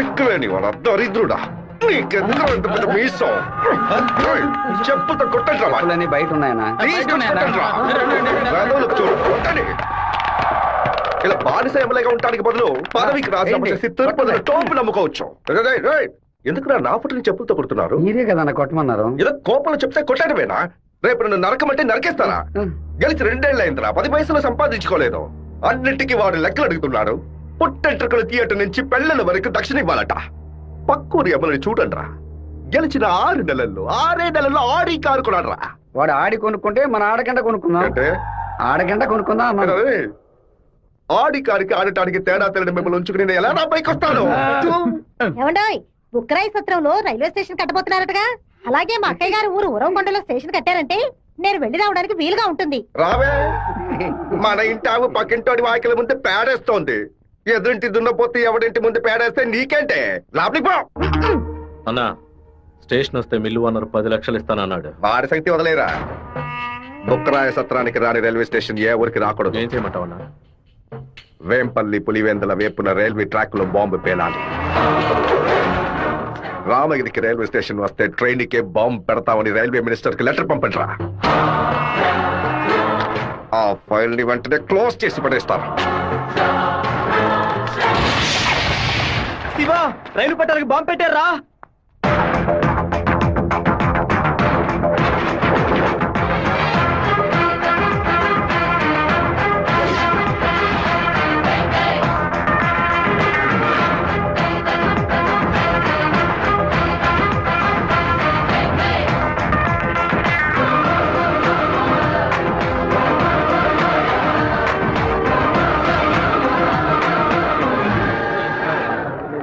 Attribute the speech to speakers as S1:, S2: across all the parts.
S1: సిక్కులేని వాడు దరిద్రుడా, నీకెందుకు ఇంత పెద్ద మీసం? చెప్పుతో కొట్టండి
S2: బయట ఉన్నాయనా?
S1: ఇలా బానిస ఎమ్మెల్యేగా ఉండడానికి బదులు పదవికి రాజీనామా చేసి తిరుపతిలో టోపు నమ్ముకోవచ్చు. ఎందుకు నా ఫుట్ని చెప్పులతో కొడుతున్నారు?
S2: మీరే కదా కొట్టమన్నారు.
S1: ఏదో కోపంలో చెప్తే కొట్టడమేనా? రేపు నన్ను నరకమంటే నరికేస్తారా? గెలిచి 2 ఏళ్ళు అయిందిరా, 10 పైసలు సంపాదించుకోలేదు. అన్నిటికీ వాడు లెక్కలు అడుగుతున్నాడు. పుట్టెంట్రుకలు థియేటర్ నుంచి పెళ్లల వరకు దక్షిణ ఇవ్వాలట. పక్కూరి ఎమ్మెల్యే చూడండిరా, గెలిచిన 6 నెలల్లో ఆడి కారు కొన్నాడు రా.
S2: వాడు ఆడి కొనుక్కుంటే మన ఆడగంట కొనుక్కుందాం అంటే ఆడగంట కొనుక్కుందాం అన్నాడు.
S1: ఆడి కారికి ఆడటానికి తేడా తెలియని మిమ్మల్ని ఉంచుకుని నేను ఎలా నా పైకి వస్తాను?
S3: ఏమండోయ్, బుక్కరాయి సత్రంలో రైల్వే స్టేషన్ కట్టబోతున్నారటగా. అలాగే మా అక్కయ్య గారు ఊరు ఉరవకొండలో స్టేషన్ కట్టారంటే నేను వెళ్లి రావడానికి వీలుగా ఉంటుంది.
S1: రావే, మన ఇంటి ఆవు పక్కింటోడి వాకిల ముందు పేడేస్తోంది. ఎదురింటి దున్నపోతే ఎవడింటి ముందు పేడేస్తే నీకేంటే? లోపలికి పో.
S4: అన్నా, స్టేషన్ వస్తే మిల్లు అన్నారు 10 లక్షలు ఇస్తానన్నాడు.
S1: వారి శక్తి వదిలేరా. బుక్కరాయ సత్రానికి రాని రైల్వే స్టేషన్ ఏ ఊరికి రాకూడదు.
S4: ఏం చేయమంటావు అన్నా?
S1: వేంపల్లి పులివెందుల వేపున రైల్వే ట్రాక్ లో బాంబు పేలాలి. రామగిరికి రైల్వే స్టేషన్ వస్తే ట్రైన్ కే బాంబు పెడతామని రైల్వే మినిస్టర్ కి లెటర్ పంపండిరా. ఆ ఫైల్ ని వెంటనే క్లోజ్ చేసి పడేస్తారు.
S5: శివా, రైలు పట్టానికి బాంబు పెట్టారా?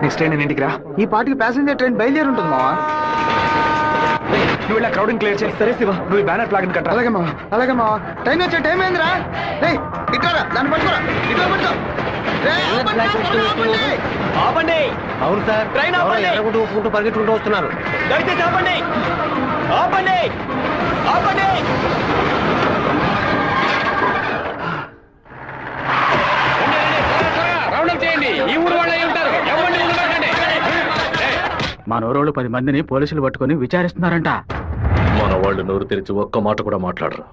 S5: నెక్స్ట్ ట్రైన్ ఇంటికి రా. ఈ పాటికి ప్యాసింజర్ ట్రైన్ బయలుదేరి ఉంటుంది మావా. నువ్వు ఇలా క్రౌడింగ్ క్లియర్ చేసి. సరే శివ, నువ్వు బ్యానర్ ఫ్లాగ్ కట్ట. అలాగే మావా, అలాగే మావా. ట్రైన్ వచ్చే టైం ఏందిరా? ఇట్లా దాన్ని పట్టుకోరా, ఇట్లా పట్టుకో. ఆపండి. అవును సార్, ట్రైన్ ఆపండి. పరిగెట్టుకుంటూ వస్తున్నారు. దయచేసి ఆపండి, ఆపండి, ఆపండి. ఈ ఊరు వాళ్ళే ఉంటారు.
S2: మన ఊరోళ్ళు 10 మందిని పోలీసులు పట్టుకుని విచారిస్తున్నారంట.
S4: మన వాళ్ళు నోరు తెరిచి ఒక్క మాట కూడా మాట్లాడరు.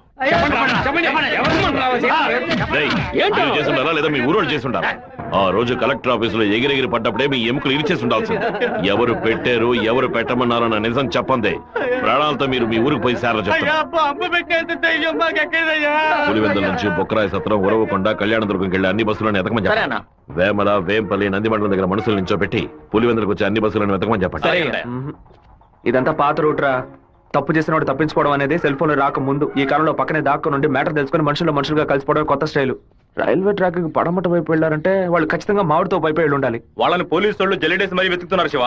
S4: చేస్తుంటారా లేదా మీ ఊరోళ్ళు చేస్తుంటారా? ఆ రోజు కలెక్టర్ ఆఫీసులో ఎగిరెగిరి పడ్డప్పుడే మీ ఎముకలు ఇరిచేసి ఉండాల్సింది. ఎవరు పెట్టారు, ఎవరు పెట్టమన్నారో నా నిజం చెప్పండి. ప్రాణాలతో మీరు మీ ఊరికి పోయి సేర చెప్తారు. పులివెందుల నుంచి బొక్కరాయ సత్రం, ఉరవకొండ, కళ్యాణదుర్గంకి వెళ్ళి అన్ని బస్సులను ఎతకమని చెప్పండి. వేమల, వేంపల్లి, నందిమండలం దగ్గర మనుషుల నుంచో పెట్టి పులివెందులకు వచ్చి అన్ని బస్సులను వెతకమని చెప్పండి.
S5: ఇదంతా పాత రూట్ రా. తప్పు చేసిన వాడు తప్పించుకోవడం అనేది సెల్ ఫోన్ రాక ముందు. ఈ కాలంలో పక్కనే దాక్కుని ఉండి మ్యాటర్ తెలుసుకుని మనుషులుగా కలిసిపోవడం కొత్త స్టైల్. రైల్వే ట్రాక్ పడమట వైపు వెళ్ళారంటే వాళ్ళు ఖచ్చితంగా మామిడితో వైపు వెళ్ళి ఉండాలి.
S6: వాళ్ళని పోలీసు వాళ్ళు జల్లెడేసి మరీ వెతుకుతున్నారు శివ.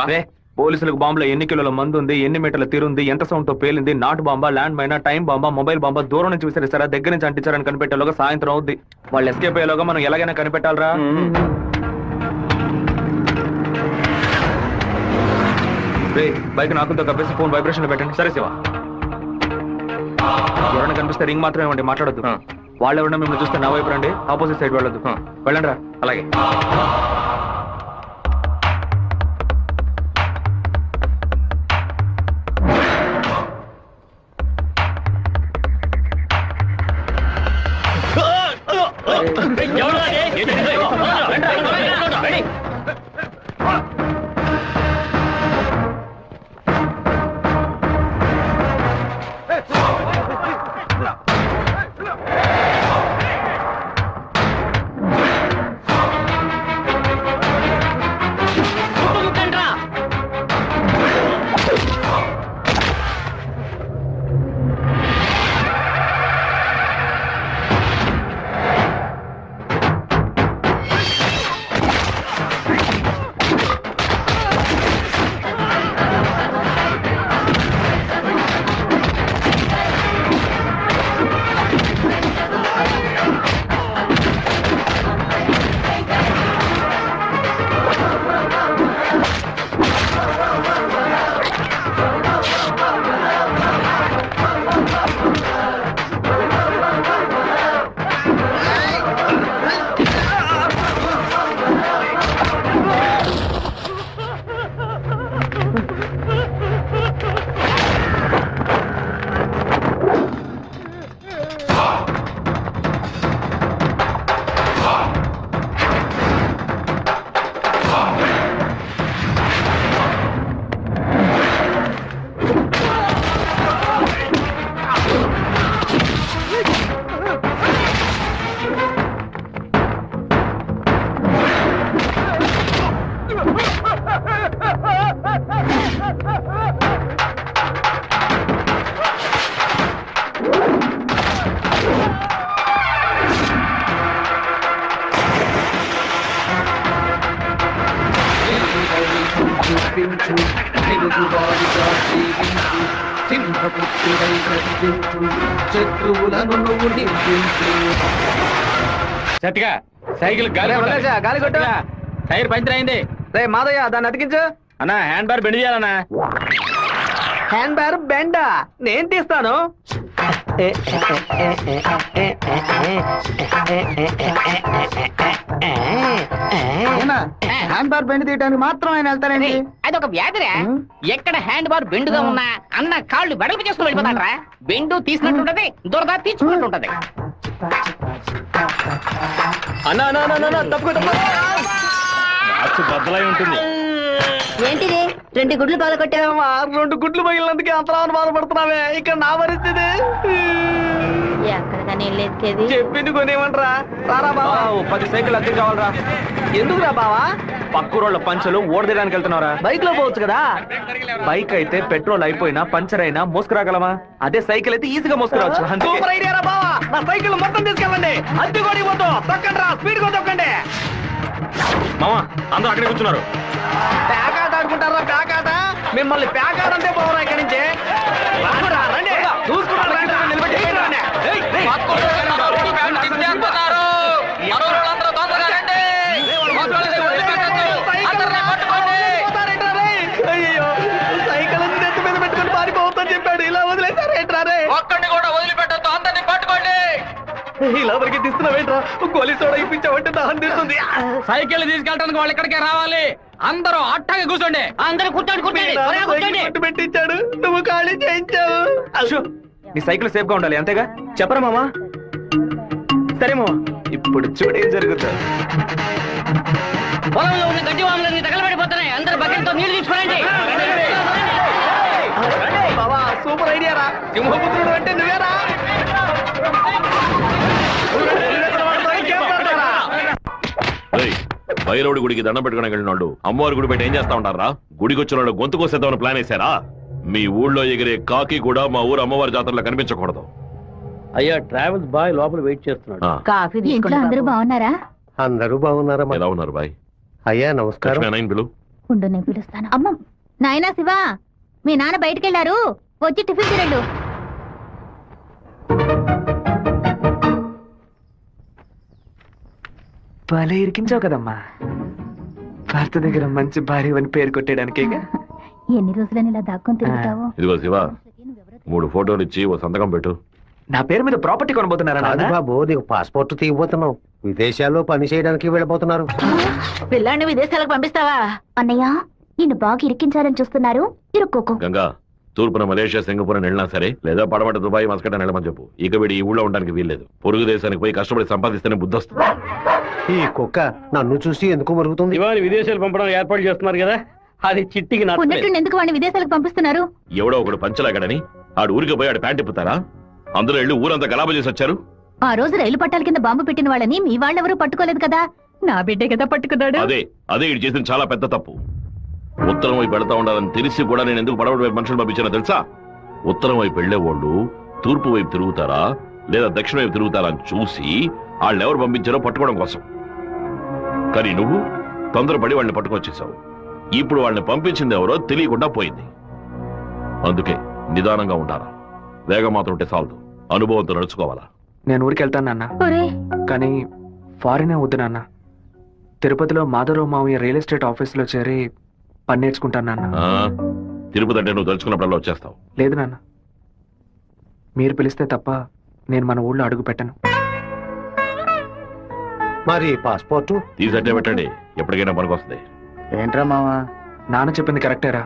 S5: పోలీసులకు బాంబులో ఎన్ని కిలోల మందు ఉంది, ఎన్ని మీటర్ల తీరుంది, ఎంత సౌండ్ తో పేలింది, నాటు బాంబా, ల్యాండ్ మైనా, టైం బాంబా, మొబైల్ బాంబా, దూరం నుంచి విసిరిస్తారా, దగ్గర నుంచి అంటించారని కనిపెట్టేలోగా సాయంత్రం అవుద్ది. వాళ్ళు ఎస్కేప్ అయ్యేలోగా మనం ఎలాగైనా కనిపెట్టాలరా. బైక్ నాకుతో కప్పేసి ఫోన్ వైబ్రేషన్ పెట్టండి.
S6: సరే శివ.
S5: ఎవరైనా కనిపిస్తే రింగ్ మాత్రమే ఇవ్వండి, మాట్లాడద్దు. వాళ్ళు ఎవరైనా మిమ్మల్ని చూస్తే నా వైపు రండి, ఆపోజిట్ సైడ్ వెళ్ళొద్దు. వెళ్ళండి రా.
S6: అలాగే.
S2: శత్రువులను నువ్వు నిందించు.
S6: సత్తిగా సైకిల్ గాలి
S2: రే, వదిలేసా, గాలి కొట్టు.
S6: టైర్ పంచర్ అయింది.
S2: రే మాదయ్య దాన్ని అతికించు.
S6: అన్న హ్యాండ్ బార్ బెండ్ చేయాలన్నా.
S2: హ్యాండ్ బ్యార్ బెండా నేను తీస్తాను. హ్యాండ్ బార్ బెండ్ తీయడానికి మాత్రం ఆయన వెళ్తారండి.
S7: అదొక వ్యాధిరా. ఎక్కడ హ్యాండ్ బార్ బెండుగా ఉన్నా అన్న కాళ్ళు వెడల్పు చేసుకుని వెళ్ళిపోతాడరా. బెండు తీసినట్టుంటది, దురద తీర్చుకున్నట్టుంటది.
S6: అన్న అన్న అన్న అన్న తప్పుకో తప్పు బద్దలై ఉంటుంది.
S3: ఏంటిది 2 గుడ్లు పగలగొట్టావు?
S2: 2 గుడ్లు పగిలినందుకే అంతలా బాధపడుతున్నావే. ఇక్కడ నా పరిస్థితి
S3: ఎక్కడికని వెళ్ళేది?
S2: చెప్పింది కొనేమంటరా? రారా బావా.
S5: 10 సైకిల్ అద్దె కావాలరా.
S2: ఎందుకురా బావా?
S5: పక్కూరోళ్ళ పంచలు ఓడదీయడానికి వెళ్తున్నారా?
S2: బైక్ లో పోవచ్చు కదా.
S5: బైక్ అయితే పెట్రోల్ అయిపోయినా పంచర్ అయినా మోసుకురాగలమా? అదే సైకిల్ అయితే ఈజీగా మోసుకురావచ్చు. అందుకే
S2: సూపర్ ఐడియా రా బావా. నా సైకిల్ మొత్తం తీసుకెళ్ళండి. అద్దె కొడి పోతాం. తొక్కండి రా, స్పీడ్ గా తొక్కండి.
S6: మామా అందరూ అక్కడే కూర్చున్నారు.
S2: ప్యాకాట ఆడుకుంటారా? ప్యాకాట మిమ్మల్ని ప్యాకాట అంటే పోవరా ఇక్కడి నుంచి. రాకురా, రండి. చూసుకుంటారా? నిలబెట్టి రండి. ఏయ్, ఏయ్. అయ్యో, సైకిల్ నెత్తి మీద పెట్టుకుని పారిపోవద్దని చెప్పాడు. ఇలా వదిలేసారేంట్రా రే?
S7: ఒక్కడిని కూడా వదిలిపెట్టద్దు, అందరినీ పట్టుకోండి.
S2: ఇలా వరకు తీస్తున్నావేంట్రా? గోలీ సోడా ఇప్పించావంటే దాహం తీస్తుంది.
S6: సైకిల్ తీసుకెళ్ళడానికి వాళ్ళు ఇక్కడికే రావాలి. అందరూ అట్టగా కూర్చోండి.
S7: అందరూ కూర్చోండి, కూర్చోండి, త్వరగా కూర్చోండి.
S2: పట్టు పెట్టించాడు, నువ్వు ఖాళీ చేయించావు.
S5: అశో, నీ సైకిల్ సేఫ్ గా ఉండాలి అంతేగా?
S2: చెప్పరా మామా? సరే మామా.
S5: ఇప్పుడు చూడేం జరుగుతుంది.
S7: పొలంలో ఉన్న గడ్డి వాములన్నీ తగలబడిపోతున్నాయి. అందరూ బకెట్తో నీళ్లు తీసుకురండి.
S2: బావా సూపర్ ఐడియా రా. సింహపుత్రుడు అంటే నువ్వేరా?
S4: భైరవుడి గుడికి దండం పెట్టుకుని వెళ్ళిన వాళ్ళు అమ్మవారి గుడి పెట్టి ఏం చేస్తా ఉంటారా? గుడికి వచ్చిన వాళ్ళు గొంతు కోసేద్దామని ప్లాన్ వేశారా? మీ ఊళ్ళో ఎగిరే కాకి కూడా మా ఊరు అమ్మవారి జాతరలో కనిపించకూడదు.
S6: అయ్యా ట్రావెల్స్ బాయ్ లోపల వెయిట్ చేస్తున్నాడు.
S3: కాఫీ ఇంట్లో అందరూ బాగున్నారా?
S8: అందరూ బాగున్నారా?
S4: ఎలా ఉన్నారు బాయ్?
S8: అయ్యా నమస్కారం.
S4: లక్ష్మీ పిలు.
S3: ఉండు నేను పిలుస్తాను. అమ్మ నాయనా శివ, మీ నాన్న బయటికెళ్లారు, వచ్చి టిఫిన్ తినండు.
S5: భలే ఇరికించావు కదమ్మా. భర్త దగ్గర మంచి భార్య అని పేరు కొట్టేయడానికేగా.
S3: ఎన్ని రోజులని ఇలా దాక్కుని తిరుగుతావు?
S4: ఇదిగో శివ, 3 ఫోటోలు ఇచ్చి ఓ సంతకం పెట్టు.
S5: నా పేరు మీద ప్రాపర్టీ కొనబోతున్నారా
S8: కాదు
S5: నాన్న?
S8: బాబు, నీకు పాస్పోర్ట్ తీయబోతున్నావు. విదేశాల్లో పని చేయడానికి వెళ్ళబోతున్నారు.
S3: పిల్లాన్ని విదేశాలకు పంపిస్తావా? అన్నయ్య నిన్ను బాగా ఇరికించాలని చూస్తున్నారు, ఇరుక్కోకు.
S4: గంగా, తూర్పున మలేషియా సింగపూర్ వెళ్ళినా సరే, లేదా పడమట దుబాయ్ మస్కట్ అని వెళ్ళమని చెప్పు. ఇక వీడి ఈ ఊళ్ళో ఉండడానికి వీల్లేదు. పొరుగు దేశానికి పోయి కష్టపడి సంపాదిస్తేనే బుద్ధి వస్తుంది.
S8: ఈ కుక్క నన్ను చూసి ఎందుకు మరుగుతుంది?
S6: ఇవాళ విదేశాలు పంపడం ఏర్పాటు చేస్తున్నారు కదా, అది చిట్టికి
S3: ఉన్నట్టు ఎందుకు వాడిని విదేశాలకు పంపిస్తున్నారు?
S4: ఎవడో ఒకడు పంచలాగడని ఆడు ఊరికి పోయి ఆడు ప్యాంట్ ఇప్పుతారా? అందులో వెళ్ళి ఊరంతా గలాబా చేసి వచ్చారు.
S3: ఆ రోజు రైలు పట్టాల కింద బాంబు పెట్టిన వాళ్ళని మీ వాళ్ళెవరూ పట్టుకోలేదు కదా, నా బిడ్డే కదా పట్టుకున్నాడు.
S4: అదే ఇటు చేసిన చాలా పెద్ద తప్పు. ఉత్తరం వైపు వెళ్తా ఉండాలని తెలిసి కూడా నేను ఎందుకు పడవడి వైపు మనుషులు పంపించానో తెలుసా? ఉత్తరం వైపు వెళ్లే వాళ్ళు తూర్పు వైపు తిరుగుతారా లేదా దక్షిణ వైపు తిరుగుతారా అని చూసి వాళ్ళు ఎవరు పంపించారో పట్టుకోవడం కోసం. కానీ నువ్వు తొందరపడి వాళ్ళని పట్టుకొచ్చేసావు. ఇప్పుడు వాళ్ళని పంపించింది ఎవరో తెలియకుండా పోయింది. అందుకే నిదానంగా ఉండాలా. వేగం మాత్రం ఉంటే చాలదు, అనుభవంతో నడుచుకోవాలా.
S5: నేను ఊరికి వెళ్తాను నాన్న, కానీ ఫారినే వద్దు నాన్న. తిరుపతిలో మాధవరావు మావయ్య రియల్ ఎస్టేట్ ఆఫీస్ లో చేరి పని నేర్చుకుంటాను నాన్న.
S4: తిరుపతి అంటే నువ్వు తలుచుకున్నప్పుడల్లా వచ్చేస్తావు.
S5: లేదు నాన్న, మీరు పిలిస్తే తప్ప నేను మన ఊళ్ళో అడుగు పెట్టను.
S8: మరి పాస్పోర్ట్
S4: తీసట్టే పెట్టండి, ఎప్పటికైనా పనికొస్తుంది.
S2: ఏంట్రా మావా?
S5: నాన్న చెప్పింది కరెక్టేరా.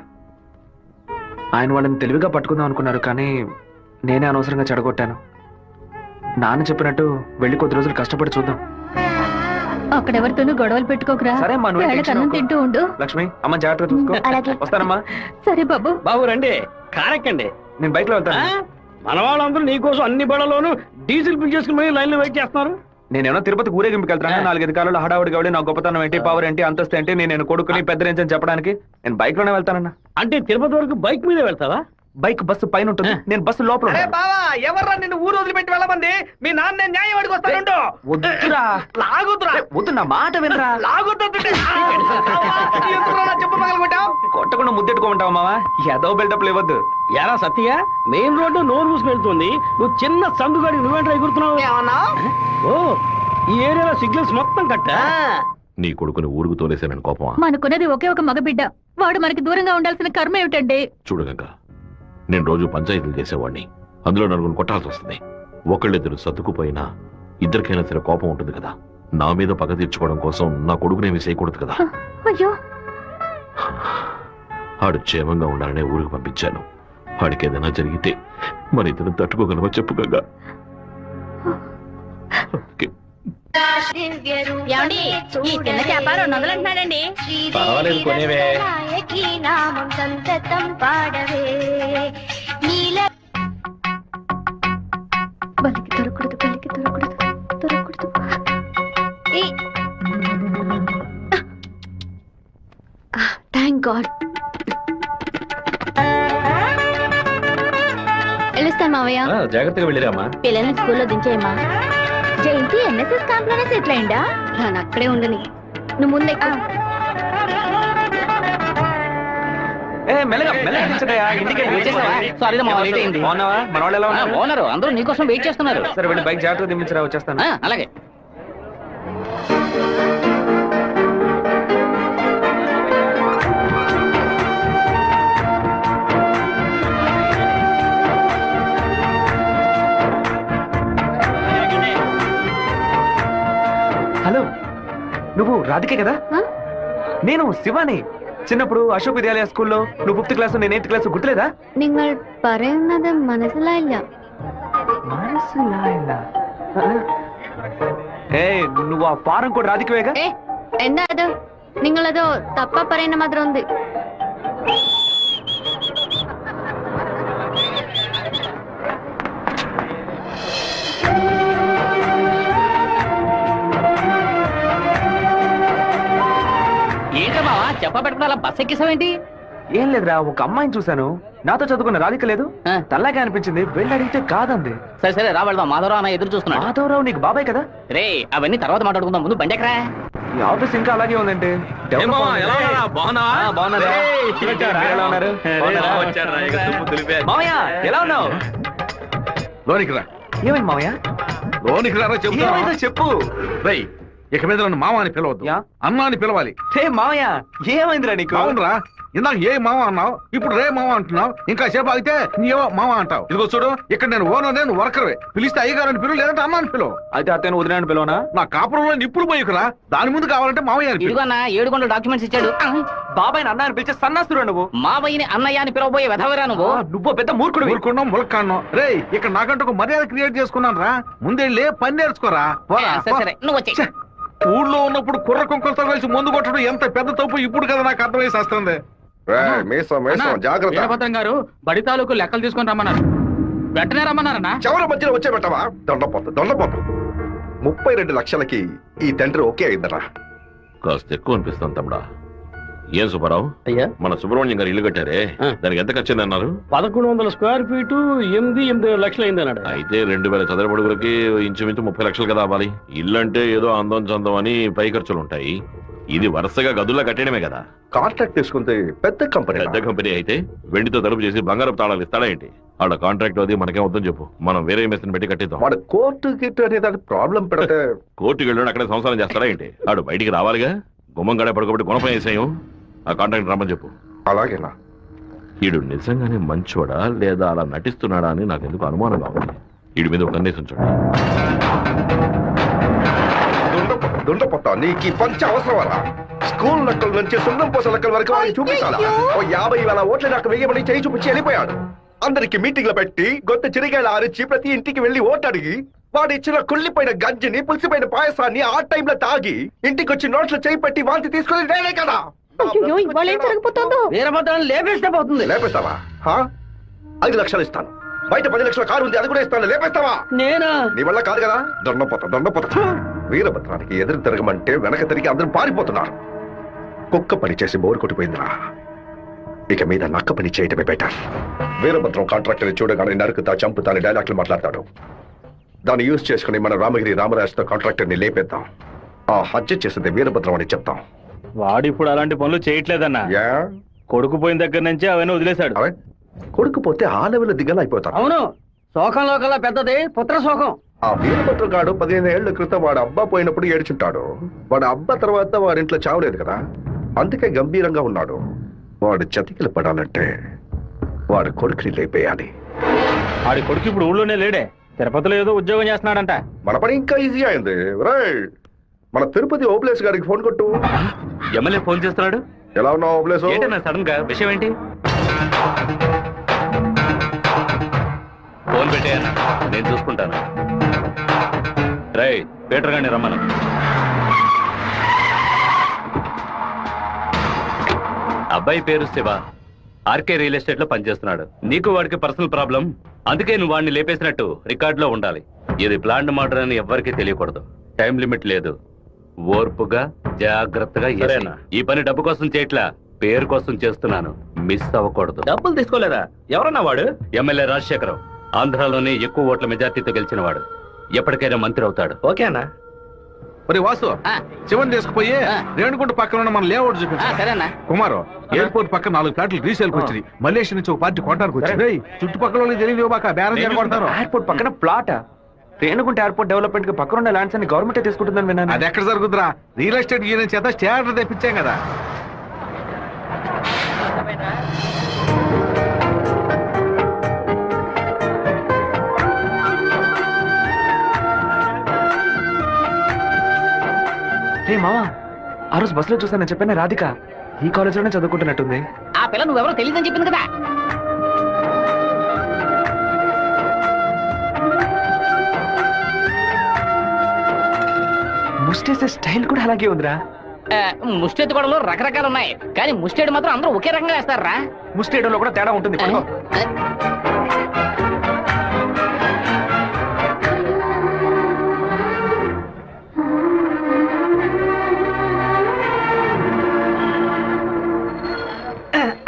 S5: ఆయన వాళ్ళని తెలివిగా పట్టుకుందాం అనుకున్నారు, కానీ నేనే అనవసరంగా చెడగొట్టాను. నాన్న చెప్పినట్టు వెళ్ళి కొద్ది రోజులు కష్టపడి చూద్దాం.
S3: అక్కడెవరితోనూ గొడవలు పెట్టుకోకురా.
S5: సరే అమ్మా, నువ్వు
S3: వాళ్ళకి అన్నం తింటూ ఉండు.
S5: లక్ష్మి, అమ్మ జాగ్రత్తగా చూసుకో.
S3: అలాగే.
S5: వస్తానమ్మా.
S3: సరే బాబు.
S6: బాబు రండి, కారెక్కండి.
S5: నేను బైక్ లో వెళ్తాను.
S6: మన వాళ్ళందరూ నీకోసం అన్ని బళ్ళలోనూ డీజిల్ ఫిల్ చేసుకుని లైన్ లో వెయిట్ చేస్తున్నారు.
S5: నేనేమో తిరుపతికి ఊరేగింపుకి వెళ్తాను. 4-5 కాలంలో హడావుడి కాబట్టి నా గొప్పతనం ఏంటి, పవర్ ఏంటి, అంతస్తు ఏంటి, నేను కొడుకుని పెద్ద నుంచి చెప్పడానికి నేను బైక్ లోనే వెళ్తానన్నా.
S6: అంటే తిరుపతి వరకు బైక్ మీద వెళ్తావా?
S5: బైక్ బస్సు పైన ఉంటుంది, నేను బస్సు లోపల
S2: అరే
S5: ఉంటాను.
S2: బావా ఎవర్రా నిన్ను ఊరు వదిలిపెట్టి వెళ్ళమంది? మీ నాన్న న్యాయం అడిగి వస్తానుండు.
S5: వద్దురా
S2: లాగుతురా
S5: వద్దు, నా మాట వినరా.
S2: లాగుతుంటే చెప్పు పగలగొట్టావు.
S5: కొట్టకుండా ముద్దెట్టుకోమంటావా మావా? ఏదో బిల్డప్ ఇవ్వద్దు.
S6: ఎరా సత్య, మెయిన్ రోడ్డు నోరు మూసుకు వెళ్తుంది, నువ్వు చిన్న సందుగాడి నువ్వేంట్రా ఎగురుతున్నావు?
S2: ఏమన్నా
S6: ఓ, ఈ ఏరియాలో సిగ్నల్స్ మొత్తం కట్టా.
S4: నీ కొడుకుని ఊరుకు తోలేసానని కోపమా?
S3: మనకున్నది ఒకే ఒక మగబిడ్డ, వాడు మనకి దూరంగా ఉండాల్సిన కర్మ ఏమిటండి?
S4: చూడు గంగ, నేను రోజు పంచాయతీలు చేసేవాడిని, అందులో నలుగురు కొట్టాల్సి వస్తుంది. ఒకళ్ళిద్దరు సర్దుకుపోయినా ఇద్దరికైనా సరే కోపం ఉంటుంది కదా. నా మీద పగ తీర్చుకోవడం కోసం నా కొడుకునేమి చేయకూడదు కదా.
S3: అయ్యో,
S4: ఆడు క్షేమంగా ఉండాలనే ఊరికి పంపించాను. వాడికి ఏదైనా జరిగితే మన ఇద్దరు తట్టుకోగలవా చెప్పు గంగా?
S9: ఏమండి, ఈ చిన్న చేప 200 అంటున్నాడండి.
S6: పర్వాలేదు, కొనేవే.
S3: బలికి దొరకూడదు, బలికి దొరకూడదు, దొరకూడదు. Thank God. వెళ్ళొస్తాను మావయ్య.
S6: జాగ్రత్తగా వెళ్ళిరామా.
S3: పిల్లల్ని స్కూల్లో దించేయమ్మా. జయంతి ఎన్ఎస్ఎస్ క్యాంప్ లోనే సెటిల్ అయిందా? నేను అక్కడే ఉండని, నువ్వు ముందే.
S5: మెల్లగా మెల్లగా దించదయ్యా, ఇంటికి
S7: వచ్చేసావా? సారీ మా లేట్ అయింది.
S5: బాగున్నావా? మన వాళ్ళు ఎలా ఉన్నారు?
S7: ఓనరు అందరూ నీకోసం వెయిట్ చేస్తున్నారు.
S5: సరే వెళ్ళి బైక్ జాగ్రత్తగా దింపించరా, వచ్చేస్తాను.
S7: అలాగే.
S5: హలో, నువ్వు రాధికే కదా? నేను శివాని. ചിന്നప్పుడు അശോക് വിദ്യാലയ സ്കൂളിലോ నువ్వు 5th క్లాస్ నేను 8th ക്ലാസ് గుర్తులేదా?
S3: നിങ്ങൾ പറയുന്നത് മനസ്സിലായില്ല.
S5: മനസ്സിലായില്ല. ഏയ് నువ్వు ఆ ఫారం కూడా రాధికవేగా?
S3: എന്താ അത്? നിങ്ങളത് തപ്പ പറയുന്ന മാത്രം ഉണ്ട്.
S7: ఏంటో బావా చెప్పబెట్టుకుని అలా బస్ ఎక్కేసావేంటి?
S5: ఏం లేదురా, ఒక అమ్మాయిని చూశాను, నాతో చదువుకున్న రాధిక లేదు, తల్లాగా అనిపించింది, వెళ్ళి అడిగితే కాదంది.
S7: సరే సరే రా వెళ్దాం, మాధవరావు అన్న ఎదురు చూస్తున్నాడు.
S5: మాధవరావు నీకు బాబాయ్ కదా?
S7: రే అవన్నీ తర్వాత మాట్లాడుకుందాం, ముందు బండి ఎక్కరా.
S5: ఈ ఆఫీస్ ఇంకా అలాగే ఉందంటే. మామయ్య ఎలా ఉన్నావు?
S1: లోనికి రా.
S5: ఏమైంది మామయ్య?
S1: లోనికి రా
S5: ఏమైందో చెప్పు.
S1: రేయ్, ఇక మీద నన్ను మామ అని పిలవద్దు, అన్నా అని పిలవాలి.
S5: హే మామయ్య, ఏమైందిరా నీకు?
S1: అవునరా, ఇందాక ఏ మామ అన్నావు, ఇప్పుడు రే మామ అంటున్నావు, ఇంకా సేపు ఆగితే నీవో మామ అంటావు. ఇదిగో చూడు, ఇక్కడ నేను ఓనర్, నేను వర్కర్వే. పిలిస్తే అయ్యగారు అని పిలువు, లేదంటే అన్నా అని పిలువు.
S5: అయితే అతను వదిలేని పిలవనా?
S1: నా కాపురంలో నిప్పుడు పోయికురా, దాని ముందు కావాలంటే మామయ్య అని పిలువు.
S7: ఇదిగో అన్న 7 గంటల డాక్యుమెంట్స్ ఇచ్చాడు.
S5: బాబాయ్ అన్న అని పిలిచే సన్నాసురా నువ్వు.
S7: మావయ్యని అన్నయ్య అని పిలవబోయే వెధవరా నువ్వు.
S5: నువ్వు పెద్ద మూర్ఖుడు.
S1: ఊరుకున్నాం ములక్కాన్నాం. రే, ఇక్కడ నాకంటే ఒక మర్యాద క్రియేట్ చేసుకున్నాను రా, ముందే పని నేర్చుకోరా.
S7: సరే నువ్వు వచ్చే.
S1: ఊళ్ళో ఉన్నప్పుడు కుర్ర కుంకలతో కలిసి ముందు కొట్టడం ఎంత పెద్ద తప్పు ఇప్పుడు కదా నాకు అర్థమయ్యేసి వస్తుంది. జాగ్రత్త
S2: గారు బడి తాలూకు లెక్కలు తీసుకొని రమ్మన్నారు, వెంటనే రమ్మన్నారన్నా.
S1: చివరి మధ్యలో వచ్చే పెట్టవా? దొండపోత 32 లక్షలకి ఈ తండ్రి ఓకే అయిందరా.
S4: కాస్త ఎక్కువ అనిపిస్తాను తమ్ముడా. ఏం సుబ్బారావు,
S6: అయ్యా,
S4: మన సుబ్రహ్మణ్యం గారు ఇల్లు కట్టారే, దానికి ఎంత ఖర్చు అన్నారు?
S6: 1100 స్క్వేర్ ఫీటు 8 లక్షలు అయింది అన్నాడు.
S4: అయితే 2000 చదరపు అడుగులకి ఇంచుమించు 30 లక్షలు కదా అవ్వాలి. ఇల్లు అంటే ఏదో అందం చందం అని పై ఖర్చులు ఉంటాయి, ఇది వరుసగా గదుల్లో కట్టడమే కదా.
S1: కాంట్రాక్ట్ తీసుకుంటే పెద్ద కంపెనీ
S4: అయితే వెండితో తలుపు చేసి బంగారపు తాళాలు ఇస్తాడా ఏంటి? ఆడ కాంట్రాక్ట్ అది మనకేం వద్దని చెప్పు, మనం వేరే మెషిన్ పెట్టి కట్టిద్దాం.
S1: వాడు కోర్టు గిట్టు అనేది ప్రాబ్లం పెడితే
S4: కోర్టుకి వెళ్ళి అక్కడే సంసారం చేస్తాడా ఏంటి? ఆడు బయటికి రావాలిగా. గుమ్మం గడే పడుకోబెట్టి గుణపం వేసాయం, ఆ కాంట్రాక్ట్ రమ్మని చెప్పు.
S1: అలాగేనా?
S4: ఈడు నిజంగానే మంచోడా లేదా అలా నటిస్తున్నాడా అని నాకు ఎందుకు అనుమానంగా ఉంది. ఈడి మీద ఒక కన్నేసి ఉంచండి.
S1: దుండపోతా, నీకు ఈ పంచ అవసరమరా? స్కూల్ లెక్కల నుంచి సున్నం పోస లెక్కల వరకు వాడిని చూపించాలా? ఓ 50,000 ఓట్లు నాకు వేయమని చేయి చూపించి వెళ్ళిపోయాడు. అందరికి మీటింగ్లు పెట్టి గొంత చిరిగాయలు ఆరిచి ప్రతి ఇంటికి వెళ్లి ఓటు అడిగి వాడు ఇచ్చిన కుళ్ళిపోయిన గంజిని పులిసిపోయిన పాయసాన్ని ఆ టైంలో తాగి ఇంటికి వచ్చి నోట్లు చేయి పెట్టి వాంతి తీసుకుని నేనే కదా.
S3: ఇవాళ ఏం జరగబోతోందో?
S2: వీరభద్రాన్ని లేపేస్తే పోతుంది.
S1: లేపేస్తావా? 5 లక్షలు ఇస్తాను, బయట 10 లక్షల కారు ఉంది, అది కూడా ఇస్తాను. లేపేస్తావా?
S2: నేనా?
S1: నీ వల్ల కాదు కదా. దొండపోతా వీరభద్రానికి ఎదురు తిరగమంటే వెనక తిరిగి అందరూ పారిపోతున్నారు. కుక్క పని చేసి బోరు కొట్టిపోయిందిరా. ఇక మీద నక్క పని చేయటమే బెటర్. వీరభద్రం కాంట్రాక్టర్ చూడగానే నరుకుతా చంపుతాని డైలాగ్లు మాట్లాడతాడు. దాన్ని యూజ్ చేసుకుని మన రామగిరి రామరాజుతో కాంట్రాక్టర్ ని లేపేద్దాం. ఆ హత్య చేసింది వీరభద్రం అని చెప్తాం.
S6: వాడు ఇప్పుడు అలాంటి పనులు చేయట్లేదన్నా.
S1: యా
S6: కొడుకు పోయిన దగ్గర నుంచి అవన్నీ వదిలేశాడు.
S1: అవే కొడుకు పోతే ఆ లెవెల్ దిగలా అయిపోతాడు.
S2: అవును, శోకంలో కల్లా పెద్దది పుత్ర శోకం.
S1: ఆ వీరభద్రం గాడు 15 ఏళ్ల క్రితం వాడు అబ్బా పోయినప్పుడు ఏడ్చుంటాడు. వాడు అబ్బా తర్వాత వాడింట్లో చావలేదు కదా, అందుకే గంభీరంగా ఉన్నాడు. వాడు చతికిలు పడాలంటే వాడు కొడుకుని లేపేయాలి.
S6: వాడి కొడుకు ఇప్పుడు ఊళ్ళోనే లేడే, తిరుపతిలో ఏదో ఉద్యోగం చేస్తున్నాడంట.
S1: మన పని ఇంకా ఈజీ అయింది. రైట్, మన తిరుపతి ఓబ్లేస్ గారికి ఫోన్ కొట్టు.
S5: ఎమ్మెల్యే ఫోన్ చేస్తున్నాడు.
S1: ఎలా ఉన్నావు ఓబ్లేస్?
S5: సడన్ గా విషయం ఏంటి? ఫోన్ పెట్టేయన్నా, నేను చూసుకుంటాను. రై పీటర్ గారిని రమ్మను. అబ్బాయి పేరు శివ, ఆర్కే రియల్ ఎస్టేట్ లో పనిచేస్తున్నాడు. నీకు వాడికి పర్సనల్ ప్రాబ్లం, అందుకే నువ్వు వాడిని లేపేసినట్టు రికార్డులో ఉండాలి. ఇది ప్లాంట్ మర్డర్ అని ఎవ్వరికీ తెలియకూడదు. టైం లిమిట్ లేదు. ఓర్పుగా జాగ్రత్తగా చేరేనా. ఈ పని డబ్బు కోసం చేయట్లా, పేరు కోసం చేస్తున్నాను. మిస్ అవ్వకూడదు. డబ్బులు తీసుకోలేదా? ఎవరన్నా వాడు? ఎమ్మెల్యే రాజశేఖరం, ఆంధ్రాలోనే ఎక్కువ ఓట్ల మెజార్టీతో గెలిచిన వాడు. ఎప్పటికైనా మంత్రి అవుతాడు. ఓకేనా?
S2: మరి వాసు, శివన్ తీసుకుపోయి రేణుగుంట పక్కన ఉన్న మన లేఅవుట్ చూపించు.
S7: సరేనా
S2: కుమారు, ఎయిర్పోర్ట్ పక్కన 4 ప్లాట్లు రీసేల్కి వచ్చింది. మలేషియా నుంచి ఒక పార్టీ కొట్టడానికి వచ్చింది. చుట్టుపక్కల వాళ్ళకి తెలియదు బాక బేరం చేయబడతారు.
S5: ఎయిర్పోర్ట్ పక్కన ప్లాట్, రేణుగుంట ఎయిర్పోర్ట్ డెవలప్మెంట్ కి పక్కన ఉన్న ల్యాండ్స్ అన్ని గవర్నమెంట్ తీసుకుంటుందని విన్నాను.
S2: అది ఎక్కడ జరుగుతురా? రియల్ ఎస్టేట్ యూనియన్ చేత స్టే ఆర్డర్ తెప్పించాం కదా.
S5: రే మావా, ఆ రోజు బస్సులో చూసాను చెప్పాను, రాధిక ఈ కాలేజ్ లోనే చదువుకుంటున్నట్టుంది.
S7: ఆ పిల్ల నువ్వెవరో తెలియదని చెప్పింది కదా.
S5: ముస్టేసే స్టైల్ కూడా అలాగే ఉందిరా.
S7: ముష్టెత్తు గొడవలు రకరకాలు ఉన్నాయి, కానీ ముష్టేడు మాత్రం అందరూ ఒకే రకంగా వేస్తారా.
S5: ముస్టేడోలో కూడా తేడా ఉంటుంది.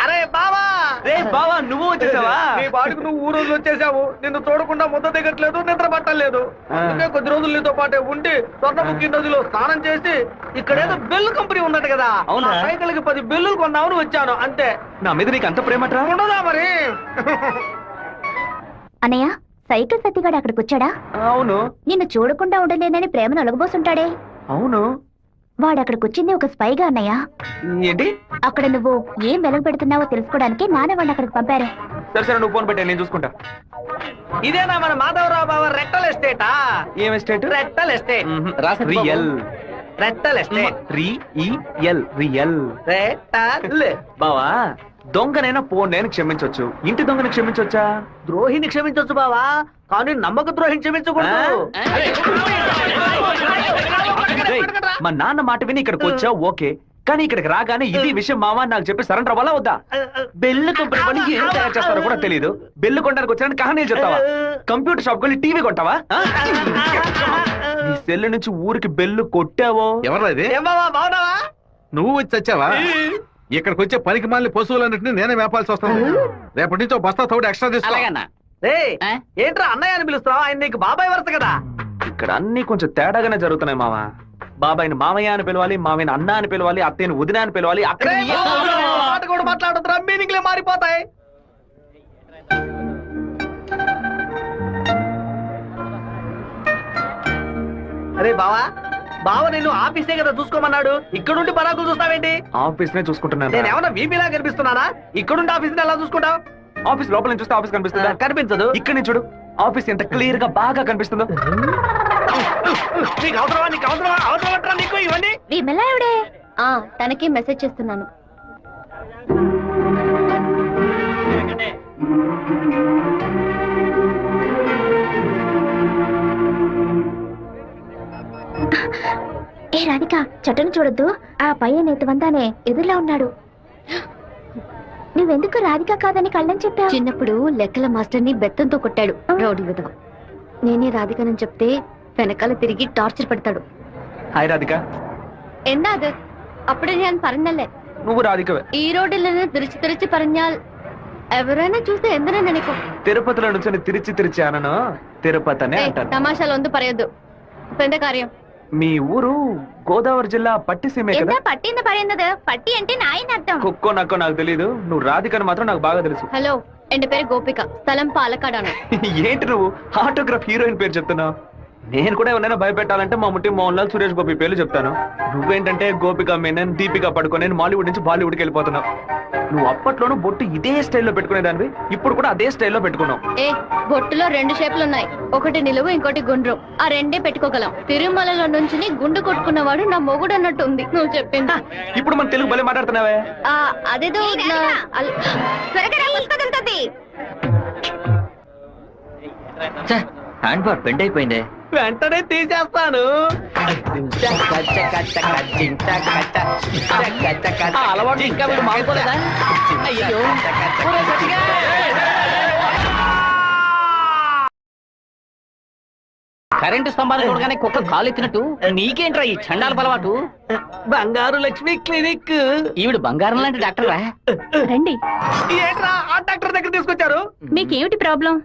S2: అరే బావా,
S5: రే బావా, నువ్వు వచ్చేసావా?
S2: నీ పాటుకు నువ్వు ఊరు వచ్చేసావు. నిన్ను చూడకుండా ముద్ద దిగట్లేదు, నిద్ర పట్టలేదు. అందుకే కొద్ది రోజులు నీతో పాటే ఉండి స్వర్ణముఖి నదిలో స్నానం చేసి ఇక్కడేదో బెల్లు కంపెనీ ఉన్నట్టు కదా,
S5: అవునా?
S2: సైకిల్ కి 10 బెల్లులు కొన్నామని వచ్చాను అంతే.
S5: నా మీద నీకు అంత ప్రేమట్రా?
S2: ఉండదా మరి?
S9: అన్నయ్య, సైకిల్ సత్తిగాడు అక్కడికి వచ్చాడా?
S5: అవును.
S9: నిన్ను చూడకుండా ఉండలేనని ప్రేమను ఒలగబోసుంటాడే.
S5: అవును.
S9: వాడు అక్కడికి వచ్చింది ఒక స్పైగా అన్నయ్య.
S5: ఏంటి?
S9: అక్కడ నువ్వు ఏం వెలగ పెడుతున్నావో తెలుసుకోవడానికి నాన్న వాడిని అక్కడికి పంపారు.
S5: సరే సరే, నువ్వు ఫోన్ పెట్టా, నేను చూసుకుంటా.
S2: ఇదేనా మన మాధవరావు బావ రెట్టల్ ఎస్టేటా?
S5: ఏం ఎస్టేట్?
S2: రెట్టల్ ఎస్టేట్.
S5: రియల్.
S2: రెట్టల్ ఎస్టేట్.
S5: రియల్.
S2: రెట్టల్.
S5: బావా, దొంగనైనా పోనైనా క్షమించొచ్చు, ఇంటి దొంగని క్షమించొచ్చా?
S2: ద్రోహిని క్షమించొచ్చు బావా, కానీ నమ్మక ద్రోహిని క్షమించకూడదు.
S5: రేయ్, మా నాన్న మాట విని ఇక్కడికి వచ్చావు ఓకే, కానీ ఇక్కడికి రాగానే ఇది విషయం మావా నాకు చెప్పి సరెండర్ అవ్వాలా వద్దా? బెల్లు కంపెనీ పని ఏం తయారు చేస్తారో కూడా తెలియదు. బెల్లు కొనడానికి వచ్చానని కహానీలు చెప్తావా? కంప్యూటర్ షాప్ కొని టీవీ కొంటావా? నీ సెల్ నుంచి ఊరికి బెల్లు కొట్టావో?
S2: ఎవరు ఇది? బాగున్నావా? నువ్వు వచ్చి వచ్చావా? ఇక్కడికి వచ్చే పనికి మాలిన పశువులన్నింటినీ నేనే మేపాల్సి వస్తాను. రేపటి నుంచి బస్తా తోడు ఎక్స్ట్రా తీసుకో. ఏంట్రా అన్నయ్య అని పిలుస్తావు? ఆయన నీకు బాబాయ్ వరుస కదా.
S5: ఇక్కడ అన్ని కొంచెం తేడాగానే జరుగుతున్నాయి మావా. బాబాయిని మామయ్య అని పిలవాలి, మామయ్యని అన్న అని పిలవాలి, అత్తయ్యని వదిన అని పిలవాలి.
S2: మాట కూడా మాట్లాడుతున్నా, మీనింగ్లే మారిపోతాయి. అరే బావా, బావ నేను ఆఫీసే కదా చూసుకోమన్నాడు, ఇక్కడుండి పరాకులు చూస్తావేంటి?
S5: ఆఫీస్ నే చూసుకుంటున్నాను.
S2: నేను ఏమన్నా వీపీలా కనిపిస్తున్నానా? ఇక్కడుండి ఆఫీస్ ఎలా చూసుకుంటావు?
S5: ఆఫీస్ లోపల నుంచి చూస్తే ఆఫీస్ కనిపిస్తుందా?
S2: కనిపించదు.
S5: ఇక్కడ నుంచి చూడు, ఆఫీస్ ఎంత క్లియర్ గా బాగా కనిపిస్తుందో.
S2: నీకు అవసరమా? నీకు అవసరమా? అవసరం నీకు ఇవన్నీ?
S9: విమలాయుడే తనకి మెసేజ్ చేస్తున్నాను. ఏ రాధిక, చెట్టును చూడొద్దు, ఆ పయ్య నేతవంతానే ఎదురులా ఉన్నాడు. నువ్వెందుకు రాధిక కాదని కళ్ళని చెప్పావు? చిన్నప్పుడు లెక్కల మాస్టర్ ని బెత్తంతో కొట్టాడు రౌడీ విధవ. నేనే రాధికనని చెప్తే వెనకాల తిరిగి టార్చర్ పెడతాడు.
S5: హాయ్ రాధిక.
S9: എന്താ അത്? അപ്പഴേ ഞാൻ പറഞ്ഞല്ലേ
S5: నువ్వు రాధికవే.
S9: ఈ రోడ్డులను తిరిచి పరంజాల్ ఎవరైనా చూస్తే ఎందరో నెనకు
S5: తిరుపతిలో నుంచి తిరిచి అనను తిరుపతి అనే అంటాను.
S9: తమాషాలు వందు పరయద్దు. పెద్ద కార్యం.
S5: మీ ఊరు గోదావరి జిల్లా పట్టిసీమే కదా?
S9: ఎంత పట్టింది పడింది పట్టి అంటే నాయన అర్థం.
S5: కుక్కో నక్కో నాకు తెలీదు, నువ్వు రాధికని మాత్రం నాకు బాగా తెలుసు.
S9: హలో, ఎన్ పేరు గోపిక, స్థలం పాలకాడాను.
S5: ఏంటి నువ్వు ఆటోగ్రాఫ్ హీరోయిన్ పేరు చెప్తున్నావు? నేను కూడా ఎవరైనా భయపెట్టాలంటే మా ముట్టి మోహన్ లాల్, సురేష్ గోపి పేర్లు చెప్తాను. నువ్వేంటంటే గోపిక మేనన్, దీపిక పడుకొని బాలీవుడ్ నుంచి బాలీవుడ్కి వెళ్ళిపోతున్నావు. నువ్వు అప్పట్లోనూ బొట్టు ఇదే స్టైల్లో పెట్టుకునేదానివి, ఇప్పుడు కూడా అదే స్టైల్లో పెట్టుకున్నావు.
S9: ఏ బొట్టులో 2 షేపులు ఉన్నాయి, ఒకటి నిలువు ఇంకోటి గుండ్రం. ఆ రెండే పెట్టుకోగలం. తిరుమలలో నుంచి గుండు కొట్టుకున్నవాడు నా మొగుడు అన్నట్టు ఉంది నువ్వు చెప్పింది.
S5: ఇప్పుడు మన తెలుగు భలే మాట్లాడుతున్నావే.
S9: అదేదో
S6: హ్యాండ్ బార్ బెండ్ అయిపోయింది.
S2: వెంటనే తీసేస్తాను. అలవాటు ఇంకా మీరు మానుకోలేదా? అయ్యో
S7: కరెంటు స్తంభాలు చూడగానే కుక్క కాలు ఎత్తినట్టు నీకేంట్రా ఈ చండాల బలవాటు?
S2: బంగారు లక్ష్మి క్లినిక్.
S7: ఈవిడ బంగారం లాంటి డాక్టర్ రా.
S9: రండి.
S2: ఏంట్రా ఆ డాక్టర్ దగ్గర తీసుకొచ్చారు?
S9: మీకేమిటి ప్రాబ్లం?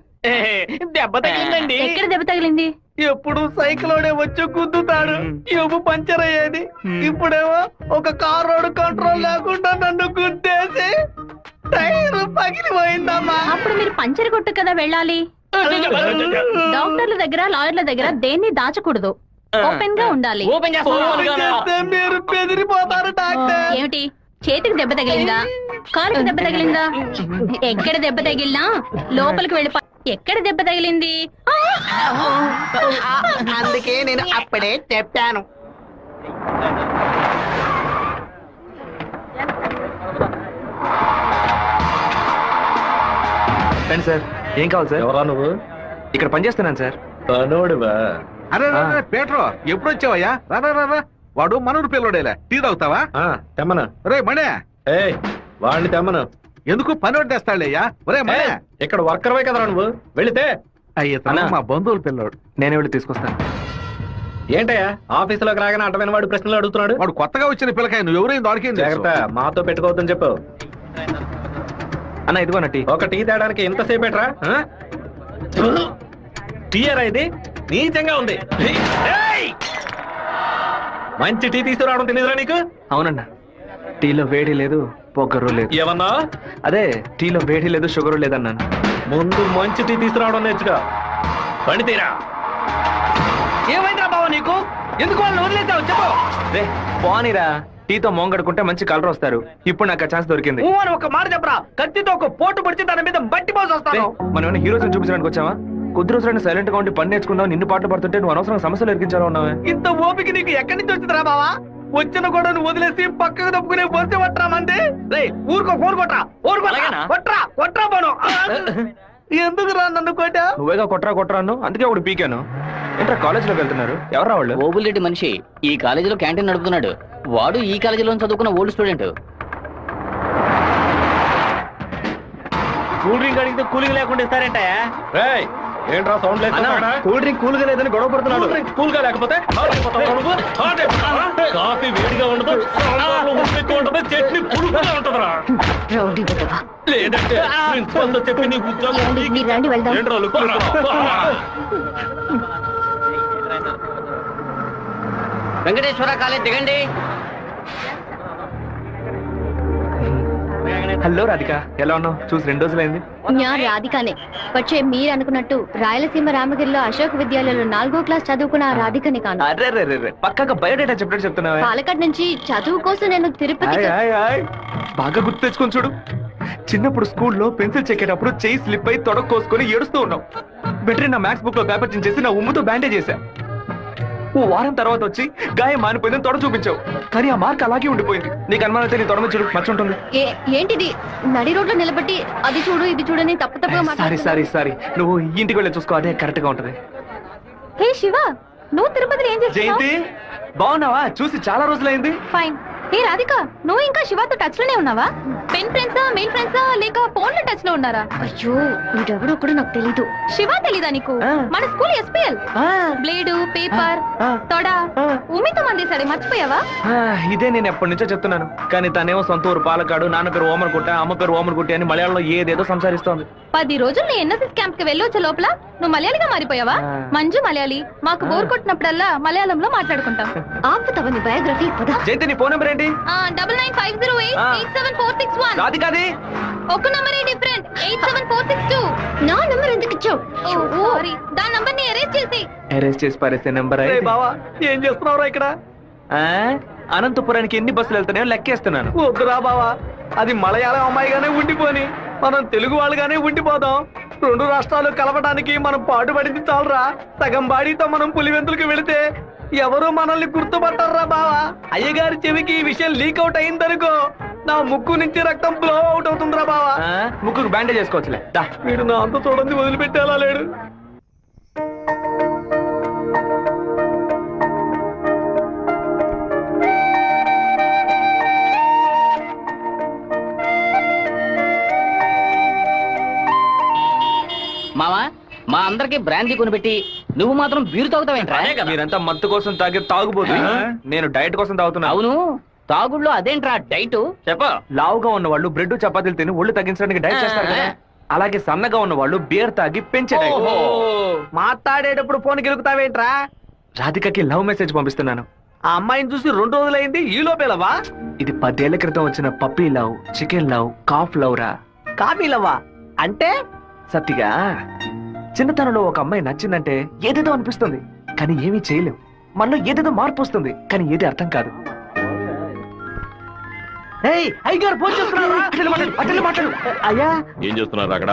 S2: దెబ్బ తగిలిందండి.
S9: ఎక్కడ దెబ్బ తగిలింది?
S2: ఎప్పుడు సైకిలోనే వచ్చి గుద్దుతాడు, ఎవ్వు పంచర్ అయ్యేది. ఇప్పుడేమో ఒక కార్ రోడ్ కంట్రోల్ లేకుండా నన్ను గుద్దేసి టైర్ పగిలిపోయిందమ్మా.
S9: అప్పుడు మీరు పంచర్ కొట్టు కదా వెళ్ళాలి. డాక్టర్ల దగ్గర, లాయర్ల దగ్గర దేన్ని దాచకూడదు, ఓపెన్ గా ఉండాలి.
S7: ఓపెన్ చేస్తా.
S2: మీరు బెదిరిపోతారు డాక్టర్.
S9: ఏమిటి, చేతికి దెబ్బ తగిలిందా, కాలుకి దెబ్బ తగిలిందా? ఎక్కడ దెబ్బ తగిలినా లోపలికి వెళ్ళిపో. ఎక్కడ దెబ్బ తగిలింది?
S7: అందుకే నేను అప్పుడే చెప్పాను.
S5: రండి సార్, ఏం కావాలి సార్?
S6: ఎవరా నువ్వు?
S5: ఇక్కడ పనిచేస్తున్నాను సార్.
S6: పనోడివా?
S2: అరే పేట్రో, ఎప్పుడు వచ్చావయ్యా? రా. వాడు మనూరు పిల్లడేలే, టీ తాగుతావా?
S6: తెమ్మను.
S2: రే మణే,
S6: ఏయ్ వాడిని తెమ్మను.
S2: ఎందుకు పని ఒకటి తెస్తాడులేయ్యా? ఒరే మణే,
S6: ఇక్కడ వర్కర్వే కదరా నువ్వు, వెళితే.
S2: అయ్యా మా బంధువుల పిల్లోడు.
S5: నేనే వెళ్ళి తీసుకొస్తాను.
S6: ఏంటయ్యా ఆఫీసులోకి రాగానే అటమైన వాడు ప్రశ్నలు అడుగుతున్నాడు?
S2: వాడు కొత్తగా వచ్చిన పిల్లకాయ, నువ్వు ఎవరైనా దొరికింది
S6: జాగ్రత్త, మాతో పెట్టుకోవద్దని చెప్పు.
S5: అన్న ఇదిగో టీ.
S6: ఒక టీ తేడానికి ఎంతసేపు ఎట్రా? టీయరా ఇది? నీచంగా ఉంది. ఏయ్! మంచి టీ తీసుకురావడం తెలియదురా నీకు?
S5: అవునన్నా, టీలో వేడి లేదు, పొగరు లేదు.
S6: ఏమన్నా?
S5: అదే టీలో వేడి లేదు, షుగరు లేదన్నాను.
S6: ముందు మంచి టీ తీసుకురావడం నేర్చుకో. పని తీరా.
S2: ఏమైందిరా బావ నీకు? ఎందుకు వాళ్ళని వదిలేసావు చెప్పు.
S5: రే పోనీరా, టీతో మోంగడుకుంటే మంచి కలర్ వస్తారు. ఇప్పుడు నాకు ఆ ఛాన్స్ దొరికింది.
S2: అని ఒక మాట చెప్పరా, కత్తితో ఒక పోటు పడితే దాని మీద బట్టి పోసి వస్తాను.
S5: మనం ఏమైనా హీరోస్ చూపించడానికి వచ్చావా? కొద్ది రోజులైనా సైలెంట్ గా ఉండి పని నేర్చుకున్నావు, నిన్ను పాటలు పడుతుంటే నువ్వు అనవసరం సమస్యలు ఎరిగించాలా ఉన్నావే.
S2: ఇంత ఓపిక నీకు ఎక్కడి నుంచి వచ్చిందిరా బావా? వచ్చిన కూడా నువ్వు వదిలేసి పక్కకు తప్పుకునే పోతే పట్టరామంటే ఊరుకో, ఫోన్ కొట్రా, కొట్రా పోను. ఎందుకురా నన్ను కొట్టా?
S5: నువ్వేగా కొట్రా అన్ను, అందుకే ఒకటి పీకాను. ఏంట్రా కాలేజీలోకి వెళ్తున్నారు? ఎవరా వాళ్ళు?
S7: ఓబుల్రెడ్డి మనిషి ఈ కాలేజీలో క్యాంటీన్ నడుపుతున్నాడు. వాడు ఈ కాలేజీలో చదువుకున్న ఓల్డ్ స్టూడెంట్.
S6: కూల్ డ్రింక్ అడిగితే కూలింగ్ లేకుండా ఇస్తారంటాయా? ఏంట్రా సౌండ్ లేదు? కూల్ డ్రింక్ కూల్ గా లేదని గొడవ పడుతున్నాడు. కూల్ గా లేకపోతే కాఫీ వేడిగా ఉండదు, ఉండదు, చట్నీ పులుపుగా ఉంటుందిరా. లేదంటే ప్రిన్సిపల్ తో చెప్పి నీ ఉద్యోగం ఏంట్రా
S7: వెంకటేశ్వర కాలేజ్ దిగండి.
S5: హలో రాధిక, ఎలా ఉన్నావు? చూసి 2 రోజులైంది.
S9: నేను రాధికనే. వచ్చే మీరు అనుకున్నట్టు రాయలసీమ రామగిరిలో అశోక్ విద్యాలయంలో 4వ క్లాస్ చదువుకున్న ఆ రాధికని కాను.
S5: అరే పక్కగా బయోడేటా చెప్పినట్టు చెప్తున్నావా?
S9: పాలకాడ్ నుంచి చదువు కోసం నేను తిరుపతి.
S5: బాగా గుర్తు తెచ్చుకొని చూడు. చిన్నప్పుడు స్కూల్లో పెన్సిల్ చెక్కేటప్పుడు చెయ్యి స్లిప్ అయి తొడకు కోసుకొని ఏడుస్తూ ఉన్నావు. బెటరీ నా మ్యాథ్స్ బుక్ లో పేపర్ చించేసి నా ఉమ్ముతో బ్యాండేజ్ చేశా. ఓ వారం తర్వాత వచ్చి గాయం మానిపోయిందని తొడ చూపించావు, కానీ ఆ మార్క్ అలాగే ఉండిపోయింది. నీకు అనుమానం అయితే నీ తొడ మీద చూడు, మచ్చ ఉంటుంది.
S9: ఏంటిది? నడి రోడ్లో నిలబెట్టి అది చూడు ఇది చూడని తప్పుగా
S5: సారీ, నువ్వు ఇంటికి వెళ్ళి చూసుకో, అదే కరెక్ట్ గా ఉంటది.
S9: హే శివ, నువ్వు తిరుపతిలో ఏం చేస్తున్నావు?
S5: జయంతి బాగున్నావా? చూసి చాలా రోజులైంది.
S9: ఫైన్. హే రాధిక, నువ్వు ఇంకా శివతో టచ్ లోనే ఉన్నావా? పెన్ ఫ్రెండ్సా మెయిల్ ఫ్రెండ్సా లేక ఫోన్ లో టచ్ లో ఉన్నారా? అయ్యో వీడెవడో కూడా నాకు తెలీదు. శివ తెలీదా నీకు? మన స్కూల్ ఎస్పీఎల్ బ్లేడు పేపర్ తొడ ఉమితో మందేశాడే మర్చిపోయావా?
S5: ఇదే నేను ఎప్పటి నుంచో చెప్తున్నాను, కానీ తనేమో సొంత ఊరు పాలకాడు, నాన్న పేరు ఓమర్కుట్ట, అమ్మ పేరు ఓమర్కుట్టి అని మలయాళంలో ఏదేదో సంసారిస్తోంది.
S9: 10 రోజులు నీ ఎన్ఎస్ఎస్ క్యాంప్ కి వెళ్ళి వచ్చే లోపల నువ్వు మలయాళిగా మారిపోయావా? మంజు మలయాళి, మాకు బోర్ కొట్టినప్పుడల్లా మలయాళంలో మాట్లాడుకుంటాం. ఆపుతావా నీ బయోగ్రఫీ?
S5: జయంతి నీ ఫోన్ నెంబర్ ఏంటి?
S9: 9950887461.
S5: రాది కాది
S9: ఒక నంబరే డిఫరెంట్ 87462. నా నంబర్ ఎందుకు ఇచ్చావు? సారీ, దాని నంబర్ ని ఎరేజ్ చేసి.
S5: అరెస్ట్ చేసి పారేసే నెంబర్.
S2: బావా ఏం చేస్తున్నావురా ఇక్కడ?
S5: అనంతపురానికి ఎన్ని బస్సులు వెళ్తాయో లెక్కేస్తున్నాను.
S2: వద్దురా బావా, అది మలయాళం అమ్మాయిగానే ఉండిపోని మనం తెలుగు వాళ్ళుగానే ఉండిపోదాం. 2 రాష్ట్రాలు కలవడానికి మనం పాటుపడింది చాలరా. సగం బాడీతో మనం పులివెందులకు వెళితే ఎవరు మనల్ని గుర్తుపట్టారా బావా. అయ్యగారి చెవికి ఈ విషయం లీక్ అవుట్ అయిందనుకో, నా ముక్కు నుంచి రక్తం ఫ్లో అవుట్ అవుతుందిరా బావా.
S5: ముక్కుకు బ్యాండేజ్ చేసుకోవచ్చులే.
S2: వీడు నా అంత చూడండి వదిలిపెట్టేలా లేడు.
S7: మావా మా అందరికి బ్రాందీ కొనిపెట్టి నువ్వు మాత్రం బీరు తాగుతావేంట్రా?
S5: మీరంతా మత్తు కోసం తాగే తాగుబోతు, నేను డైట్ కోసం తాగుతున్నా.
S7: అవును, తాగుళ్ళో అదేంట్రా డైట్?
S5: చెప్ప లావుగా ఉన్న వాళ్ళు బ్రెడ్ చపాతీలు తిని ఒళ్ళు తగ్గించడానికి డైట్ చేస్తారు కదా, అలాగే సన్నగా ఉన్న వాళ్ళు బియర్ తాగి పెంచే డైట్.
S2: మాట్లాడేటప్పుడు ఫోన్ గెలుకుతావేంట్రా?
S5: రాధికకి లవ్ మెసేజ్ పంపిస్తున్నాను.
S2: ఆ అమ్మాయిని చూసి 2 రోజులైంది, ఈ లోపేలవా?
S5: ఇది 10 ఏళ్ల క్రితం వచ్చిన puppy love, chicken love, calf love రా.
S2: కాఫీలవ్వా అంటే?
S5: సత్తిగా చిన్నతనంలో ఒక అమ్మాయి నచ్చిందంటే ఏదేదో అనిపిస్తుంది, కానీ ఏమీ చేయలేం. మనలో ఏదేదో మార్పు వస్తుంది, కానీ ఏది అర్థం కాదు.
S2: అయ్యా
S4: ఏం చేస్తున్నారు అక్కడ?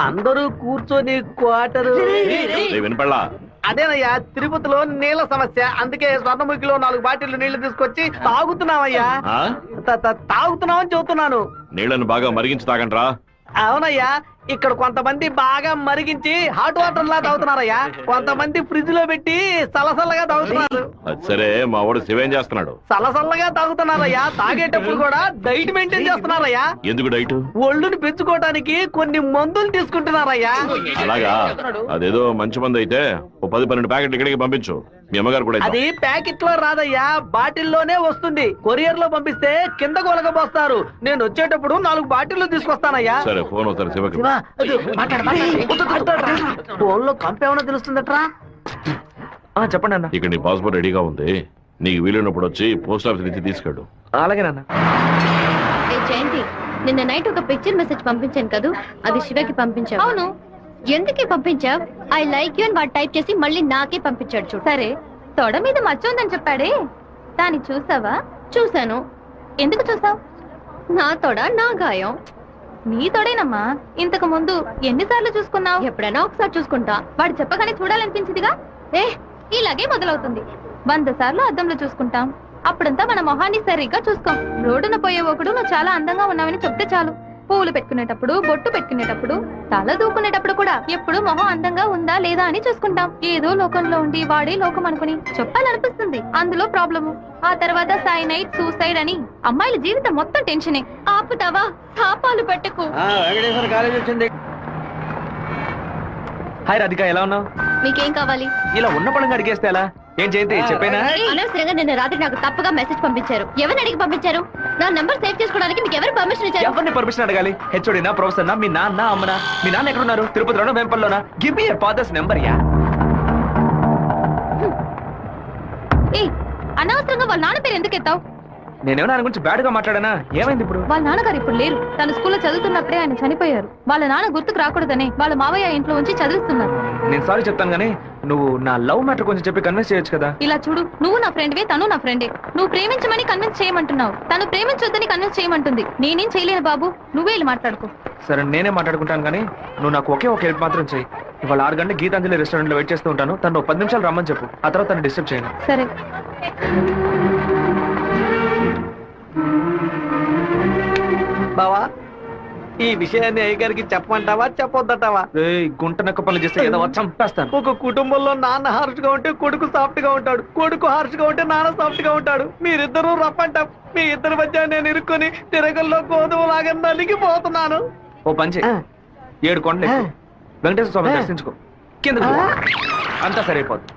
S2: అందరూ కూర్చొని క్వార్టరు.
S4: వినపడలా?
S2: అదేనయ్యా, తిరుపతిలో నీళ్ళ సమస్య, అందుకే స్వర్ణముఖిలో 4 బాటిళ్లు నీళ్లు తీసుకొచ్చి తాగుతున్నామయ్యా. తాగుతున్నామని చెబుతున్నాను.
S4: నీళ్లను బాగా మరిగించి తాగండ్రా.
S2: అవునయ్యా, ఇక్కడ కొంతమంది బాగా మరిగించి హాట్ వాటర్ లా తాగుతున్నారయ్యా, కొంతమంది ఫ్రిడ్జ్ లో పెట్టి సలసల్లగా తాగుతున్నారు.
S4: అది సరే, మా వాడు శివేం చేస్తున్నాడు?
S2: సలసల్లగా తాగుతున్నారయ్యా. తాగేటప్పుడు కూడా డైట్ మెయింటైన్ చేస్తున్నారయ్యా.
S4: ఎందుకు డైట్?
S2: ఒళ్ళుని పెంచుకోవడానికి కొన్ని మందులు తీసుకుంటున్నారయ్యా.
S4: అలాగా? అదేదో మంచి మంది అయితే ఓ 10-12 ప్యాకెట్లు ఇక్కడికి పంపించు. మీ అమ్మగారు కూడా
S2: అది ప్యాకెట్ లో రాదయ్యా, బాటిల్లోనే వస్తుంది. కొరియర్ లో పంపిస్తే కింద కొలగబోస్తారు. నేను వచ్చేటప్పుడు 4 బాటిల్లు తీసుకొస్తానయ్యా.
S4: సరే, ఫోన్ ఒకసారి శివకి.
S2: ఫోన్ లో కంపేమన్నా తెలుస్తుందట్రా?
S5: చెప్పండి అన్న.
S4: ఇక్కడ నీ పాస్పోర్ట్ రెడీగా ఉంది, నీకు వీలైనప్పుడు వచ్చి పోస్ట్ ఆఫీస్ నుంచి తీసుకెళ్ళు.
S5: అలాగే నాన్న.
S9: జయంతి, నిన్న నైట్ ఒక పిక్చర్ మెసేజ్ పంపించాను కదా, అది శివకి పంపించావు. అవును, ఎందుకు పంపించావు? ఐ లైక్ యూ అని వాడు టైప్ చేసి మళ్ళీ నాకే పంపించాడు చూడు. సరే, తొడ మీద మచ్చ ఉందని చెప్పాడే, దాన్ని చూసావా? చూశాను. ఎందుకు చూసావు? నా తొడ నా గాయం. నీ తొడేనమ్మా. ఇంతకు ముందు ఎన్నిసార్లు చూసుకున్నావు? ఎప్పుడైనా ఒకసారి చూసుకుంటా. వాడు చెప్పగానే చూడాలనిపించిందిగా. ఇలాగే మొదలవుతుంది. 100 సార్లు అద్దంలో చూసుకుంటాం, అప్పుడంతా మన మొహాన్ని సరిగ్గా చూసుకోం. రోడ్డున పోయే ఒకడు నువ్వు చాలా అందంగా ఉన్నావని చెప్తే చాలు. పువ్వులు పెట్టుకునేటప్పుడు, బొట్టు పెట్టుకునేటప్పుడు, తల దూకునేటప్పుడు కూడా ఎప్పుడు మొహం అందంగా ఉందా లేదా అని చూసుకుంటాం. ఏదో లోకంలో ఉండి వాడే లోకం అనుకుని చెప్పాలనిపిస్తుంది. అందులో ప్రాబ్లము. ఆ తర్వాత సైనైడ్, సూసైడ్ అని అమ్మాయిల జీవితం మొత్తం టెన్షనే. ఆపుతావా? శాపాలు పెట్టకు.
S2: కాలేజ్ వచ్చింది.
S5: హాయ్ రాధిక, ఎలా ఉన్నావు?
S9: మీకేం కావాలి?
S5: ఇలా ఉన్న పడంగా అడిగేస్తే ఎలా? ఏం జయంతి చెప్పేనా?
S9: అనవసరంగా నిన్న రాత్రి నాకు తప్పుగా మెసేజ్ పంపించారు. ఎవరిని అడిగి పంపించారు? నా నంబర్ సేవ్ చేసుకోవడానికి మీకు ఎవరు పర్మిషన్ ఇచ్చారు?
S5: ఎవరిని పర్మిషన్ అడగాలి? హెచ్ఓడినా, ప్రొఫెసర్నా, మీ నాన్న, అమ్మనా? మీ నాన్న ఎక్కడున్నారు? తిరుపతిలోనా, వేంపల్లోనా? Give me your father's number yeah.
S9: అనవసరంగా వాళ్ళ నాన్న పేరు ఎందుకు ఎత్తావు?
S5: నేనేమన్నా ఆయన గురించి బ్యాడ్ గా మాట్లాడానా? ఏమైంది ఇప్పుడు?
S9: వాళ్ళ నాన్నగారు ఇప్పుడు లేరు. తన స్కూల్లో చదువుతున్నప్పుడే ఆయన చనిపోయారు. వాళ్ళ నాన్న గుర్తుకు రాకూడదనే వాళ్ళ మావయ్య ఇంట్లో ఉంచి చదివిస్తున్నారు.
S5: నేను సారీ చెప్తాను గానీ నువ్వు నా లవ్ మ్యాటర్ కొంచెం చెప్పి కన్విన్స్ చేయొచ్చు కదా.
S9: ఇలా చూడు, నువ్వు నా ఫ్రెండ్వే, తను నా ఫ్రెండే. నువ్వు ప్రేమించమని కన్విన్స్ చేయమంటున్నావు, తను ప్రేమించొద్దని కన్విన్స్ చేయమంటుంది. నేనేం చేయలేను బాబు, నువ్వే వెళ్ళి మాట్లాడుకో.
S5: సరే, నేనే మాట్లాడుకుంటాను కానీ నువ్వు నాకు ఒకే ఒక హెల్ప్ మాత్రం చెయ్యి. ఇవాళ 6 గంటల గీతాంజలి రెస్టారెంట్ లో వెయిట్ చేస్తూ ఉంటాను. తను 10 నిమిషాలు రమ్మని చెప్పు, ఆ తర్వాత తను డిస్టర్బ్ చేయను.
S9: సరే.
S2: బావా, ఈ విషయాన్ని అయ్యగారికి చెప్పమంటావా చెప్పొద్దటావా?
S5: గుంట నక్క పనులు చేస్తే ఏదో చంపేస్తాను.
S2: ఒక కుటుంబంలో నాన్న హార్ష్ గా ఉంటే కొడుకు సాఫ్ట్ గా ఉంటాడు, కొడుకు హార్ష్ గా ఉంటే నాన్న సాఫ్ట్ గా ఉంటాడు. మీరిద్దరూ రఫ్ అండ్ టఫ్. మీ ఇద్దరి మధ్య నేను ఇరుక్కొని తిరగల్లో గోధుమలాగా నలిగిపోతున్నాను.
S5: ఓ పంచే 7 కొండలు ఎక్కు. వెంకటేశ్వర స్వామి దర్శించుకో, కింద అంతా సరైపోద్ది.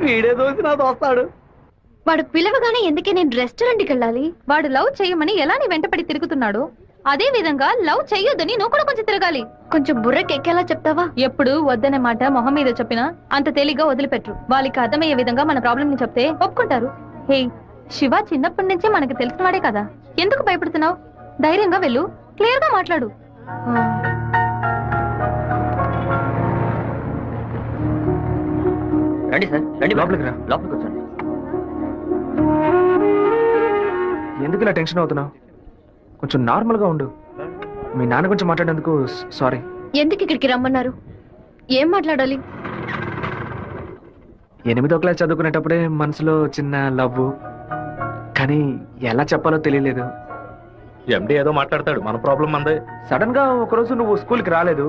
S2: వీడే దోసి నా దోస్తాడు.
S9: వాడు పిలవగానే ఎందుకే నేను రెస్టారెంట్కి వెళ్ళాలి? వాడు లవ్ చేయమని ఎలా నీ వెంటపడి తిరుగుతున్నాడు, అదే విధంగా లవ్ చెయ్యొద్దని నువ్వు కూడా కొంచెం తిరగాలి. కొంచెం బుర్రకి ఎక్కేలా చెప్తావా? ఎప్పుడు వద్దనే మాట మొహం మీద చెప్పినా అంత తేలిగ్గా వదిలిపెట్టరు. వాళ్ళకి అర్థమయ్యే విధంగా మన ప్రాబ్లం ని చెప్తే ఒప్పుకుంటారు. హే, శివ చిన్నప్పటి నుంచే మనకి తెలిసిన వాడే కదా, ఎందుకు భయపడుతున్నావు? ధైర్యంగా వెళ్ళు, క్లియర్ గా మాట్లాడు.
S5: రండి సార్, రండి లోపలికి రా. లోపలికి వచ్చాను. ఎందుకు ఇలా టెన్షన్ అవుతున్నావు? కొంచెం నార్మల్ గా ఉండు. మీ నాన్న గురించి మాట్లాడేందుకు సారీ.
S9: ఎందుకు ఇక్కడికి రమ్మన్నారు? ఏం మాట్లాడాలి?
S5: 8వ క్లాస్ చదువుకునేటప్పుడే మనసులో చిన్న లవ్, కానీ ఎలా చెప్పాలో తెలియలేదు.
S6: ఎండి ఏదో మాట్లాడతాడు, మన ప్రాబ్లం మందే.
S5: సడన్ గా ఒకరోజు నువ్వు స్కూల్కి రాలేదు.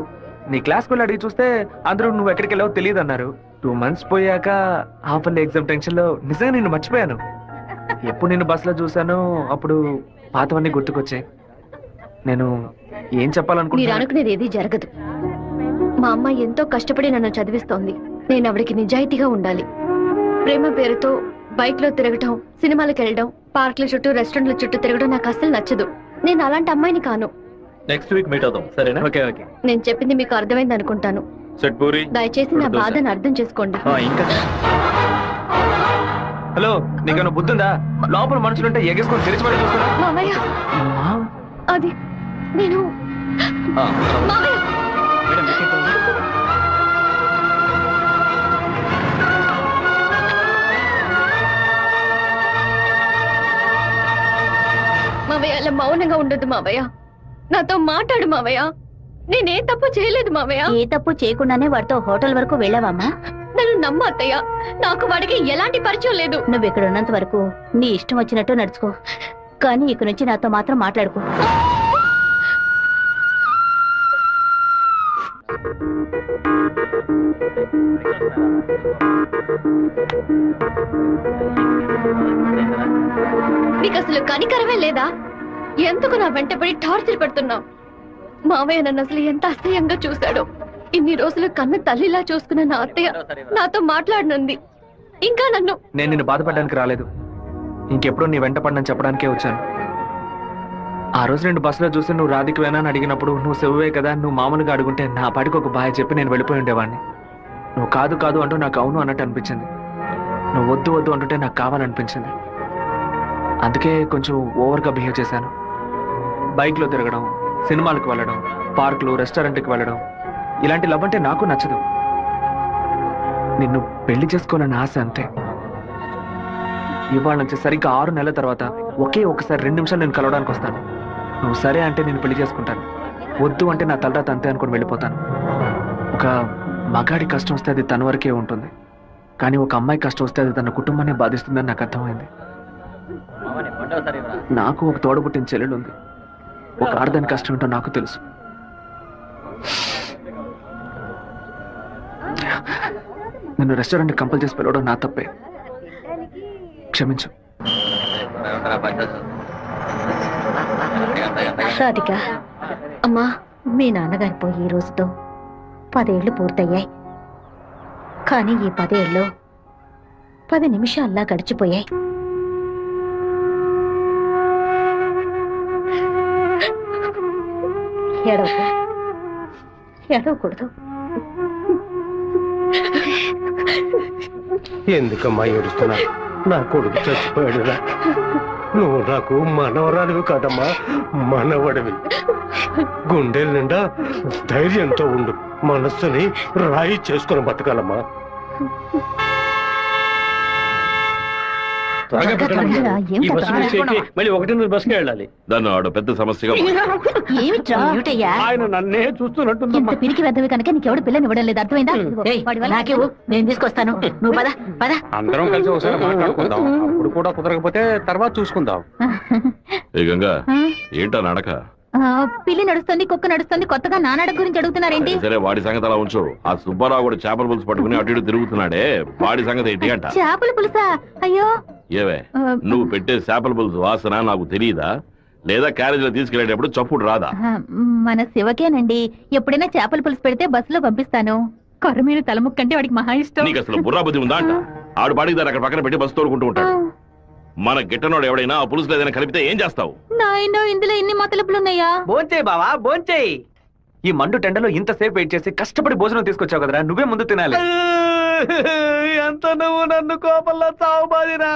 S5: నీ క్లాస్కి వెళ్ళి అడిగి చూస్తే అందరూ నువ్వు ఎక్కడికి వెళ్ళావో తెలియదు అన్నారు. 2 months పోయాక హాఫ్ ఇయర్లీ ఎగ్జామ్ టెన్షన్ లో నిజంగా నిన్ను మర్చిపోయాను. ఎప్పుడు నిన్ను బస్సులో చూసానో అప్పుడు పాతవన్నీ గుర్తుకొచ్చాయి. నేను ఏం
S9: మీరు
S5: చెప్పాలనుకుంటున్నా?
S9: అనుకునేది ఏది జరగదు. మా అమ్మ ఎంతో కష్టపడి నన్ను చదివిస్తోంది. నేను ఆవిడకి నిజాయితీగా ఉండాలి. ప్రేమ పేరుతో బైక్ లో తిరగటం, సినిమాలకు వెళ్ళడం, పార్క్ల చుట్టూ రెస్టారెంట్ల చుట్టూ తిరగడం నాకు అస్సలు నచ్చదు. నేను అలాంటి అమ్మాయిని కాను.
S6: నెక్స్ట్ వీక్ మీట్ అవుదాం, సరేనా?
S5: Okay okay.
S9: నేను చెప్పింది మీకు అర్థమైంది అనుకుంటాను.
S6: సెట్ పూరి.
S9: దయచేసి నా బాధను అర్థం చేసుకోండి.
S5: ఇంకా హలో, నీకన్నా బుద్ధుందా? లోపల మనుషులుంటే ఎగేసుకొని తెరిచి పడి చూస్తున్నా.
S9: మామయ్య, అది నేను మామయ్య. మావయ్య, అలా మౌనంగా ఉండదు మావయ్య. నాతో మాట్లాడు మావయ్య. నేనే తప్పు చేయలేదు మావయ్య.
S3: ఏ తప్పు చేయకుండానే వాడితో హోటల్ వరకు వెళ్ళావమ్మా?
S9: నన్ను నమ్మ అత్తయ్య. నాకు వాడికి ఎలాంటి పరిచయం లేదు.
S3: నువ్వు ఇక్కడ ఉన్నంత వరకు నీ ఇష్టం వచ్చినట్టు నడుచుకో, కానీ ఇక నుంచి నాతో మాత్రం మాట్లాడుకో.
S9: నీకు అసలు కనికరమే లేదా? ఎందుకు నా వెంటపడి టార్చర్ పెడుతున్నావు? మావయ్య నన్ను అసలు ఎంత అసహ్యంగా చూశాడో. ఇన్ని రోజులు కన్న తల్లిలా చూసుకున్న నా అత్తయ్య నాతో మాట్లాడనుంది. ఇంకా నన్ను
S5: నేను నిన్ను బాధపడడానికి రాలేదు. ఇంకెప్పుడు నీ వెంట పడనని చెప్పడానికే వచ్చాను. ఆ రోజు నేను బస్సులో చూసి నువ్వు రాధికి వేనా అని అడిగినప్పుడు నువ్వు సెవ్వే కదా, నువ్వు మామూలుగా అడుగుంటే నా పాటికి ఒక బాయ్ చెప్పి నేను వెళ్ళిపోయి ఉండేవాడిని. నువ్వు కాదు కాదు అంటూ నాకు అవును అన్నట్టు అనిపించింది. నువ్వు వద్దు వద్దు అంటుంటే నాకు కావాలనిపించింది. అందుకే కొంచెం ఓవర్గా బిహేవ్ చేశాను. బైక్లో తిరగడం, సినిమాలకు వెళ్ళడం, పార్కులు, రెస్టారెంట్కి వెళ్ళడం, ఇలాంటి లవ్ అంటే నాకు నచ్చదు. నిన్ను పెళ్లి చేసుకోవాలని ఆశ అంతే. ఇవాళ నుంచి సరిగ్గా 6 నెలల తర్వాత ఒకే ఒకసారి 2 నిమిషాలు నేను కలవడానికి వస్తాను. నువ్వు సరే అంటే నేను పెళ్లి చేసుకుంటాను, వద్దు అంటే నా తలరాత అంతే అనుకుని వెళ్ళిపోతాను. ఒక మగాడి కష్టం వస్తే అది తన వరకే ఉంటుంది, కానీ ఒక అమ్మాయి కష్టం వస్తే అది తన కుటుంబాన్ని బాధిస్తుందని నాకు అర్థమైంది. నాకు ఒక తోడబుట్టిన చెల్లెలు ఉంది. ఒక ఆడదాని కష్టం ఏంటో నాకు తెలుసు. నిన్ను రెస్టారెంట్ కంపల్ చేసి పిలవడం నా తప్పే, క్షమించు.
S3: రాధిక,
S9: అమ్మా,
S3: మీ నాన్నగారు పోయి ఈ రోజుతో 10 ఏళ్లు పూర్తయ్యాయి. కానీ ఈ 10 ఏళ్ళు 10 నిమిషాల్లా గడిచిపోయాయి. ఏడవకూడదు.
S8: ఎందుకమ్మా ఏడుస్తున్నా? నా కొడుకు చచ్చిపోయాడురా. నువ్వు నాకు మనవరాలివి కాదమ్మా, మనవడివి. గుండెల నిండా ధైర్యంతో ఉండు, మనస్సుని రాయి చేసుకుని బతకాలమ్మా.
S6: మళ్ళీ 1 బస్కి వెళ్ళాలి.
S4: దాన్ని ఆడ పెద్ద సమస్యగా
S3: ఏమిట్రా? ఏమిటయ్యా?
S6: ఆయన నన్నే చూస్తున్నట్టుంది.
S3: ఇంత పిరికి వెద్దవి కనుక నీకెవడు పిల్లని ఇవ్వడం లేదు, అర్థమైందా? నాకేవు, నేను తీసుకొస్తాను, నువ్వు పద పద.
S6: అందరం కలిసి ఒకసారి మాట్లాడుకుందాం. అప్పుడు కూడా కుదరకపోతే తర్వాత చూసుకుందాం.
S4: ఏ గంగా, ఏంటా నడక?
S3: పిల్లి నడుస్తుంది, కుక్క నడుస్తుంది, కొత్తగా నా నడక గురించి అడుగుతున్నారేంటి?
S4: సరే, వాడి సంగతి అలా ఉంచు. ఆ సుబ్బారావు కూడా చేపల పులుసు పట్టుకుని అటు ఇటు తిరుగుతున్నాడే, వాడి సంగతి ఏంటి అంట?
S3: చేపల పులుసా? అయ్యో,
S4: ఏవే నువ్వు పెట్టే చేపల పులుసు వాసన నాకు తెలియదా? లేదా క్యారేజ్ లో తీసుకెళ్లేటప్పుడు చప్పుడు రాదా?
S9: మన శివకేనండి, ఎప్పుడైనా చేపల పులుసు పెడితే బస్సులో పంపిస్తాను. కొర్రమీను తలముక్కంటే వాడికి మహా ఇష్టం.
S4: నీకు అసలు బుర్రా బుద్ధి ఉందా అంట? ఆడు పాడికి దాన్ని అక్కడ పక్కన పెట్టి బస్సు తోడుకుంటూ ఉంటాడు. మన గిట్టనోడు ఎవడైనా ఆ పులుసులో ఏదైనా కలిపితే ఏం చేస్తావు?
S9: నాయనో, ఇందులో ఇన్ని మతలపులున్నాయా?
S2: భోంచేయి బావా, భోంచేయి.
S5: ఈ మండు టెండలో ఇంతసేపు వెయిట్ చేసి కష్టపడి భోజనం తీసుకొచ్చావు కదరా, నువ్వే ముందు తినాలి.
S2: ఎంత నువ్వు నన్ను కోపంలో చావు బాదినా,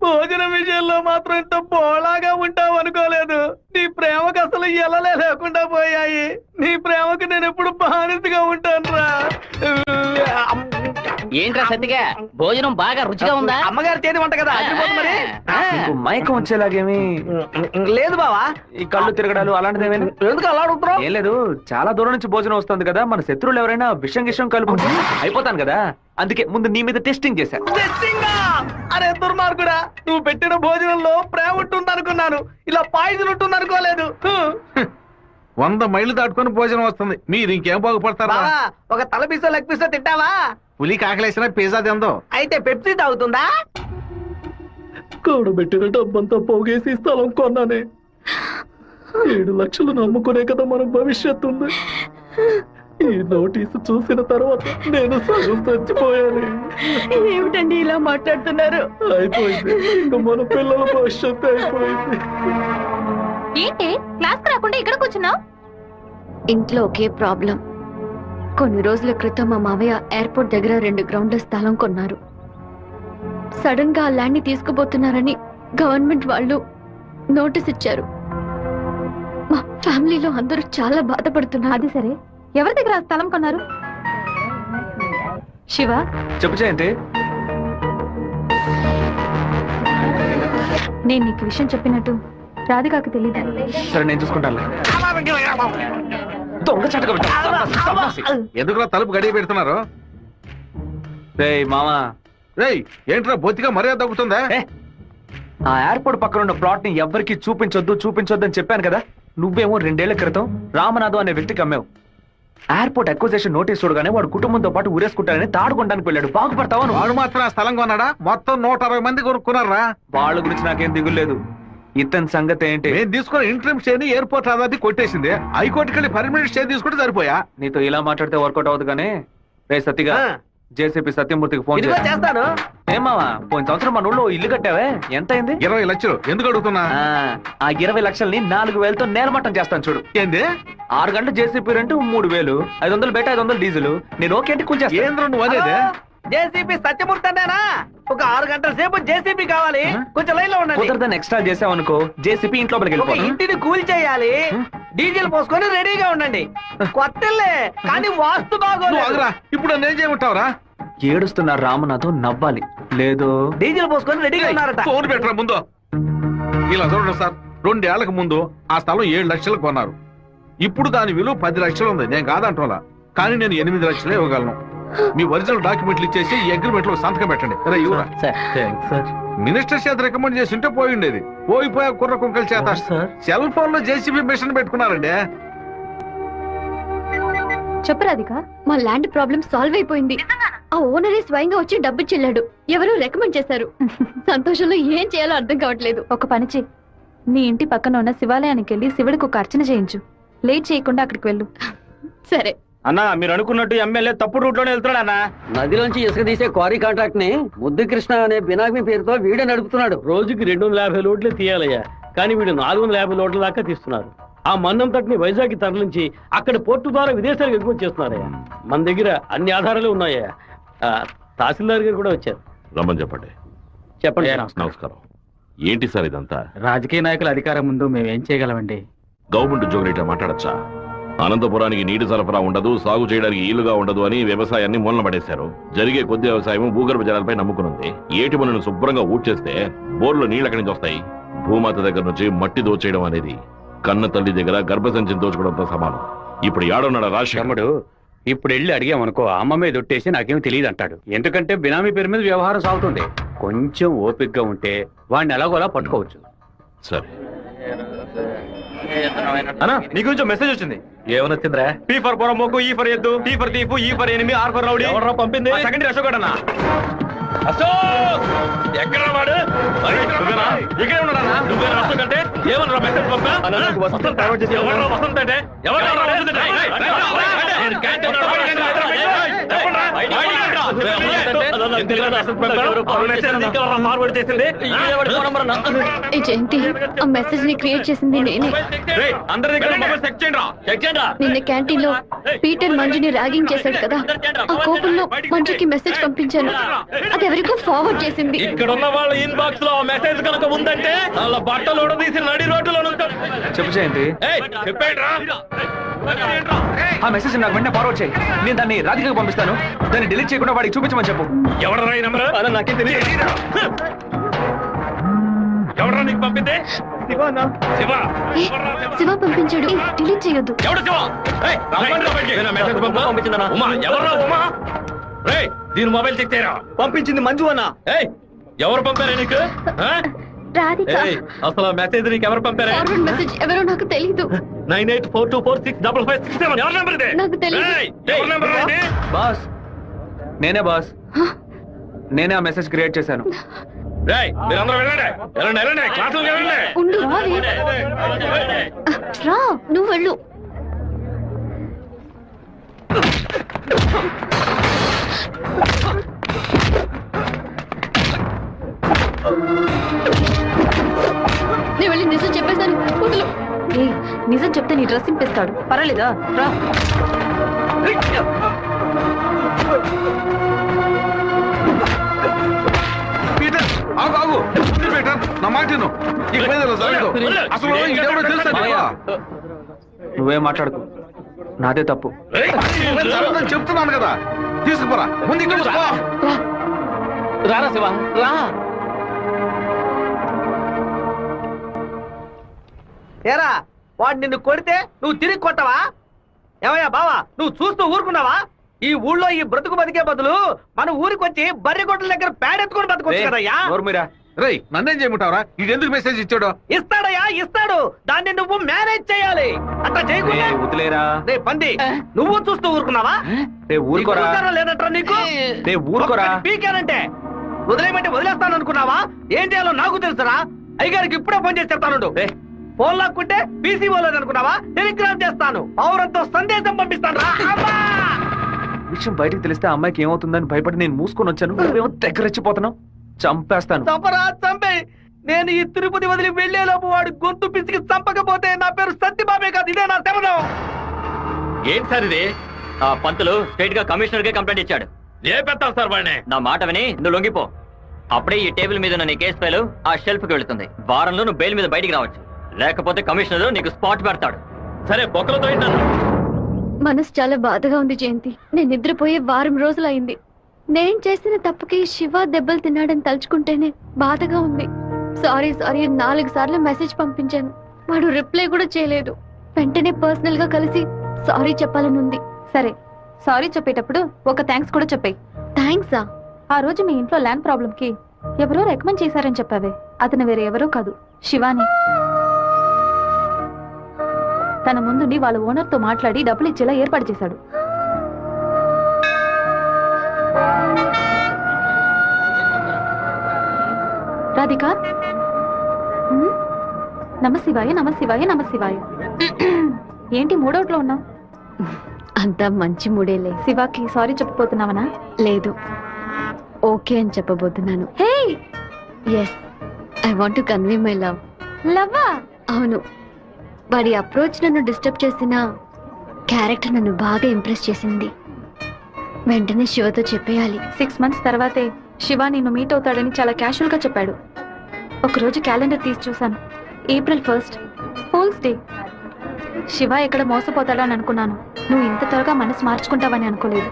S2: భోజనం విషయంలో మాత్రం ఇంత బోళాగా ఉంటావు అనుకోలేదు. నీ ప్రేమకు అసలు ఎలలే లేకుండా పోయాయి. నీ ప్రేమకు నేను ఎప్పుడు బానిసగా ఉంటాను రా.
S7: ఏంట్రా సత్తిగా, భోజనం బాగా రుచిగా ఉందా?
S2: అమ్మగారి చేతి వంట కదా, అదిరిపోతుంది మరి.
S5: నీకు మైకం వచ్చేలాగేమి
S2: లేదు బావా.
S5: ఈ కళ్ళు తిరగడాలు అలాంటిదేమైనా?
S2: ఎందుకు అలా అడుగుతున్నావు?
S5: ఏం లేదు, చాలా దూరం నుంచి భోజనం వస్తుంది కదా, మన శత్రువులు ఎవరైనా విషం గిషం కలుపుకుంటే అయిపోతాను కదా, అందుకే ముందు నీ మీద టెస్టింగ్ చేశా.
S2: అరే దుర్మార్గుడా, నువ్వు పెట్టిన భోజనంలో ప్రేమ ఉంటుంది అనుకున్నాను, ఇలా పాయిజన్ ఉంటుంది అనుకోలేదు.
S10: 100 మైళ్ళు దాటుకుని భోజనం వస్తుంది, మీరు ఇంకేం బాగుపడతారా?
S2: ఒక తల పీసో లెగ్ పీసో తింటావా?
S10: పులి కాకలేసిన పిజ్జా తిందో.
S2: అయితే పెప్సీ తాగుతుందా? కూడబెట్టిన డబ్బంతా పోగేసి స్థలం కొన్నానే. 7 లక్షలు నమ్ముకునే కదా మన భవిష్యత్తు ఉంది. ఈ నోటీసు చూసిన తర్వాత నేను సగం చచ్చిపోయాను.
S9: ఏమిటండి ఇలా మాట్లాడుతున్నారు?
S2: అయిపోయింది, ఇంకా మన పిల్లల భవిష్యత్తు అయిపోయింది.
S9: ఏంటి క్లాస్ రాకుండా ఇక్కడ కూర్చున్నావు? ఇంట్లో ఒకే ప్రాబ్లం. కొన్ని రోజుల క్రితం మా మావయ్య ఎయిర్పోర్ట్ దగ్గర 2 గ్రౌండ్ల స్థలం కొన్నారు. సడన్ గా ఆ ల్యాండ్ ని తీసుకుపోతున్నారని గవర్నమెంట్ వాళ్ళు నోటీస్ ఇచ్చారు. మా ఫ్యామిలీలో అందరూ చాలా బాధపడుతున్నారు. అది సరే, ఎవరి దగ్గర ఆ స్థలం కొన్నారు? శివ,
S5: చెప్పు జయంతి.
S9: నేను నీకు విషయం చెప్పినట్టు రాధికాకు తెలీదు.
S5: సరే, నేను చూసుకుంటాను. దొంగ చటక
S10: ఎందుకులా తలుపు గడియ పెడుతున్నారు?
S5: రేయ్ మామా,
S10: రేయ్ ఏంట్రా బొత్తిగా మర్యాద తగ్గుతుందా?
S5: ఆ ఎయిర్పోర్ట్ పక్కన ఉన్న ప్లాట్ ని ఎవ్వరికి చూపించొద్దు అని చెప్పాను కదా. నువ్వేమో 2 ఏళ్ల క్రితం రామనాథం అనే వ్యక్తికి అమ్మావు. ఎయిర్పోర్ట్ అక్విజిషన్ నోటీస్ చూడగానే వాడు కుటుంబంతో పాటు ఊరేసుకుంటారని తాడుకోవడానికి వెళ్ళాడు. బాగుపడతావా?
S10: వాడు మాత్రం ఆ స్థలం కొన్నాడా? మొత్తం 160 మంది కొనుక్కున్నారా?
S5: వాళ్ళ గురించి నాకేం దిగులేదు. ఇతని సంగతి ఏంటి?
S10: నేను తీసుకున్న ఇంట్రీమ్ స్టే ని ఎయిర్పోర్ట్ అథారిటీ కొట్టేసింది. హైకోర్టుకి వెళ్ళి పర్మనెంట్ స్టే తీసుకుంటే సరిపోయా.
S5: నీతో ఇలా మాట్లాడితే వర్కౌట్ అవ్వదు కానీ. రే సత్తిగా, జేసీపీ సత్యమూర్తికి ఫోన్
S2: చేస్తాను.
S5: ఏం మావా, పోయిన సంవత్సరం మన ఊళ్ళో ఇల్లు కట్టావే, ఎంత అయింది?
S10: 20 లక్షలు. ఎందుకు అడుగుతున్నా?
S5: ఆ 20 లక్షల్ని 4,000తో నేలమట్టం చేస్తాను చూడు.
S10: ఏంది?
S5: 6 గంటలు జేసీపీ రెంట్ 3,000, 500 బయట 500 డీజిల్. నేను ఓకే అంటే కొంచెం
S10: ఏంద్ర నువ్వు అనేదే?
S2: జేసీపీ సత్యమూర్తి అన్నానా? ఒక 6 గంటల సేపు జేసీపీ కావాలి, కొంచెం లైన్ లో ఉండండి.
S5: కుదరదని ఎక్స్ట్రా చేసావనుకో, జేసీపీ ఇంట్లోకి
S2: ఒక ఇంటిని కూల్ చేయాలి, డీజిల్ పోసుకొని రెడీగా ఉండండి. కొత్తలే కానీ వాస్తు బాగోలేదు.
S10: ఇప్పుడు నేను చేయమంటావురా?
S5: ఏడుస్తున్నారు రామనాథం, నవ్వాలి. లేదు,
S2: డీజిల్ పోసుకొని రెడీగా ఉన్నారట.
S10: ఫోన్ పెట్టరా ముందు. ఇలా చూడండి సార్, 2 ఏళ్లకు ముందు ఆ స్థలం 7 లక్షలు కొన్నారు. ఇప్పుడు దాని విలువ 10 లక్షలు ఉంది. నేను కాదంటోలా, కానీ నేను 8 లక్షలే ఇవ్వగలను. మీ ఒరిజినల్ డాక్యుమెంట్లు ఇచ్చేసి ఈ అగ్రిమెంట్ లో సంతకం పెట్టండి. మినిస్టర్ చేత రికమెండ్ చేసి ఉంటే పోయి ఉండేది. పోయిపోయా కుర్ర కుంకల చేత సెల్ ఫోన్ లో జేసీబీ మిషన్ పెట్టుకున్నారండి.
S9: చెప్పు రాధిక, మా ల్యాండ్ ప్రాబ్లం సాల్వ్ అయిపోయింది. ఆ ఓనరే స్వయంగా వచ్చి డబ్బు చెల్లాడు. ఎవరు రికమెండ్ చేశారు. సంతోషంలో ఏం చేయాలో అర్థం కావట్లేదు. ఒక పని చెయ్యి, నీ ఇంటి పక్కన ఉన్న శివాలయానికి వెళ్ళి శివుడికి ఒక అర్చన చేయించు. లేట్ చేయకుండా అక్కడికి వెళ్ళు. సరే
S6: అన్నా, మీరు అనుకున్నట్టు ఎమ్మెల్యే తప్పుడు రూట్ లోనే వెళ్తున్నాడన్నా.
S11: నదిలోంచి ఇసుక తీసే క్వారీ కాంట్రాక్ట్ ని ముద్దు కృష్ణ అనే బినామీ పేరుతో వీడే నడుపుతున్నాడు.
S6: రోజుకి 250 లోడ్లే తీయాలయ్యా, కానీ వీడు 450 లోడ్ల దాకా తీస్తున్నారు. ఆ మన్నం తట్టుని వైజాగ్ తరలించి అక్కడ పోర్టు ద్వారా విదేశాలకు ఎగుమతి చేస్తున్నారయ్యా. మన దగ్గర అన్ని ఆధారాలు ఉన్నాయా. తహసీల్దార్ గారు కూడా వచ్చారు.
S4: రమ్మని చెప్పండి.
S6: చెప్పండి.
S4: నమస్కారం. ఏంటి సార్ ఇదంతా?
S11: రాజకీయ నాయకుల అధికారం ముందు మేమేం చేయగలమండి?
S4: గవర్నమెంట్ ఉద్యోగులు ఇట్లా మాట్లాడచ్చా? అనంతపురానికి నీటి సరఫరా ఉండదు, సాగు చేయడానికి ఈలుగా ఉండదు అని వ్యవసాయాన్ని మూలన పడేశారు. జరిగే కొద్ది వ్యవసాయం భూగర్భ జలాలపై నమ్ముకునుంది. ఏటి పనులను శుభ్రంగా ఊడ్చేస్తే బోర్లో నీళ్ళు ఎక్కడి నుంచి వస్తాయి? భూమాత దగ్గర నుంచి మట్టి దోచేయడం అనేది కన్న తల్లి దగ్గర గర్భసంచిని దోచుకోవడంతో సమానం. ఇప్పుడు ఏడున్నాడు రాజశేఖరుడు.
S11: ఇప్పుడు వెళ్ళి అడిగామనుకో, అమ్మ మీద ఒట్టేసి నాకేం తెలియదు అంటాడు. ఎందుకంటే బినామీ పేరు మీద వ్యవహారం సాగుతుంది. కొంచెం ఓపికగా ఉంటే వాడిని ఎలాగోలా పట్టుకోవచ్చు.
S4: సరే
S5: అన్నా, నీ గురించి మెసేజ్ వచ్చింది. ఏమనొచ్చిందిరా?
S6: పీ ఫర్ పొరమోకు, ఈ ఫర్ ఎద్దు, టీ ఫర్ తీపు, E for enemy, R for rowdy.
S5: ఎవరు పంపింది?
S6: సెకండరీ అశోక్ అన్నా.
S4: అశోక్ ఎక్కడ వాడు ఇక్కడే ఉన్నాడా నువ్వేనా అశోక్ అంటే ఏమన్నా మెసేజ్ పంపా ఎవరు వసంత అంటే ఎవరు ఫార్వర్డ్ చేసింది
S9: ఏ జయంతి ఆ మెసేజ్ ని క్రియేట్ చేసింది నేనే.
S4: అందరి దగ్గర మొబైల్ చెక్ చేయండి
S9: నిన్న క్యాంటీన్ లో పీటర్ మంజుని ర్యాగింగ్ చేశాడు కదా, ఆ కోపంలో మంజుకి మెసేజ్ పంపించాను. అది ఎవరికో ఫార్వర్డ్ చేసింది.
S4: ఇక్కడ ఉన్న వాళ్ళ ఇన్బాక్స్ లో మెసేజ్ కనుక ఉందంటే వాళ్ళ బట్టలు ఉడదీసి నడి రోడ్డులో
S5: చెప్పు జయంతి. ఆ మెసేజ్ నాకు వెంటనే ఫార్వర్డ్ చేయి. నేను దాన్ని రాధికకు పంపిస్తాను. దాన్ని డిలీట్ చేయకుండా వాడికి చూపించమని చెప్పు.
S4: ఎవడరా ఈ నెంబర్? నాకే తెలియదు. ఎవడరా నీకు పంపితే? శివ
S9: శివ పంపించాడు. డిలీట్ చేయొద్దు.
S4: ఎవడు శివ? పంపించిందనా ఉమా? ఎవరా ఉమా? రేయ్ దీని మొబైల్ చెక్ చేయరా.
S2: పంపించింది మంజు అన్న.
S4: ఎవరు పంపారా నీకు?
S9: రాధిక.
S4: అసలు మెసేజ్ నీకు ఎవరు పంపారా?
S9: ఫార్వర్డ్ మెసేజ్ ఎవరో నాకు తెలీదు.
S4: 9842465567 ఎవరి నెంబర్ ఇది?
S9: నాకు తెలీదు.
S4: ఎవరి నెంబర్ ఇది?
S5: బాస్ నేనే బాస్. నేనే ఆ మెసేజ్ క్రియేట్ చేశాను.
S4: రేయ్ మీరందరూ వెళ్ళండి క్లాసులకు వెళ్ళండి.
S9: ఉండు రా, నువ్వు వెళ్ళు. నేను వెళ్ళి నిజం చెప్పేశాను. వదులు. నిజం చెప్తే నీ డ్రెస్ చింపేస్తాడు. పర్వాలేదా? రా.
S10: పీటర్ ఆగు ఆగు పీటర్ నా మాట విను. ఇక మీద ఇలా జరగదు. అసలు ఇదెవడో తెలుసా నీకు?
S5: నువ్వేం మాట్లాడుకో, నాదే తప్పు.
S10: జరగదని చెప్తున్నాను కదా. తీసుకుపోరా ముందు ఇక్కడ కూర్చో.
S7: రారా శివ రా.
S2: ఏరా వాడు నిన్ను కొడితే నువ్వు తిరిగి కొట్టవా? ఏమయ్యా బావా, నువ్వు చూస్తూ ఊరుకున్నావా? ఈ ఊళ్ళో ఈ బ్రతుకు బతికే బదులు మన ఊరికి వచ్చి బర్రె గొడ్ల దగ్గర పేడెత్తుకొని బతకొచ్చు కదయ్యా.
S10: రేయ్ నన్నేం చేయమంటావరా? ఇది ఎందుకు మెసేజ్ ఇచ్చాడు?
S2: ఇస్తాడయ్యా ఇస్తాడు. దాన్ని నువ్వు మేనేజ్ చేయాలి. అట్లా చేయకుండా
S5: వదిలేరా.
S2: రే పంది, నువ్వు చూస్తూ ఊరుకున్నావా?
S5: ఊరుకోరా.
S2: లేదంటారా నీకు?
S5: ఊరుకోరా.
S2: పీకానంటే వదిలేయమంటే వదిలేస్తాను అనుకున్నావా? ఏం చేయాలో నాకు తెలుసురా. అయ్యగారికి ఇప్పుడే ఫోన్ చేసి చెప్తాను. ఫోన్ లాక్కుంటే పీసీ పోలేదు అనుకున్నావా? టెలిగ్రామ్ చేస్తాను. పౌరంతో సందేశం పంపిస్తాను రా.
S5: విషయం బయటకు తెలిస్తే అమ్మాయికి ఏమవుతుందని భయపడి నేను మూసుకొని వచ్చాను. నువ్వేమో దగ్గరెచ్చిపోతున్నావు. చంపేస్తాను.
S2: చంపరా చంపే. నేను ఈ తిరుపతి వదిలి వెళ్లేలోపు వాడు గొంతు పిసికి చంపకపోతే నా పేరు సత్యబాబే కాదు. ఇదే నా శపథం.
S12: ఏంటి సార్ ఇది? ఆ పంతులు స్ట్రైట్ గా కమిషనర్ కే కంప్లైంట్ ఇచ్చాడు.
S4: ఏ పెడతాను సార్ వాడిని.
S12: నా మాట విని నువ్వు లొంగిపో. అప్పుడే ఈ టేబుల్ మీద ఉన్న నీ కేసు ఫైలు ఆ షెల్ఫ్ కి వెళుతుంది. వారంలో నువ్వు బెయిల్ మీద బయటికి రావచ్చు. లేకపోతే కమిషనర్ నీకు స్పాట్ పెడతాడు.
S4: సరే బొక్కలతో
S9: మనసు చాలా బాధగా ఉంది జయంతి. నేను నిద్రపోయే వారం రోజులైంది. నేను చేసిన తప్పుకి శివ దెబ్బలు తిన్నాడని తలుచుకుంటేనే బాధగా ఉంది. సారీ 4 సార్లు మెసేజ్ పంపించాను. వాడు రిప్లై కూడా చేయలేదు. వెంటనే పర్సనల్ గా కలిసి సారీ చెప్పాలనుంది.
S3: సరే సారీ చెప్పేటప్పుడు ఒక థ్యాంక్స్ కూడా చెప్పాయి.
S9: థ్యాంక్సా?
S3: ఆ రోజు మీ ఇంట్లో ల్యాండ్ ప్రాబ్లం కి ఎవరో రికమెండ్ చేశారని చెప్పావే, అతను వేరే ఎవరో కాదు, శివాని. తన ముందుండి వాళ్ళ ఓనర్ తో మాట్లాడి డబ్బులు ఇచ్చేలా ఏర్పాటు చేశాడు. రాధిక, నమశివాయ నమశివాయ నమశివాయ. ఏంటి మూడోట్లో ఉన్నావు?
S9: అంతా మంచి మూడేలే.
S3: శివాకి సారీ చెప్పబోతున్నావనా?
S9: లేదు, ఓకే అని చెప్పబోతున్నాను.
S3: Hey
S9: yes, I want to convey my love.
S3: లవ్వా?
S9: అవును. వాడి అప్రోచ్ నన్ను డిస్టర్బ్ చేసిన క్యారెక్టర్ నన్ను బాగా ఇంప్రెస్ చేసింది. వెంటనే శివతో చెప్పేయాలి.
S3: 6 months తర్వాతే శివ నిన్ను మీట్ అవుతాడని చాలా క్యాషువల్ గా చెప్పాడు. ఒకరోజు క్యాలెండర్ తీసి చూశాను. April 1st fools day. Shiva ఎక్కడ మోసపోతాడని అనుకున్నాను. నువ్వు ఇంత త్వరగా మనసు మార్చుకుంటావని అనుకోలేదు.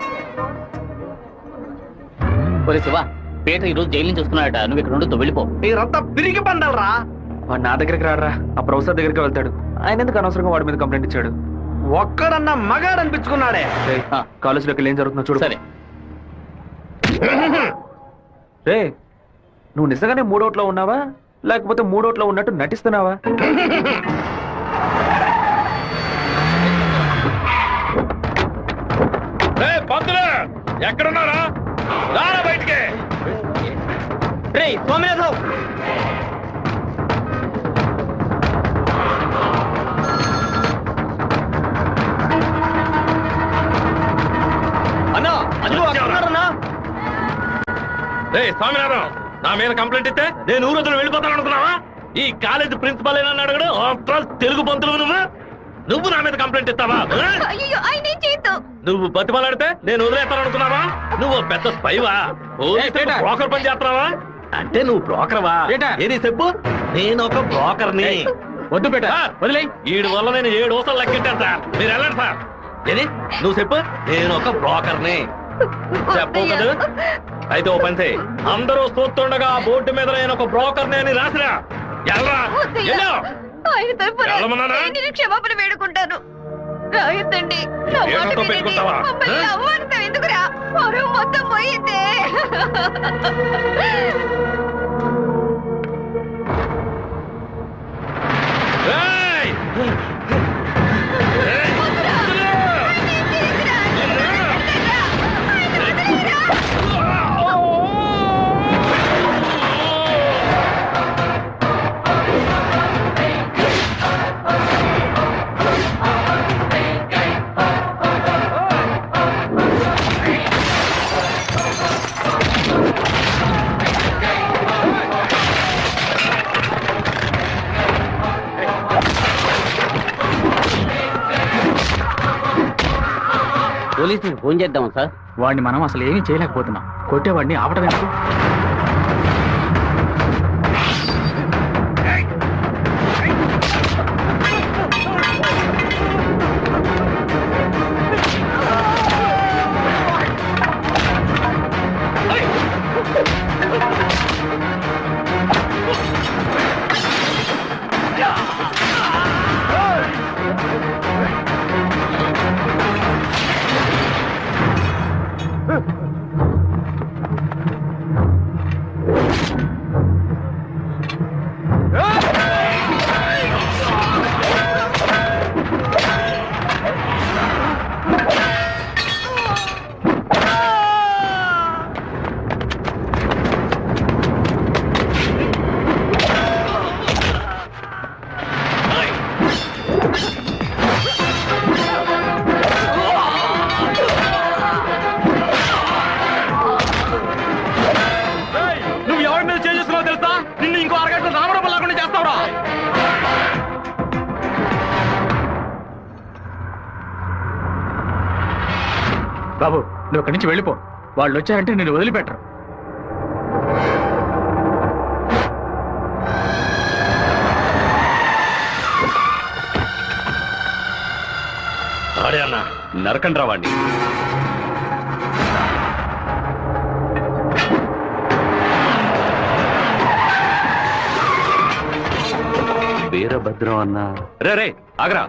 S7: శివ, పీటర్ ఈ రోజు జైలు నుంచి వస్తున్నాడట. నువ్వు ఇక్కడ నుండి వెళ్ళిపో.
S2: మీరంతా పిరికి పండాలరా.
S5: వాడు నా దగ్గరికి రాడరా, ఆ ప్రొఫెసర్ దగ్గరికి వెళ్తాడు. ఆయన ఎందుకు అనవసరంగా వాడి మీద కంప్లైంట్ ఇచ్చాడు?
S2: ఒక్కడన్నా మగాడు అనిపించుకున్నాడే.
S5: కాలేజీలోకి ఏం జరుగుతుందో చూడు.
S7: సరే
S5: రే, నువ్వు నిజంగానే మూడోట్లో ఉన్నావా లేకపోతే మూడోట్లో ఉన్నట్టు నటిస్తున్నావా?
S4: పంతులు ఎక్కడున్నారా? రారా బయటికి.
S12: సోమనాథం అన్నా అదిగో అక్కడున్నారన్నా.
S4: స్వామినాథం నా మీద కంప్లైంట్ ఇస్తే నేను ఊరు వదిలి వెళ్ళిపోతాను అనుకున్నావా? ఈ కాలేజ్ ప్రిన్సిపల్ ఏనని అడగడు. తెలుగు పంతులు నువ్వు నా మీద కంప్లైంట్ ఇస్తావా? నువ్వు బతిమలాడితే నేను వదిలేస్తాను అనుకున్నావా? నువ్వు పెద్ద స్పైవా? బ్రోకర్ పని చేస్తున్నావా? అంటే నువ్వు బ్రోకర్వా? ఏది చెప్పు. నేను ఒక బ్రోకర్ని.
S11: వద్దు బేట వదిలే.
S4: వీడి వల్ల నేను 7 ఊసలు లెక్కింటాను సార్. మీరు వెళ్ళండి సార్. ఏది నువ్వు చెప్పు. నేను ఒక బ్రోకర్ని చెప్పు కదా. అయితే ఓ పని చేయి. అందరూ చూస్తుండగా ఆ బోర్డు మీద నేను ఒక బ్రోకర్ని అని రాసిరా.
S9: క్షమాపణ వేడుకుంటాను. రాయొద్దండి. ఎందుకురా మొత్తం పోయిందే.
S6: పోలీసులకు ఫోన్ చేద్దామా సార్?
S11: వాడిని మనం అసలు ఏమీ చేయలేకపోతున్నాం. కొట్టేవాడిని ఆపటం ఎందుకు? బాబు నువ్వు అక్కడి నుంచి వెళ్ళిపో. వాళ్ళు వచ్చారంటే నేను వదిలిపెట్టరు.
S4: ఆడే అన్న నరకండి రావండి. వీరభద్రం అన్న రే ఆగరా.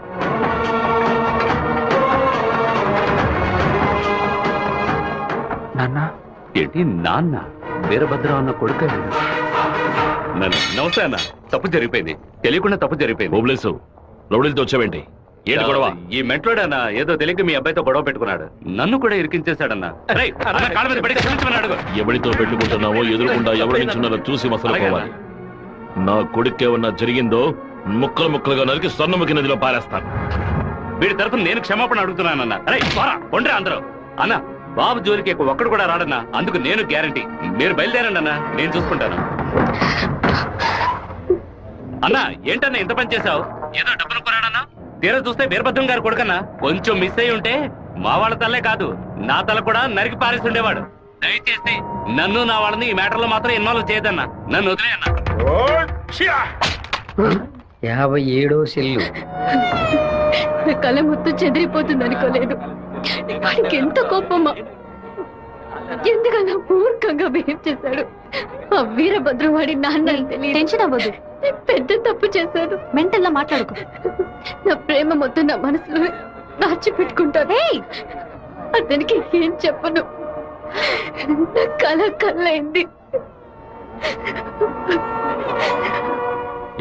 S5: నాన్న
S4: ఏంటి నాన్న? వీరభద్రం అన్న కొడుకు. నమస్తే అన్న. తప్పు జరిగిపోయింది. తెలియకుండా తప్పు జరిగిపోయింది. ఓబ్లేసు రౌడీలతో వచ్చావేంటి? ఏంటి గొడవ? ఈ మెంట్లోడన్నా ఏదో తెలియక మీ అబ్బాయితో గొడవ పెట్టుకున్నాడు. నన్ను కూడా ఇరికించేశాడన్నా. ఎవరితో పెట్టుకుంటున్నావో ఎదురుకుండా ఎవరి నుంచున్నారో చూసి మసలుకోవాలి. నా కొడుకేమన్నా జరిగిందో ముక్కలు ముక్కలుగా నరికి స్వర్ణముఖి నదిలో పారేస్తాను. వీడి తరఫున నేను క్షమాపణ అడుగుతున్నానన్నా. కొండ్రా అందరూ. అన్న బాబు జోలికి ఒక్కడు కూడా రాడన్నా. అందుకు నేను గ్యారంటీ. మీరు బయలుదేరండి అన్నా, నేను చూసుకుంటాను. అన్నా ఏంటన్నా ఇంత పని చేశావు? ఏదో డబ్బులు కొరాడన్నా. తీరా చూస్తే వీరభద్రం గారు కొడుకన్నా. కొంచెం మిస్ అయి ఉంటే మా వాళ్ళ తల్లే కాదు నా తల కూడా నరికి పారేసి ఉండేవాడు. దయచేసి నన్ను నా వాళ్ళని ఈ మ్యాటర్ లో మాత్రం ఇన్వాల్వ్ చేయదన్నా. నన్ను వదిలేయన్నా.
S6: 57వ సెల్లు.
S9: కళ మొత్తం చెదిరిపోతుంది అనుకోలేదు. వాడికి ఎంత కోపమా! ఎందుకన్నా మూర్ఖంగా బిహేవ్ చేశాడు. ఆ వీరభద్రం వాడి నాన్న
S3: టెన్షన్ అవ్వదు.
S9: పెద్ద తప్పు చేశాడు.
S3: మెంటల్లా మాట్లాడుకో.
S9: నా ప్రేమ మొత్తం నా మనసులో దాచిపెట్టుకుంటాను. అతనికి ఏం చెప్పను. నా కళ కళ్ళైంది.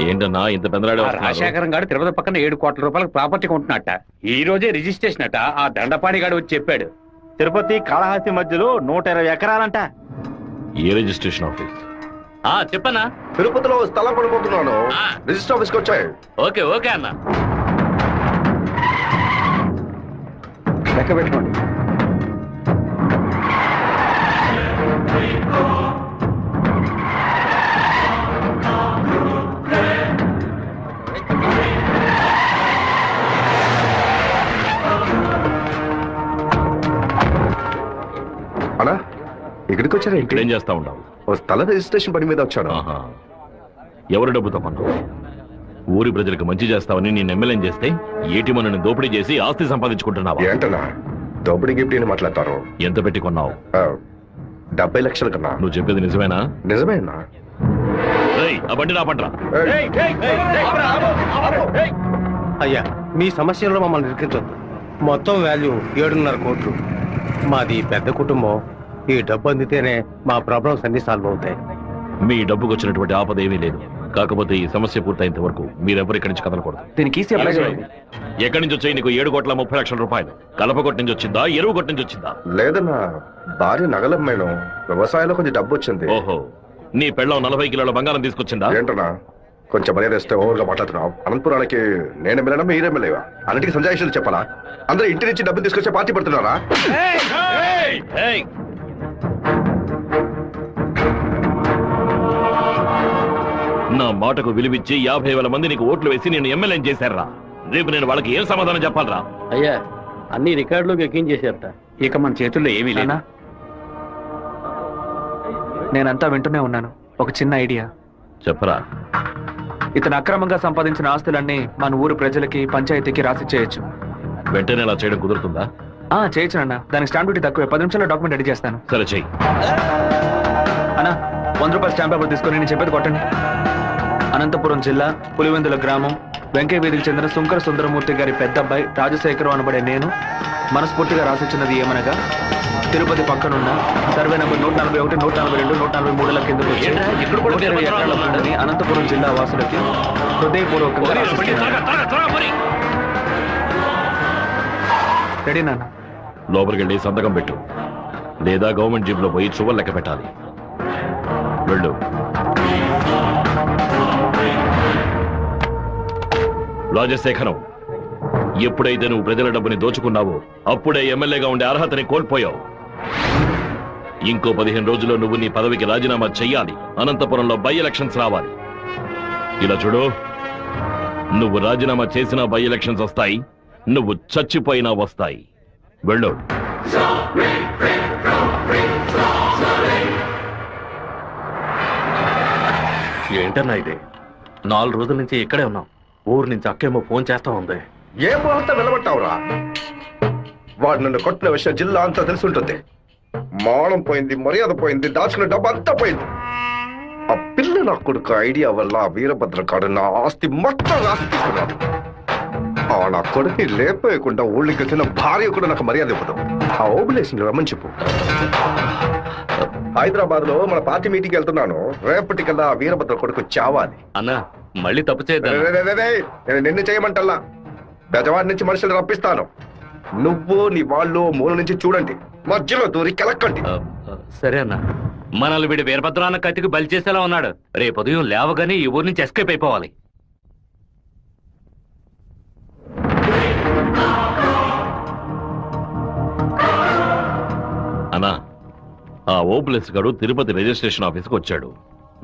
S4: ఏంటన్నా ఇంత పెద్దలాడే?
S11: రాజశేఖరం గారు తిరుపతి పక్కన 7 కోట్ల రూపాయలకు ప్రాపర్టీ కొంటున్నట్ట. ఈ రోజే రిజిస్ట్రేషన్ అట. ఆ దండపాణి గారు వచ్చి చెప్పాడు.
S13: తిరుపతి కాళహస్తి మధ్యలో 120 ఎకరాలంట.
S4: ఏ రిజిస్ట్రేషన్ ఆఫీస్?
S12: చెప్పన్నా.
S1: తిరుపతిలో స్థలం కొనుక్కుంటున్నాను, రిజిస్టర్ ఆఫీస్కి వచ్చాయి.
S12: ఓకే ఓకే అన్న.
S8: లెక్క పెట్టుకోండి.
S1: అన్నా ఇక్కడికి వచ్చారా?
S4: ఇక్కడ ఏం చేస్తా ఉన్నావు?
S1: ఓ స్థల రిజిస్ట్రేషన్ పని మీద వచ్చాను.
S4: ఎవరి డబ్బుతో కొన్నావు? ఊరి ప్రజలకు మంచి చేస్తావని నేను ఎమ్మెల్యేని చేస్తే ఏటి మనని దోపిడీ చేసి ఆస్తి సంపాదించుకుంటున్నావా?
S1: ఏంటన్నా దోపిడీ గిఫ్ట్ అని మాట్లాడతారు?
S4: ఎంత పెట్టి కొన్నావు?
S1: 70 లక్షలు కన్నా.
S4: నువ్వు చెప్పేది నిజమేనా?
S1: నిజమేనా?
S4: ఆ బండి నా పంటరా.
S8: అయ్యా మీ సమస్యల్లో మమ్మల్ని ఇరికించొద్దు. మొత్తం వాల్యూ 7.5 కోట్లు. మాది పెద్ద కుటుంబం. ఈ డబ్బు అందితేనే మా ప్రాబ్లమ్స్ అన్ని సాల్వ్ అవుతాయి.
S4: మీ డబ్బుకు వచ్చినటువంటి ఆపద ఏమీ లేదు. కాకపోతే ఈ సమస్య పూర్తయినంత వరకు మీరెవరు ఇక్కడి నుంచి కదలకూడదు.
S5: దీనికి
S4: ఎక్కడి నుంచి వచ్చాయి నీకు 7,30,00,000 రూపాయలు? కలపకొట్టు నుంచి వచ్చిందా, ఎరువు కొట్టు నుంచి వచ్చిందా?
S1: లేదన్నా, భార్య నగలమ్మాను, వ్యవసాయంలో కొంచెం డబ్బు వచ్చింది.
S4: ఓహో, నీ పెళ్ళం 40 కిలోల బంగారం తీసుకొచ్చిందా?
S1: ఏంటన్నా కొంచెం మర్యాద ఇస్తే ఓవర్గా మాట్లాడుతున్నావు. అనంతపురానికి నేను ఎమ్మెల్యేనా, మీరే ఎమ్మెల్యేవా? అన్నిటికీ సంజాయిషులు చెప్పాలా? అందరూ ఇంటి నుంచి డబ్బులు తీసుకొచ్చే పార్టీ పడుతున్నారా?
S4: నా మాటకు విలువిచ్చి 50,000 మంది నీకు ఓట్లు వేసి నేను ఎమ్మెల్యేని చేశారా? రేపు నేను వాళ్ళకి ఏం సమాధానం చెప్పాలరా?
S6: అయ్యా అన్ని రికార్డులోకి ఎక్కించేశారట.
S11: ఇక మన చేతుల్లో ఏమీ లేదు.
S5: నేనంతా వింటూనే ఉన్నాను. ఒక చిన్న ఐడియా
S4: చెప్పరా.
S5: ఇతను అక్రమంగా సంపాదించిన ఆస్తులన్నీ మన ఊరు ప్రజలకి, పంచాయతీకి రాసి చేయొచ్చు.
S4: వెంటనే అలా చేయడం కుదురుతుందా?
S5: చేయొచ్చు అన్న. దానికి స్టాంప్ డ్యూటీ తక్కువే. 10 నిమిషాల్లో డాక్యుమెంట్ రెడీ చేస్తాను.
S4: సరే చెయ్యి
S5: అన్నా. 100 రూపాయల స్టాంప్ పేపర్ తీసుకొని నేను చెప్పేది కొట్టండి. అనంతపురం జిల్లా పులివెందుల గ్రామం వెంకయ్య వీధికి చెందిన శుంకర సుందరమూర్తి గారి పెద్ద అబ్బాయి రాజశేఖరం అనబడే నేను మనస్ఫూర్తిగా రాసిచ్చినది ఏమనగా, తిరుపతి పక్కనున్న సర్వే నంబర్ 141, 142, 143 కిందకు వచ్చి 120 ఎకరాల భూమిని అనంతపురం జిల్లా వాసులకి హృదయపూర్వకంగా రెడీ నాన్న.
S4: లోపలికి వెళ్ళి సంతకం పెట్టు, లేదా గవర్నమెంట్ జీప్ లో పోయి చువ్వలు లెక్క పెట్టాలి. వెళ్ళు. రాజశేఖరం, ఎప్పుడైతే నువ్వు ప్రజల డబ్బుని దోచుకున్నావో అప్పుడే ఎమ్మెల్యేగా ఉండే అర్హతని కోల్పోయావు. ఇంకో 15 రోజుల్లో నువ్వు నీ పదవికి రాజీనామా చెయ్యాలి. అనంతపురంలో బై ఎలక్షన్స్ రావాలి. ఇలా చూడు, నువ్వు రాజీనామా చేసినా బై ఎలక్షన్స్ వస్తాయి, నువ్వు చచ్చిపోయినా వస్తాయి. వెళ్ళు.
S2: ఏంటన్నా ఇది? 4 రోజుల నుంచి ఇక్కడే ఉన్నాం. ఊరు నుంచి అక్కేమో ఫోన్ చేస్తా ఉంది.
S1: ఏ ముహూర్తం నిలబట్టావురా? వాడు నన్ను కొట్టిన విషయం జిల్లా అంతా తెలుసుంటుంది. మానం పోయింది, మర్యాద పోయింది, దాచుకున్న డబ్బు అంతా పోయింది. ఆ పిల్ల నా కొడుకు ఐడియా వల్ల వీరభద్ర కాడు నా ఆస్తి మొత్తం రాసిస్తున్నాడు. ఆ నా కొడుకుని లేపేయకుండా ఊళ్ళకి వచ్చిన భార్య కూడా నాకు మర్యాద ఇవ్వదు. ఆ ఓబులేషన్ రమ్మని చెప్పు. హైదరాబాద్ లో మన పార్టీ మీటింగ్ వెళ్తున్నాను. రేపటికల్లా వీరభద్ర కొడుకు చావాలి.
S2: అన్నా మళ్ళీ తప్పు చేద్దాం.
S1: నేను నిన్ను చేయమంటల్లా, బెజవాడి నుంచి మనుషులు రప్పిస్తాను. నువ్వు నీ వాళ్ళు మూల నుంచి చూడండి, మధ్యలో దూరి కెలక్కండి.
S2: సరే అన్న. మనల్ని వీడి వీరభద్రాన్న కత్తికి బలి చేసేలా ఉన్నాడు. రేపు ఉదయం లేవగానే ఈ ఊరి నుంచి ఎస్కేప్ అయిపోవాలి.
S4: అన్నా, ఆ ఓప్లెస్ గాడు తిరుపతి రిజిస్ట్రేషన్ ఆఫీస్కి వచ్చాడు.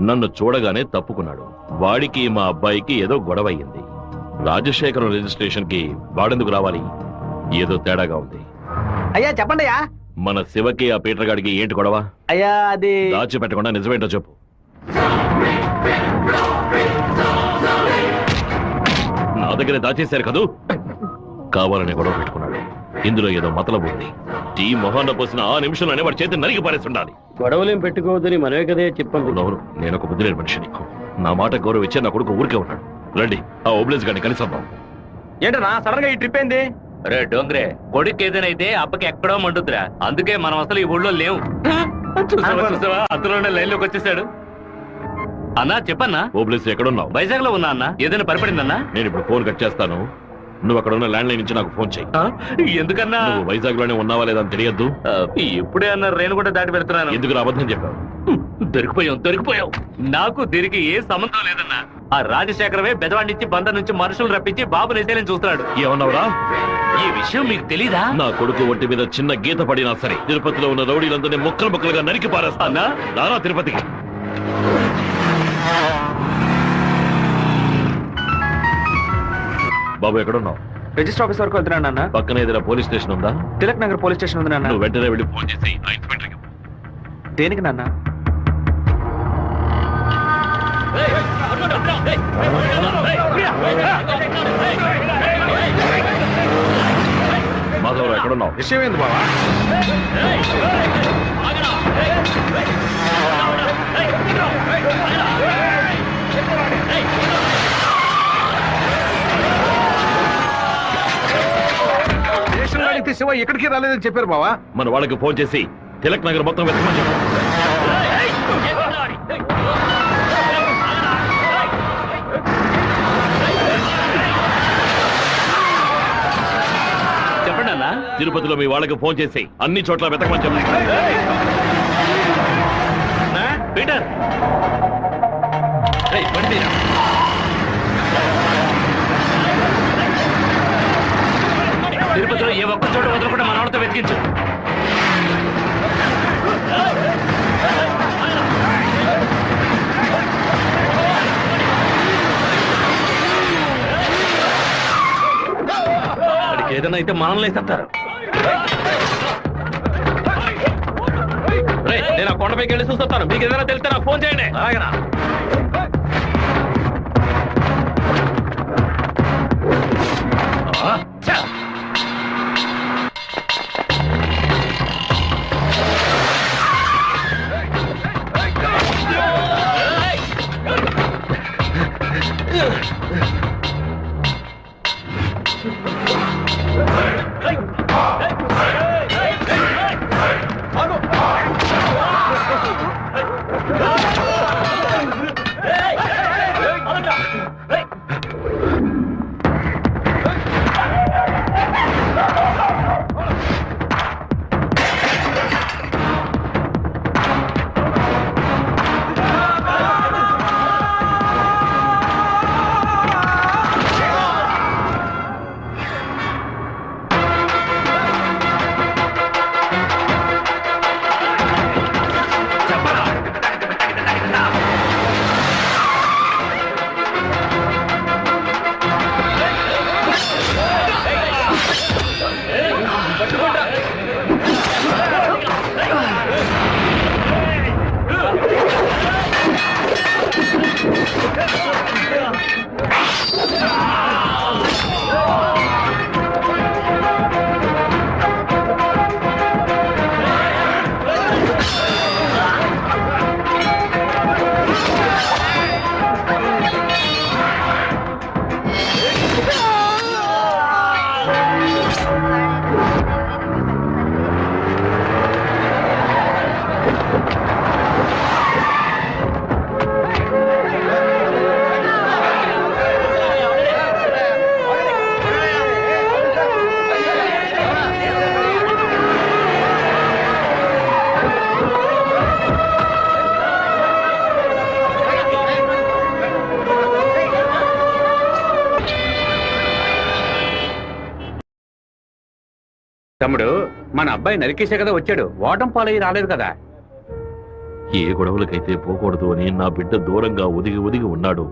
S4: నన్ను చూడగానే తప్పుకున్నాడు. వాడికి మా అబ్బాయికి ఏదో గొడవ అయ్యింది. రాజశేఖరం రిజిస్ట్రేషన్ కి వాడెందుకు రావాలి? ఏదో తేడాగా ఉంది.
S2: అయ్యా చెప్పండి అయ్యా.
S4: మన శివకి ఆ పీటర్ గాడికి ఏంటి గొడవ?
S2: అయ్యా అది
S4: దాచిపెట్టకుండా నిజమేంటో చెప్పు. నా దగ్గర దాచేశారు కదూ. కావాలనే గొడవ పెట్టుకున్నాడు. ఇందులో ఏదో మతలబు ఉంది. టీ మొహాన్న పోసిన ఆ నిమిషంలోనే వాడి చేతి నరికి పారేస్తుండాలి.
S6: గొడవలేం పెట్టుకోవద్దని మనమే కదే చెప్పండి.
S4: నేను ఒక బుద్ధి లేని మనిషిని. నా మాట గౌరవం ఇచ్చే నా కొడుకు ఊరికే ఉన్నాడు. రండి, ఆ ఓబ్లేస్ గారిని కలిసొద్దాం.
S5: ఏంటన్నా సడన్ గా ఈ ట్రిప్ ఏంది?
S12: రే డోంగ్రే, కొడుకు ఏదైతే అప్పకి ఎక్కడో మండుద్రా. అందుకే మనం అసలు ఈ ఊళ్ళో లేవు. చూసావా అందులోనే లైన్ లోకి వచ్చేసాడు. అన్నా చెప్పన్నా.
S4: ఓబ్లేస్ ఎక్కడున్నావు?
S12: వైజాగ్ లో ఉన్నా అన్న. ఏదైనా పరిపడిందన్నా?
S4: నేను ఇప్పుడు ఫోన్ కట్ చేస్తాను. నువ్వు అక్కడ ఉన్న ల్యాండ్ లైన్ నుంచి నాకు ఫోన్ చేయి.
S6: ఎందుకన్నా?
S4: నువ్వు వైజాగ్ లోనే ఉన్నావా లేదా అని తెలియద్దు.
S6: ఇప్పుడే అన్నారు, నేను కూడా దాటి పెడుతున్నాను.
S4: ఎందుకు అబద్ధం చెప్పావు?
S6: దొరికిపోయావు. నాకు దీనికి ఏ సంబంధం లేదన్నా. ఆ రాజశేఖరమే బెదవాడి బందర్ నుంచి మనుషులు రప్పించి బాబు నిజాలని చూస్తున్నాడు.
S4: ఏమన్నావురా?
S6: ఈ విషయం మీకు తెలీదా?
S4: నా కొడుకు ఒంటి మీద చిన్న గీత పడినా సరే తిరుపతిలో ఉన్న రౌడీలందరినీ ముక్కలు ముక్కలుగా నరికి పారేస్తానా? రారా తిరుపతికి. బాబు ఎక్కడున్నావు?
S5: రిజిస్టర్ ఆఫీస్ వరకు వెళ్తున్నాను నాన్న.
S4: పక్కన ఏదైనా పోలీస్ స్టేషన్ ఉందా?
S5: తిలక్ నగర్ పోలీస్ స్టేషన్ ఉంది నాన్న.
S4: నువ్వు వెంటనే వెళ్ళి ఫోన్ చేసి ఆ ఇన్స్పెక్టర్కి.
S5: దేనికి నాన్న?
S4: మాధవరావు ఎక్కడున్నావు?
S10: విషయం ఏంది బావా? స్టేషన్లో అడిగితే శివ ఎక్కడికి రాలేదని చెప్పారు బావా.
S4: మన వాళ్ళకి ఫోన్ చేసి తిలక్ నగర్ మొత్తం వెతకమని చెప్పు.
S6: చెప్పండి అన్నా.
S4: తిరుపతిలో మీ వాళ్ళకి ఫోన్ చేసి అన్ని చోట్ల వెతకమని చెప్పు.
S6: పీటర్, తిరుపతిలో ఏ ఒక్క చోట వదలకుండా మన వాళ్ళతో వెతికించు. అడికి ఏదైనా అయితే మనల్ని వేసేస్తారు. నేను ఆ కొండపైకి వెళ్ళి చూస్తాను. మీకు ఏదైనా తెలిస్తే నాకు ఫోన్ చేయండి. అలాగేనా?
S11: తమ్ముడు, మన అబ్బాయి నరికేసే కదా వచ్చాడు. ఓటం పాలయ్యి రాలేదు కదా.
S4: ఏ గొడవలకైతే పోకూడదు అని నా బిడ్డ దూరంగా ఒదిగి ఒదిగి ఉన్నాడు.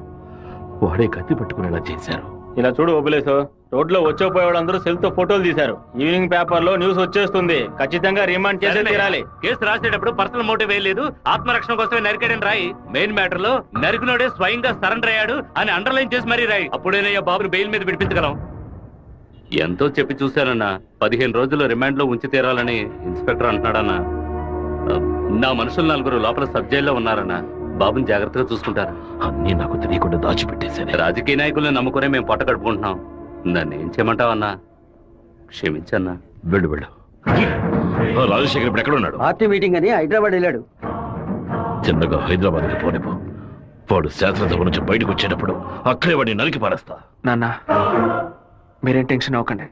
S4: వాడే కత్తి పట్టుకునేలా చేశారు.
S6: ఇలా చూడు ఓపిలేసు, రోడ్లో వచ్చేపోయే వాళ్ళందరూ సెల్ తో ఫోటోలు తీశారు. ఈవినింగ్ పేపర్ లో న్యూస్ వచ్చేస్తుంది. ఖచ్చితంగా రిమాండ్ చేసే తీరాలి. కేసు రాసేటప్పుడు పర్సనల్ మోటివ్ వేయలేదు, ఆత్మరక్షణ కోసమే నరికాడని రాయి. మెయిన్ మ్యాటర్ లో నరికినోడే స్వయంగా సరెండర్ అయ్యాడు అని అండర్లైన్ చేసి మరీ రాయి. అప్పుడేనయ్యా బాబుని బెయిల్ మీద విడిపించగలం. ఎంతో చెప్పి చూశానన్నా, 15 రోజులు రిమాండ్ లో ఉంచి తీరాలని ఇన్స్పెక్టర్ అంటున్నాడన్నా. నా మనుషులు 4 లోపల సబ్ జైల్లో ఉన్నారన్నా. బాబుని జాగ్రత్తగా చూసుకుంటారు.
S4: అన్నీ నాకు తెలియకుండా దాచిపెట్టేశాను.
S6: రాజకీయ నాయకులను నమ్ముకునే మేము పొట్ట కడుపుకుంటున్నాం. నన్ను ఏం చేయమంటావన్నా? క్షమించన్నా.
S4: వెళ్ళు వెళ్ళు. రాజశేఖర్ ఇప్పుడు ఎక్కడ ఉన్నాడు?
S13: పార్టీ మీటింగ్ అని హైదరాబాద్ వెళ్ళాడు.
S4: చిన్నగా హైదరాబాద్కి పోనిపో. వాడు శాసనసభ నుంచి బయటకు వచ్చేటప్పుడు అక్కడే వాడిని నరికి పారేస్తా.
S5: నాన్న, మీరేం టెన్షన్ అవ్వకండి.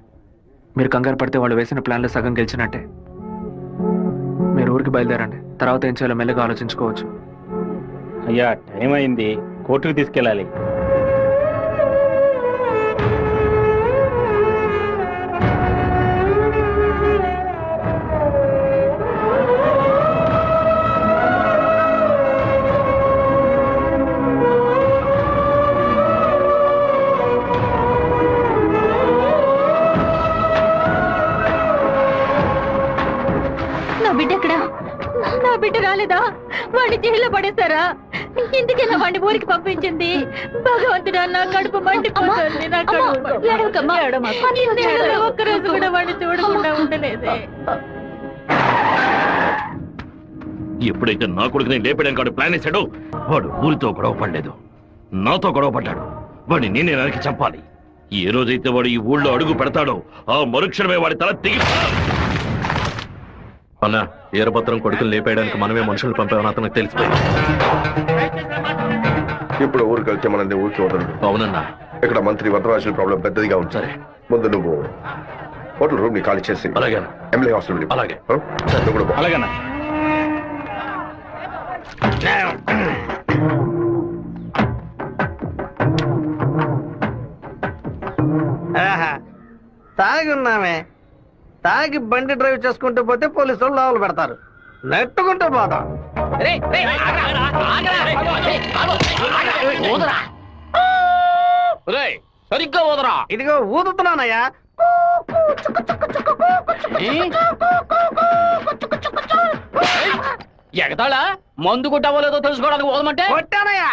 S5: మీరు కంగారు పడితే వాళ్ళు వేసిన ప్లాన్లో సగం గెలిచినట్టే. మీరు ఊరికి బయలుదేరండి. తర్వాత ఏం చేయాలో మెల్లగా ఆలోచించుకోవచ్చు.
S6: అయ్యా టైం అయింది, కోర్టుకు తీసుకెళ్ళాలి.
S9: నా బిడ్డ ఎక్కడా? నా బిడ్డ రాలేదా? వాడిని జైల్లో పడేస్తారా? ఇందుకెలా వాడిని ఊరికి పంపించింది? భగవంతుడా, నా కడుపు మండిపోతుంది. నా కడుపు ఒక్కరోజు కూడా వాడిని చూడకుండా ఉండలేదే.
S4: ఎప్పుడైతే నా కొడుకుని లేపడానికి వాడు ప్లాన్ వేశాడో వాడు ఊరితో గొడవ పడలేదు, నాతో గొడవ పడ్డాడు. వాడిని నేనే నరికి చంపాలి. ఏ రోజైతే వాడు ఈ ఊళ్ళో అడుగు పెడతాడో ఆ మరుక్షణమే వాడి తల తెగి.
S13: అన్న ఈరభద్రం కొడుకులు లేపేయడానికి మనమే మనుషులు పంపామని అతనికి తెలిసిపోయింది.
S1: ఇప్పుడు ఊరికి వెళ్తే మనది ఊరికి వదలడు.
S13: అవునన్నా.
S1: ఇక్కడ మంత్రి వరదరాజుల ప్రాబ్లం పెద్దదిగా ఉంది. సరే, ముందు నువ్వు హోటల్ రూమ్ ని ఖాళీ చేసి
S13: అలాగే
S1: ఎమ్మెల్యే హాస్టల్
S13: అలాగే
S1: నువ్వు కూడా పో.
S6: అలాగేనా?
S2: తాగి ఉన్నామే, తాగి బండి డ్రైవ్ చేసుకుంటూ పోతే పోలీసు వాళ్ళు లోపల పెడతారు. నెట్టుకుంటూ పోదాం.
S7: సరిగ్గా ఊదరా.
S2: ఇదిగో ఊదుతున్నానయ్యా.
S7: ఎగతాళా? మందు కొట్టవలేదో తెలుసుకోవడానికి పోదమంటే
S2: కొట్టానయ్యా.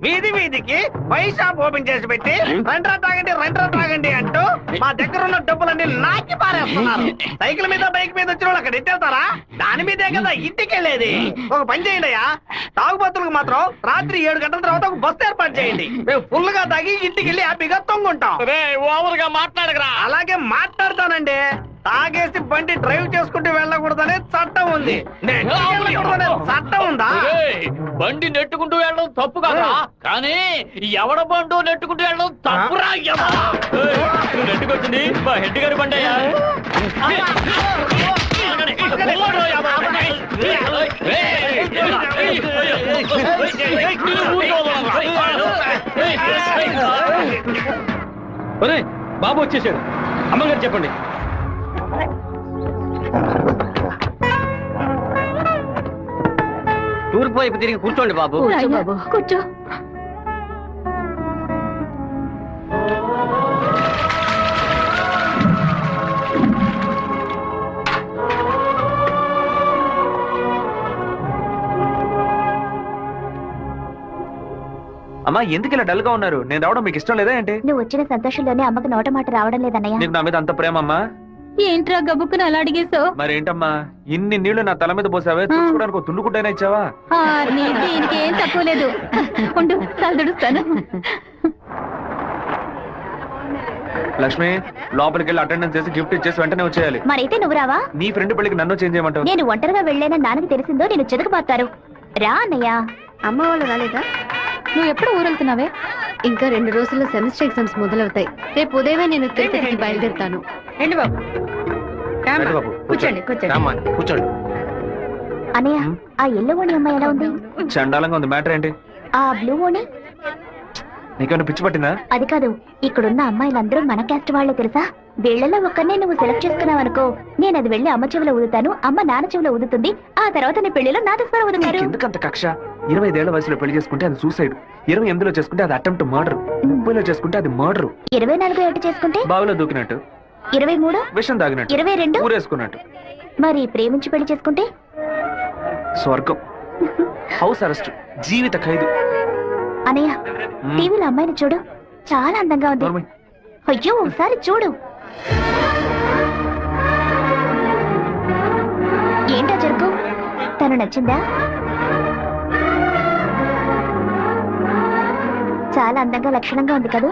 S2: వీధి వీధికి వైన్ షాప్ ఓపెన్ చేసి పెట్టి రండ్రా తాగండి అంటూ మా దగ్గర ఉన్న డబ్బులన్నీ నాకి పారేస్తున్నారు. సైకిల్ మీద బైక్ మీద వచ్చిన వాళ్ళు అక్కడ ఎట్టేస్తారా? దాని మీదే కదా ఇంటికి వెళ్ళేది. ఒక పని చేయండి అయ్యా, తాగుబోతులకు మాత్రం రాత్రి 7 గంటల తర్వాత ఒక బస్సు ఏర్పాటు చేయండి. మేము ఫుల్ గా తాగి ఇంటికి వెళ్ళి హ్యాపీగా తొంగుంటాం.
S7: ఓవర్గా మాట్లాడగరా.
S2: అలాగే మాట్లాడతానండి. తాగేసి బండి డ్రైవ్ చేసుకుంటూ వెళ్ళకూడదనే చట్టం ఉంది. చట్టం ఉందా?
S7: బండి నెట్టుకుంటూ వెళ్ళడం తప్పు కదా, కానీ ఎవడ బండు నెట్టుకుంటూ వెళ్ళడం తప్పురా. నెట్టుకొచ్చింది మా హెడ్ గారి బండి అయ్యా.
S6: బాబు వచ్చేసాడు. అమ్మగారు చెప్పండి.
S7: తూర్పు వైపు తిరిగి కూర్చోండి బాబు.
S9: కూర్చో.
S5: అమ్మా, ఎందుకు ఇలా డల్ గా ఉన్నారు? నేను రావడం మీకు ఇష్టం లేదా ఏంటి?
S9: నువ్వు వచ్చిన సంతోషంలోనే అమ్మకి నోట మాట రావడం లేదన్నయ్య.
S5: నీకు నా మీద అంత ప్రేమ అమ్మా?
S9: ఏంట్రా గబుక్కుని అలా అడిగేసావు?
S5: మరేంటమ్మా, ఇన్ని నీళ్లు నా తల మీద పోసావే, చూసుకోవడానికి తుండుకుంటైనా ఇచ్చావా?
S9: ఇంకేం తక్కువ లేదు. ఉండు, తలదుడుస్తాను.
S5: లక్ష్మి, లోపలికి వెళ్ళి అటెండెన్స్ చేసి గిఫ్ట్ ఇచ్చేసి వెంటనే వచ్చేయాలి.
S9: మరైతే నువ్వు రావా?
S5: నీ ఫ్రెండ్ పెళ్లికి నన్ను చేంజ్ చేయమంటావు?
S9: నేను ఒంటరిగా వెళ్ళానని నాన్నకి తెలిసిందో నేను చెదకబాతారు. రా అన్నయ్య. అమ్మ వాళ్ళు రాలేదా?
S3: నువ్వు ఎప్పుడు ఊరెళ్తున్నావే?
S9: ఇంకా 2 రోజుల్లో సెమిస్టర్ ఎగ్జామ్స్ మొదలవుతాయి. రేపు ఉదయమే నేను తిరుపతికి బయలుదేరుతాను.
S2: ఏంటి బాబు?
S9: కూర్చోండి.
S8: కూర్చోండి.
S9: అన్నయ్య, ఆ ఎల్లో ఓణి అమ్మాయి ఎలా ఉంది?
S5: చండాలంగా ఉంది. మ్యాటర్ ఏంటి?
S9: ఆ బ్లూ ఓణి
S5: నీకేమైనా పిచ్చి పట్టిందా?
S9: అది కాదు, ఇక్కడున్న అమ్మాయిలందరూ మన క్యాస్ట్ వాళ్లే తెలుసా? వీళ్లలో ఒక్కనే నువ్వు సెలెక్ట్ చేసుకున్నావు అనుకో, నేను అది వెళ్ళి అమ్మ చెవిలో ఊదుతాను, అమ్మ నాన్న చెవిలో ఊదుతుంది, ఆ తర్వాత నీ పెళ్లిలో నా దస్వరం ఊదుతారు.
S5: ఎందుకంత కక్ష? 25 ఏళ్ల వయసులో పెళ్లి చేసుకుంటే అది సూసైడ్, 28లో చేసుకుంటే అది అటెంప్ట్ మర్డర్, 30లో చేసుకుంటే అది మర్డర్,
S9: 24 ఏట చేసుకుంటే
S5: బావిలో దూకినట్టు,
S9: 23
S5: విషం తాగినట్టు,
S9: 22
S5: ఊరేసుకున్నట్టు.
S9: మరి ప్రేమించి పెళ్లి చేసుకుంటే
S5: స్వర్గం, హౌస్ అరెస్ట్, జీవిత ఖైదు.
S9: అనయ్య, టీవీలో అమ్మాయిని చూడు, చాలా అందంగా ఉంది. అయ్యో, ఒకసారి చూడు. ఏంటా జరుగు? తను నచ్చిందా? చాలా అందంగా లక్షణంగా ఉంది కదా.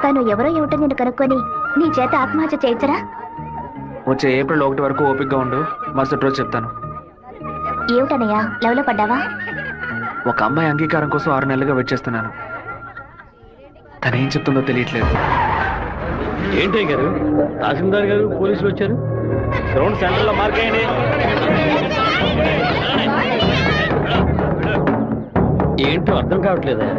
S9: తను ఎవరో ఏమిటో నేను కనుక్కొని నీ చేత ఆత్మహత్య చేయించరా?
S5: వచ్చే ఏప్రిల్ 1 వరకు ఓపికగా ఉండు, మరుసటి రోజు చెప్తాను.
S9: ఏమిటనయ్యా, లవ్లో పడ్డావా?
S5: ఒక అమ్మాయి అంగీకారం కోసం 6 నెలలుగా వెయిట్ చేస్తున్నాను. తనేం చెప్తుందో తెలియట్లేదు.
S6: ఏంటి గారు, తహసీల్దార్ గారు పోలీసులు వచ్చారు. గ్రౌండ్ సెంటర్ లో మార్క్ అయ్యండి. ఏంటో అర్థం కావట్లేదా?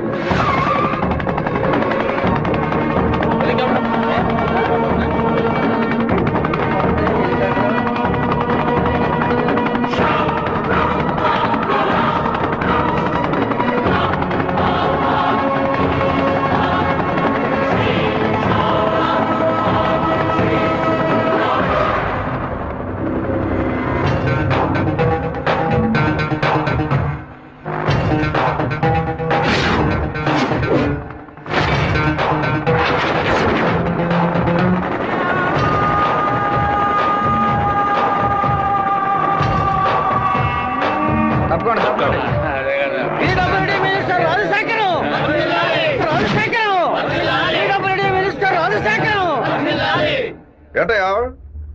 S1: ఏంటయ్యా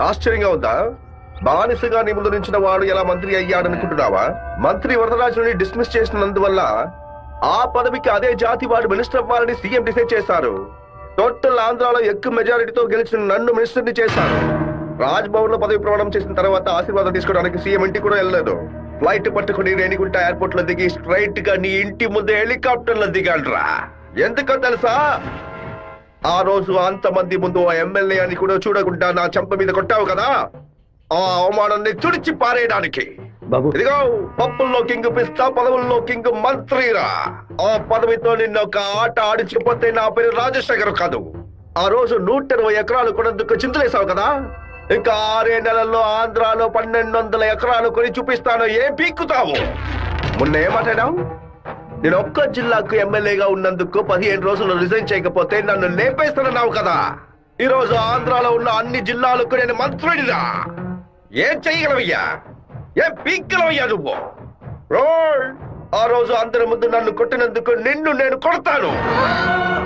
S1: ఆశ్చర్యంగా ఉందా? బానిసగా నీ ముందు నుంచిన వాడు ఎలా మంత్రి అయ్యాడనుకుంటున్నావా? మంత్రి వరదరాజుని డిస్మిస్ చేసినందువల్ల ఆ పదవికి అదే జాతి వాడు మినిస్టర్ అవ్వాలని సీఎం డిసైడ్ చేశారు. టోటల్ ఆంధ్రాలో ఎక్కువ మెజారిటీతో గెలిచిన నన్ను మినిస్టర్ని చేశారు. రాజ్భవన్ లో పదవి ప్రమాణం చేసిన తర్వాత ఆశీర్వాదం తీసుకోవడానికి సీఎం ఇంటికి కూడా వెళ్ళలేదు. ఫ్లైట్ పట్టుకుని రేణిగుంట ఎయిర్పోర్ట్ లో దిగి స్ట్రైట్ గా నీ ఇంటి ముందే హెలికాప్టర్ లో దిగాడ్రా. ఎందుకో తెలుసా? ఆ రోజు అంతమంది ముందు ఆ ఎమ్మెల్యే అని కూడా చూడకుండా నా చెంప మీద కొట్టావు కదా, ఆ అవమానాన్ని తుడిచి పారేయడానికి. ఇదిగో పప్పుల్లో కింగ్ పిస్తా, పదవుల్లో కింగ్ మంత్రిరా. ఆ పదవితో నిన్న ఒక ఆట ఆడించకపోతే నా పేరు రాజశేఖర్ కాదు. ఆ రోజు 120 ఎకరాలు కొనేందుకు చింతలేసావు కదా, ఇంకా 6 నెలల్లో ఆంధ్రాలో 1200 ఎకరాలు కొని చూపిస్తాను. ఏం పీక్కుతావు? మొన్న ఏమాటాడావు? నేను ఒక్క జిల్లాకు ఎమ్మెల్యేగా ఉన్నందుకు 15 రోజులు రిజైన్ చేయకపోతే నన్ను లేపేస్తానన్నావు కదా. ఈ రోజు ఆంధ్రాలో ఉన్న అన్ని జిల్లాలకు నేను మంత్రుడినా. ఏం చెయ్యగలవయ్యా? ఏం పీక్కలవయ్యా నువ్వు? ఆ రోజు అందరి ముందు నన్ను కొట్టినందుకు నిన్ను నేను కొడతాను.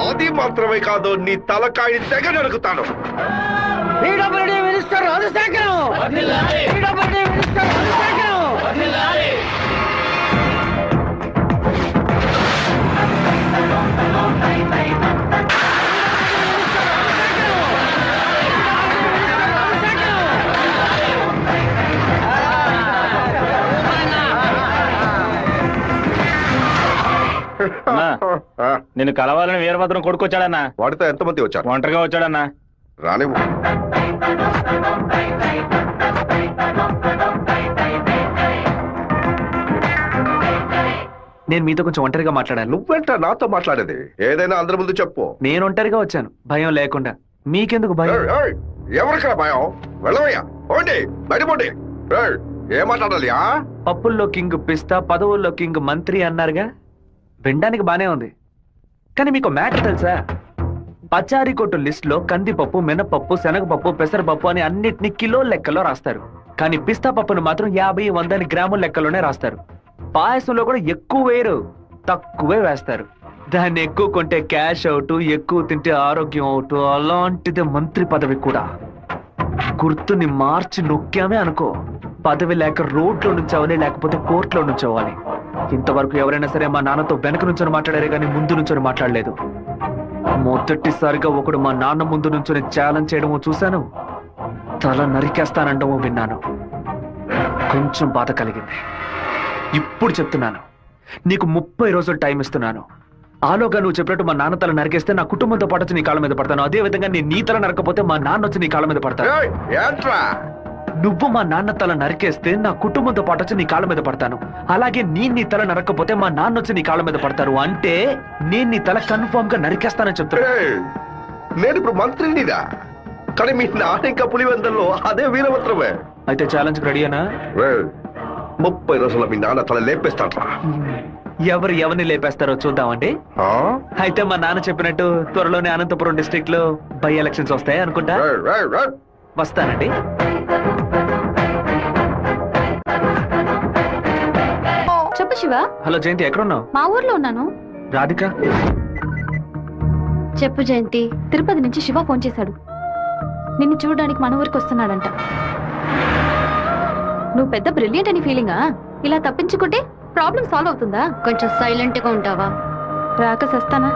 S1: అది మాత్రమే కాదు, నీ తలకాయని తెగ నరుకుతాను.
S12: నేను కలవాలని వీరభద్రం కొడుకొచ్చాడన్నా.
S1: వాడితో ఎంతమంది వచ్చారు?
S12: ఒంటరిగా వచ్చాడన్నా.
S1: రానివ్వు.
S5: నేను మీతో కొంచెం ఒంటరిగా మాట్లాడాను.
S1: నువ్వెంట నాతో మాట్లాడేది? ఏదైనా అందరి ముందు చెప్పు.
S5: నేను ఒంటరిగా వచ్చాను, భయం లేకుండా. మీకెందుకు భయం?
S1: ఎవరికరా భయం? వెళ్ళవయ్యా, పోండి, బయటపోండి. ఏం మాట్లాడాలి?
S5: పప్పుల్లో కింగ్ పిస్తా, పదవుల్లో కింగ్ మంత్రి అన్నారుగా, వినడానికి బానే ఉంది. కానీ మీకు మ్యాటర్ తెలుసా? పచారీ కొట్టు లిస్ట్ లో కందిపప్పు, మినపప్పు, శనగపప్పు, పెసరపప్పు అని అన్నిటినీ కిలో లెక్కలో రాస్తారు. కానీ పిస్తా పప్పును మాత్రం 50, 100 గ్రాముల లెక్కలోనే రాస్తారు. పాయసంలో కూడా ఎక్కువ వేరు, తక్కువే వేస్తారు. దాన్ని ఎక్కువ కొంటే క్యాష్ అవుట్, ఎక్కువ తింటే ఆరోగ్యం అవుట్. అలాంటిదే మంత్రి పదవి కూడా. గుర్తుని మార్చి నొక్కామే అనుకో, పదవి లేక రోడ్లో నుంచోవాలి, లేకపోతే కోర్టులో నుంచోవాలి. ఇంతవరకు ఎవరైనా సరే మా నాన్నతో వెనక నుంచొని మాట్లాడారే కానీ ముందు నుంచొని మాట్లాడలేదు. మొదటిసారిగా ఒకడు మా నాన్న ముందు నుంచొని ఛాలెంజ్ చేయడమో చూశాను, తల నరికేస్తానండమో విన్నాను. కొంచెం బాధ కలిగింది. ఇప్పుడు చెప్తున్నాను, నీకు 30 రోజులు టైం ఇస్తున్నాను. ఆలోగా నువ్వు చెప్పినట్టు మా నాన్న తల నరికేస్తే నా కుటుంబంతో పాటు వచ్చి నీ కాళ్ళ మీద పడతాను. అదే విధంగా నేను నీ తల నరకపోతే మా నాన్న వచ్చి నీ కాళ్ళ మీద పడతాను. నువ్వు మా నాన్న తల నరికేస్తే నా కుటుంబంతో పాటు వచ్చి నీ కాళ్ళ మీద పడతాను. అలాగే నీ తల నరకపోతే మా నాన్న వచ్చి నీ కాళ్ళ మీద పడతారు. అంటే నేను నీ తల కన్ఫర్మ్ గా నరికేస్తానని చెప్తాను.
S1: నేను ఇప్పుడు మంత్రినిదా, కానీ మీ నాన్న ఇంకా పులివెందుల్లో అదే వీరభద్రమే.
S5: అయితే ఛాలెంజ్ రెడీనా?
S1: 30 రోజుల మీ నాన్న తల లేపేస్తాడ్రా.
S5: ఎవరిని లేపేస్తారో చూద్దామండి. అయితే మా నాన్న చెప్పినట్టు త్వరలోనే అనంతపురం డిస్ట్రిక్ట్ లో బై ఎలక్షన్స్ వస్తాయి అనుకుంటా. వస్తానండి.
S3: చెప్పు శివ.
S5: హలో జయంతి, ఎక్కడున్నావు?
S3: మా ఊర్లో ఉన్నాను.
S5: రాధిక
S9: చెప్పు జయంతి.
S3: తిరుపతి నుంచి శివ ఫోన్ చేశాడు. నిన్ను చూడడానికి మన ఊరికి వస్తున్నాడంట. నువ్వు పెద్ద బ్రిలియంట్ అని ఫీలింగా? ఇలా తప్పించుకుంటే ప్రాబ్లం సాల్వ్ అవుతుందా?
S9: కొంచెం సైలెంట్ గా ఉంటావా?
S3: రాక సస్తానా?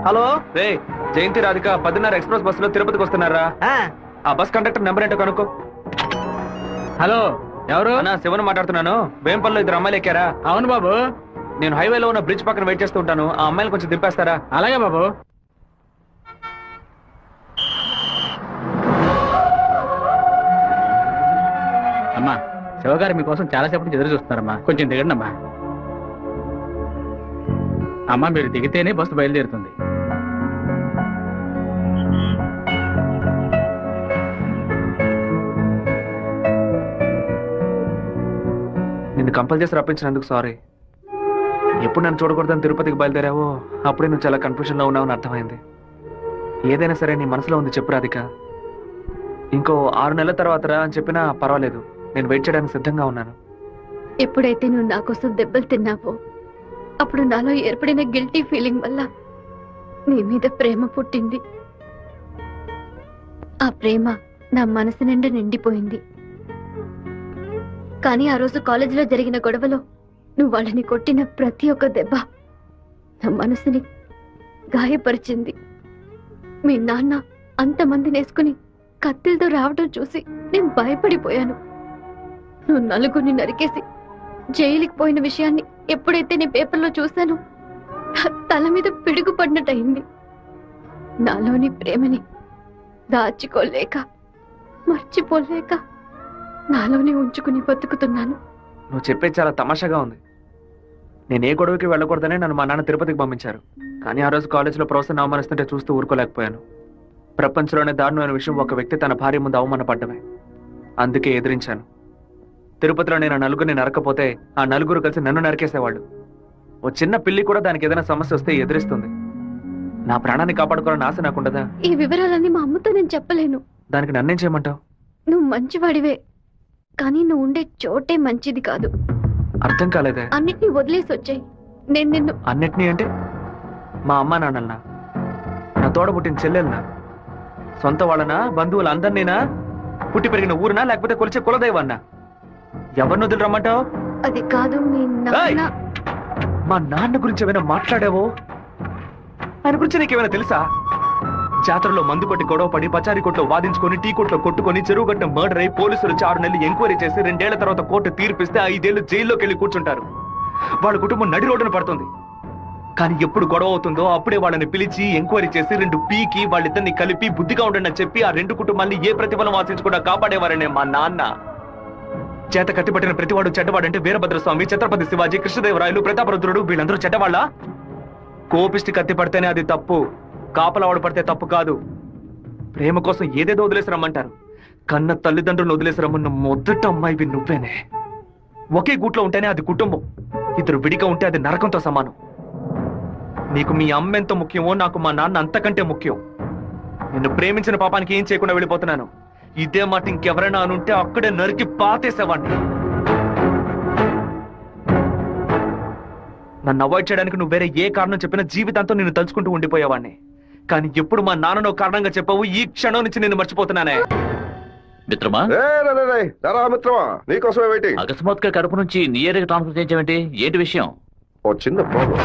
S2: హలో
S5: రే జయంతి రాధిక 10:30 ఎక్స్ప్రెస్ బస్సులో తిరుపతికి వస్తున్నారా? ఆ బస్ కండక్టర్ నెంబర్ ఏంటో కనుక్కో.
S2: హలో ఎవరు?
S5: అన్నా శివన్ మాట్లాడుతున్నాను. వేంపల్లో 2 అమ్మాయిలు ఎక్కారా?
S2: అవును బాబు.
S5: నేను హైవేలో ఉన్న బ్రిడ్జ్ పక్కన వెయిట్ చేస్తూ ఉంటాను. ఆ అమ్మాయిలు కొంచెం దింపేస్తారా?
S2: అలాగే బాబు. అమ్మా శివగారు మీకోసం చాలాసేపు నుంచి ఎదురు చూస్తున్నారమ్మా, కొంచెం దిగండి అమ్మా. అమ్మా మీరు దిగితేనే బస్సు బయలుదేరుతుంది.
S5: నిన్ను కంపల్ చేసి రప్పించినందుకు సారీ. ఎప్పుడు నన్ను చూడకూడదని తిరుపతికి బయలుదేరావో అప్పుడే నువ్వు చాలా కన్ఫ్యూజన్లో ఉన్నావని అర్థమైంది. ఏదైనా సరే నీ మనసులో ఉంది చెప్పు రాధిక. ఇంకో 6 నెలల తర్వాత రా అని చెప్పినా పర్వాలేదు, నేను వెయిట్ చేయడానికి సిద్ధంగా ఉన్నాను.
S9: ఎప్పుడైతే నువ్వు నా కోసం దెబ్బలు తిన్నావో అప్పుడు నాలో ఏర్పడిన గిల్టీ ఫీలింగ్ వల్ల నీ మీద ప్రేమ పుట్టింది. ఆ ప్రేమ నా మనసు నిండా నిండిపోయింది. కానీ ఆ రోజు కాలేజీలో జరిగిన గొడవలో నువ్వు వాళ్ళని కొట్టిన ప్రతి ఒక్క దెబ్బ నా మనసుని గాయపరిచింది. మీ నాన్న అంతమందిని వేసుకుని కత్తిలతో రావడం చూసి నేను భయపడిపోయాను. నువ్వు నలుగురిని నరికేసి జైలుకి పోయిన విషయాన్ని ఎప్పుడైతే నీ పేపర్లో చూశానో నా తల మీద పిడుగు పడినట్టయింది. నాలోని ప్రేమని దాచుకోలేక మర్చిపోలేక నాలోనే ఉంచుకుని బతుకుతున్నాను.
S5: నువ్వు చెప్పేది చాలా తమాషాగా ఉంది. నేను ఏ గొడవకి వెళ్ళకూడదనే నన్ను మా నాన్న తిరుపతికి పంపించారు. కానీ ఆ రోజు కాలేజీలో ప్రొఫెసర్ని అవమానిస్తుంటే చూస్తూ ఊరుకోలేకపోయాను. ప్రపంచంలోనే దారుణమైన విషయం ఒక వ్యక్తి తన భార్య ముందు అవమానపడ్డమే. అందుకే ఎదిరించాను. తిరుపతిలో నేను ఆ నలుగురిని నరకపోతే ఆ నలుగురు కలిసి నన్ను నరికేసేవాళ్ళు. ఓ చిన్న పిల్లి కూడా దానికి ఏదైనా సమస్య వస్తే ఎదిరిస్తుంది. నా ప్రాణాన్ని కాపాడుకోవాలని ఆశ నాకుండదా?
S9: ఈ వివరాలన్నీ మా అమ్మతో నేను చెప్పలేను.
S5: దానికి నన్నేం చేయమంటావు?
S9: నువ్వు మంచివాడివే, కానీ నువ్వు ఉండే చోటే మంచిది కాదు.
S5: అర్థం కాలేదే.
S9: అన్నిటినీ వదిలేసి వచ్చాయి. నేను నిన్ను
S5: అన్నిటినీ అంటే మా అమ్మ నాన్నలనా, నా తోడ పుట్టిన చెల్లెలనా, సొంత వాళ్ళనా, బంధువులు అందరినీనా, పుట్టి పెరిగిన ఊరునా, లేకపోతే కొలిచే కులదైవన్నా? ఎవరిని వదిలి రమ్మంటావు?
S9: అది కాదు మీ నాన్న.
S5: మా నాన్న గురించి ఏమైనా మాట్లాడావో? ఆయన గురించి నీకేమైనా తెలుసా? జాతరలో మందు కొట్టి గొడవ పడి పచారీ కొట్లో వాదించుకొని టీ కొట్లో కొట్టుకొని చెరువు గట్టిన మర్డర్ అయి పోలీసులు 6 నెలలు ఎంక్వైరీ చేసి 2 ఏళ్ల తర్వాత కోర్టు తీర్పిస్తే 5 ఏళ్లు జైల్లోకి వెళ్ళి కూర్చుంటారు. వాళ్ళ కుటుంబం నడి రోడ్డున పడుతుంది. కానీ ఎప్పుడు గొడవ అవుతుందో అప్పుడే వాళ్ళని పిలిచి ఎంక్వైరీ చేసి 2 పీకి వాళ్ళిద్దరిని కలిపి బుద్ధిగా ఉండండి అని చెప్పి ఆ 2 కుటుంబాన్ని ఏ ప్రతిఫలం ఆశించకుండా కాపాడేవారనే మా నాన్న. చేత కట్టిపట్టిన ప్రతివాడు చెడ్డవాడంటే వీరభద్రస్వామి, ఛత్రపతి శివాజీ, కృష్ణదేవరాయలు, ప్రతాపరుద్రుడు వీళ్ళందరూ చెడ్డవాళ్ళ? కోపిష్టి కత్తి పడితేనే అది తప్పు, కాపలావాడు పడితే తప్పు కాదు. ప్రేమ కోసం ఏదేదో వదిలేసి రమ్మంటారు. కన్న తల్లిదండ్రులను వదిలేసి రమ్మన్న మొదట అమ్మాయివి నువ్వేనే. ఒకే గూట్లో ఉంటేనే అది కుటుంబం, 2 విడిగా ఉంటే అది నరకంతో సమానం. నీకు మీ అమ్మ ఎంత ముఖ్యమో నాకు మా నాన్న అంతకంటే ముఖ్యం. నిన్ను ప్రేమించిన పాపానికి ఏం చేయకుండా వెళ్ళిపోతున్నాను. ఇదే మాట ఇంకెవరైనా అనుంటే అక్కడే నరికి పాతేసేవాడిని. నన్ను అవాయిడ్ చేయడానికి నువ్వు వేరే ఏ కారణం చెప్పినా జీవితాంతం నిన్ను తలుచుకుంటూ ఉండిపోయేవాడిని. కానీ ఎప్పుడు మా నాన్ననో కారణంగా చెప్పావు, ఈ క్షణం నుంచి నేను మర్చిపోతున్నానే.
S12: మిత్రమా
S1: మిత్రమా నీకోసమే వెయిటింగ్.
S12: అకస్మాత్తుగా కడుపు నుంచి నీ ఏరియాకి ట్రాన్స్ఫర్ చేయించావేంటి? ఏంటి విషయం?
S1: ఓ చిన్న ప్రాబ్లం.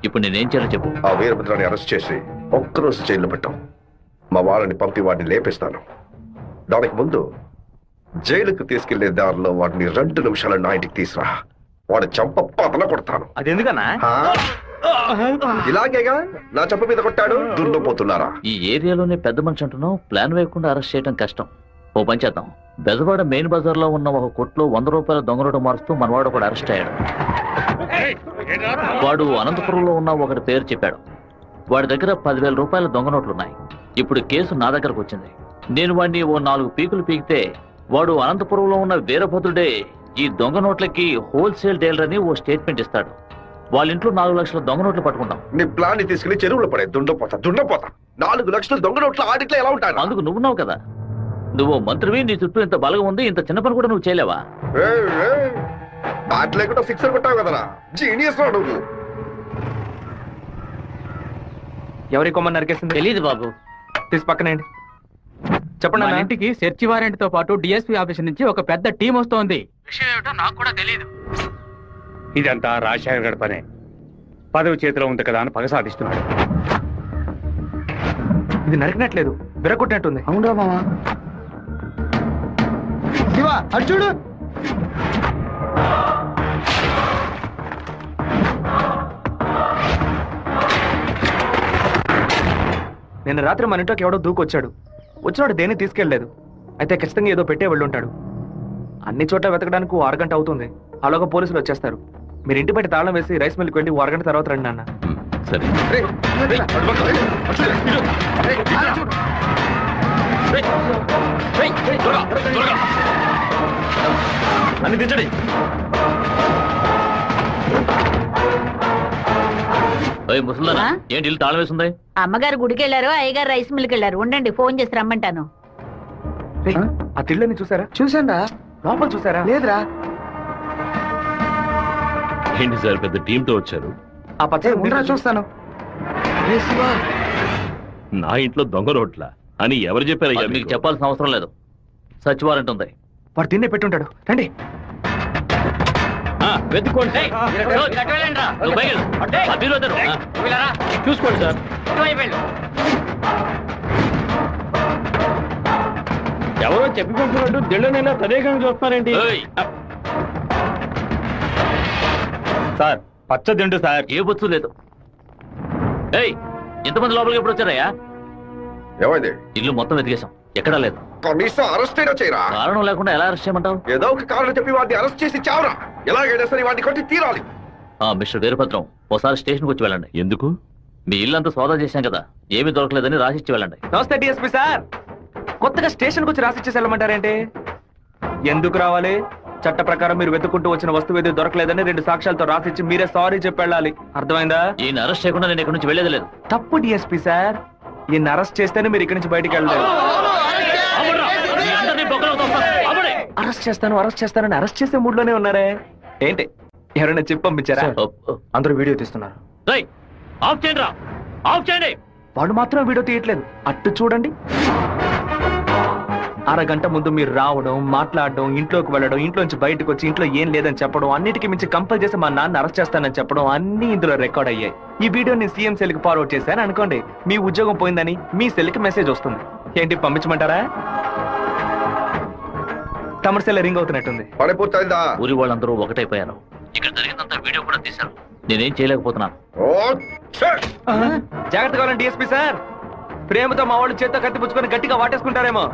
S12: ఇప్పుడు నేనేం చేయాలో చెప్పు.
S1: ఆ వీరభద్రాన్ని అరెస్ట్ చేసి ఒక్కరోజు జైల్లో పెట్టాం. మా వాళ్ళని పంపి వాడిని లేపేస్తాను. దానికి ముందు జైలుకు తీసుకెళ్లే దారిలో వాడిని 2 నిమిషాల నా ఇంటికి తీసురా. వాడు చంప పతల కొడతాను.
S5: అది ఎందుకన్నా?
S1: ఇలాగేగా నా చంప మీద కొట్టాడు. దున్నపోతున్నారా?
S12: ఈ ఏరియాలోనే పెద్ద మనిషి అంటున్నావు, ప్లాన్ వేయకుండా అరెస్ట్ చేయడం కష్టం. ఓ పని చేద్దాం, బెజవాడ మెయిన్ బజార్ లో ఉన్న ఒక కొట్లో 100 రూపాయల దొంగ నోటు మారుస్తూ మనవాడు కూడా అరెస్ట్ అయ్యాడు. వాడు అనంతపురంలో ఉన్న ఒకటి పేరు చెప్పాడు. వాడి దగ్గర 10,000 రూపాయల దొంగ నోట్లున్నాయి. ఇప్పుడు కేసు నా దగ్గరకు వచ్చింది. నేను వాడిని ఓ 4 పీకులు పీకితే వాడు అనంతపురంలో ఉన్న వీరభద్రుడే ఈ దొంగ నోట్లకి హోల్సేల్ డీలర్ అని ఓ స్టేట్మెంట్ ఇస్తాడు. వాళ్ళ ఇంట్లో 4 లక్షల దొంగ నోట్లు పట్టుకుంటాం.
S1: నీ ప్లాన్ ని తీసుకుని చెరువులో పడే దుండపోతా 4 లక్షల దొంగ నోట్ల ఆడిట్లో ఎలా ఉంటాడు?
S12: అందుకు నువ్వున్నావు కదా, నువ్వు మంత్రివి, నీ చుట్టూ ఇంత బలగం ఉంది, ఇంత చిన్న పని కూడా నువ్వు చేయలేవా?
S1: బ్యాట్ లేకుండా సిక్సర్ కొట్టావు కదరా, జీనియస్ రా నువ్వు.
S5: ఎవరి కొమ్మని నరికేసింది?
S6: తెలీదు బాబు.
S5: తీసి పక్కనేయండి. చెప్పండి.
S6: మన ఇంటికి సెర్చ్ వారెంట్ తో పాటు డిఎస్పీ ఆఫీస్ నుంచి ఒక పెద్ద టీం వస్తోంది.
S11: విషయం ఏమిటో నాకు కూడా తెలియదు. ఇదంతా రాజశేఖర్ గడి పనే. పదవి చేతిలో ఉంది కదా అని పగ సాధిస్తున్నాడు.
S5: ఇది నరికినట్లేదు, విరగొట్టినట్టుంది.
S8: అవునరా మామా. శివ అటు చూడు.
S5: నిన్న రాత్రి మన ఇంట్లోకి ఎవడో దూకొచ్చాడు. వచ్చినాడు దేన్ని తీసుకెళ్లేదు. అయితే ఖచ్చితంగా ఏదో పెట్టే వెళ్ళుంటాడు. అన్ని చోట్ల వెతకడానికి 6 గంట అవుతుంది. అలాగా పోలీసులు వచ్చేస్తారు. మీరు ఇంటి బయట తాళం వేసి రైస్ మిల్కి వెళ్ళి 6 గంట తర్వాత రండి నాన్న.
S12: సరే.
S5: అన్ని దించండి.
S12: ముసలిదానా ఏంటి ఇల్లు తాళం వేసింది?
S14: అమ్మగారు గుడికి వెళ్ళారు, అయ్యగారు రైస్ మిల్కి వెళ్ళారు. ఉండండి, ఫోన్ చేసి రమ్మంటాను.
S5: ఆ తిళ్ళని చూసారా?
S8: చూసాను రా.
S5: లోపల చూసారా?
S8: లేదురా.
S4: ఏంటి సార్ పెద్ద టీంతో వచ్చారు?
S5: ఆ పచ్చ
S8: చూస్తాను.
S4: నా ఇంట్లో దొంగ రోడ్ల అని ఎవరు చెప్పారయ్యా?
S12: మీకు చెప్పాల్సిన అవసరం లేదు. సచివారెంట్ ఉంది.
S5: వాడు తిన్నే పెట్టుంటాడు. రండి
S6: వెతుక్కోండి. చూసుకోండి సార్. ఎవరో చెప్పిపోతున్నట్టు దిళ్ళనైనా తదేకంగా చూస్తున్నారేంటి?
S11: సార్ పచ్చ దిండు సార్.
S12: ఏ బొచ్చు లేదు. ఎంతమంది లోపలికి ఎప్పుడు వచ్చారయ్యా?
S1: ఏమైంది?
S12: ఇల్లు మొత్తం వెతికేశాం, ఎక్కడా లేదు.
S1: కనీసం అరెస్ట్ అయినా చేయరా?
S12: కారణం లేకుండా ఎలా అరెస్ట్ చేయమంటావు?
S1: ఏదో ఒక కారణం చెప్పి వాడిని అరెస్ట్ చేసి చావరా. ఎలాగైనా సరే వాడిని కొట్టి తీరాలి.
S12: మిస్టర్ వీరభద్రం, ఒకసారి స్టేషన్కి వచ్చి వెళ్ళండి.
S4: ఎందుకు?
S12: మీ ఇల్లంతా సోదా చేశాం కదా, ఏమీ దొరకలేదని రాసిచ్చి వెళ్ళండి.
S5: నమస్తే డిఎస్పీ సార్. కొత్తగా స్టేషన్కి వచ్చి రాసిచ్చేసి వెళ్ళమంటారేంటి? ఎందుకు రావాలి? చట్ట ప్రకారం మీరు వెతుకుంటూ వచ్చిన వస్తువు ఏది దొరకలేదని 2 సాక్ష్యాలతో రాసిచ్చి మీరే సారీ చెప్పి వెళ్ళాలి. అర్థమైందా?
S12: ఈయన అరెస్ట్ చేయకుండా నేను ఇక్కడ నుంచి వెళ్ళేది లేదు.
S5: తప్పు డిఎస్పీ సార్. ఈయన అరెస్ట్ చేస్తేనే మీరు ఇక్కడి నుంచి బయటికి వెళ్ళలేదు. అరెస్ట్ చేస్తానని అరెస్ట్ చేసే మూడ్లోనే ఉన్నారే ఏంటి? ఎవరైనా చెప్పి పంపించారా? అందరూ వీడియో తీస్తున్నారు. వాళ్ళు మాత్రం వీడియో తీయట్లేదు. అట్టు చూడండి. 6 గంట ముందు మీరు రావడం, మాట్లాడడం, ఇంట్లోకి వెళ్ళడం, ఇంట్లోంచి బయటకు వచ్చి ఇంట్లో ఏం లేదని చెప్పడం, అన్నిటికీ మించి కంపల్ చేసి మా నాన్న అరెస్ట్ చేస్తానని చెప్పడం అన్ని ఇందులో రికార్డ్ అయ్యాయి. ఈ వీడియో నేను సీఎం సెల్ కి ఫార్వర్డ్ చేశాను అనుకోండి, మీ ఉద్యోగం పోయిందని మీ సెల్ కి మెసేజ్ వస్తుంది. ఏంటి పంపించమంటారా? తమరి సెల్ రింగ్ అవుతున్నట్టుంది.
S12: ఊరి వాళ్ళందరూ ఒకటైపోయారు. ఇక్కడ జరిగిందంతా వీడియో కూడా తీశారు. నేనేం చేయలేకపోతున్నాను.
S5: జాగ్రత్తగా ఉండండి డిఎస్పీ సార్. ప్రేమతో మా వాళ్ళు చేత్తో కత్తి పుచ్చుకొని గట్టిగా వాటేసుకుంటారేమో.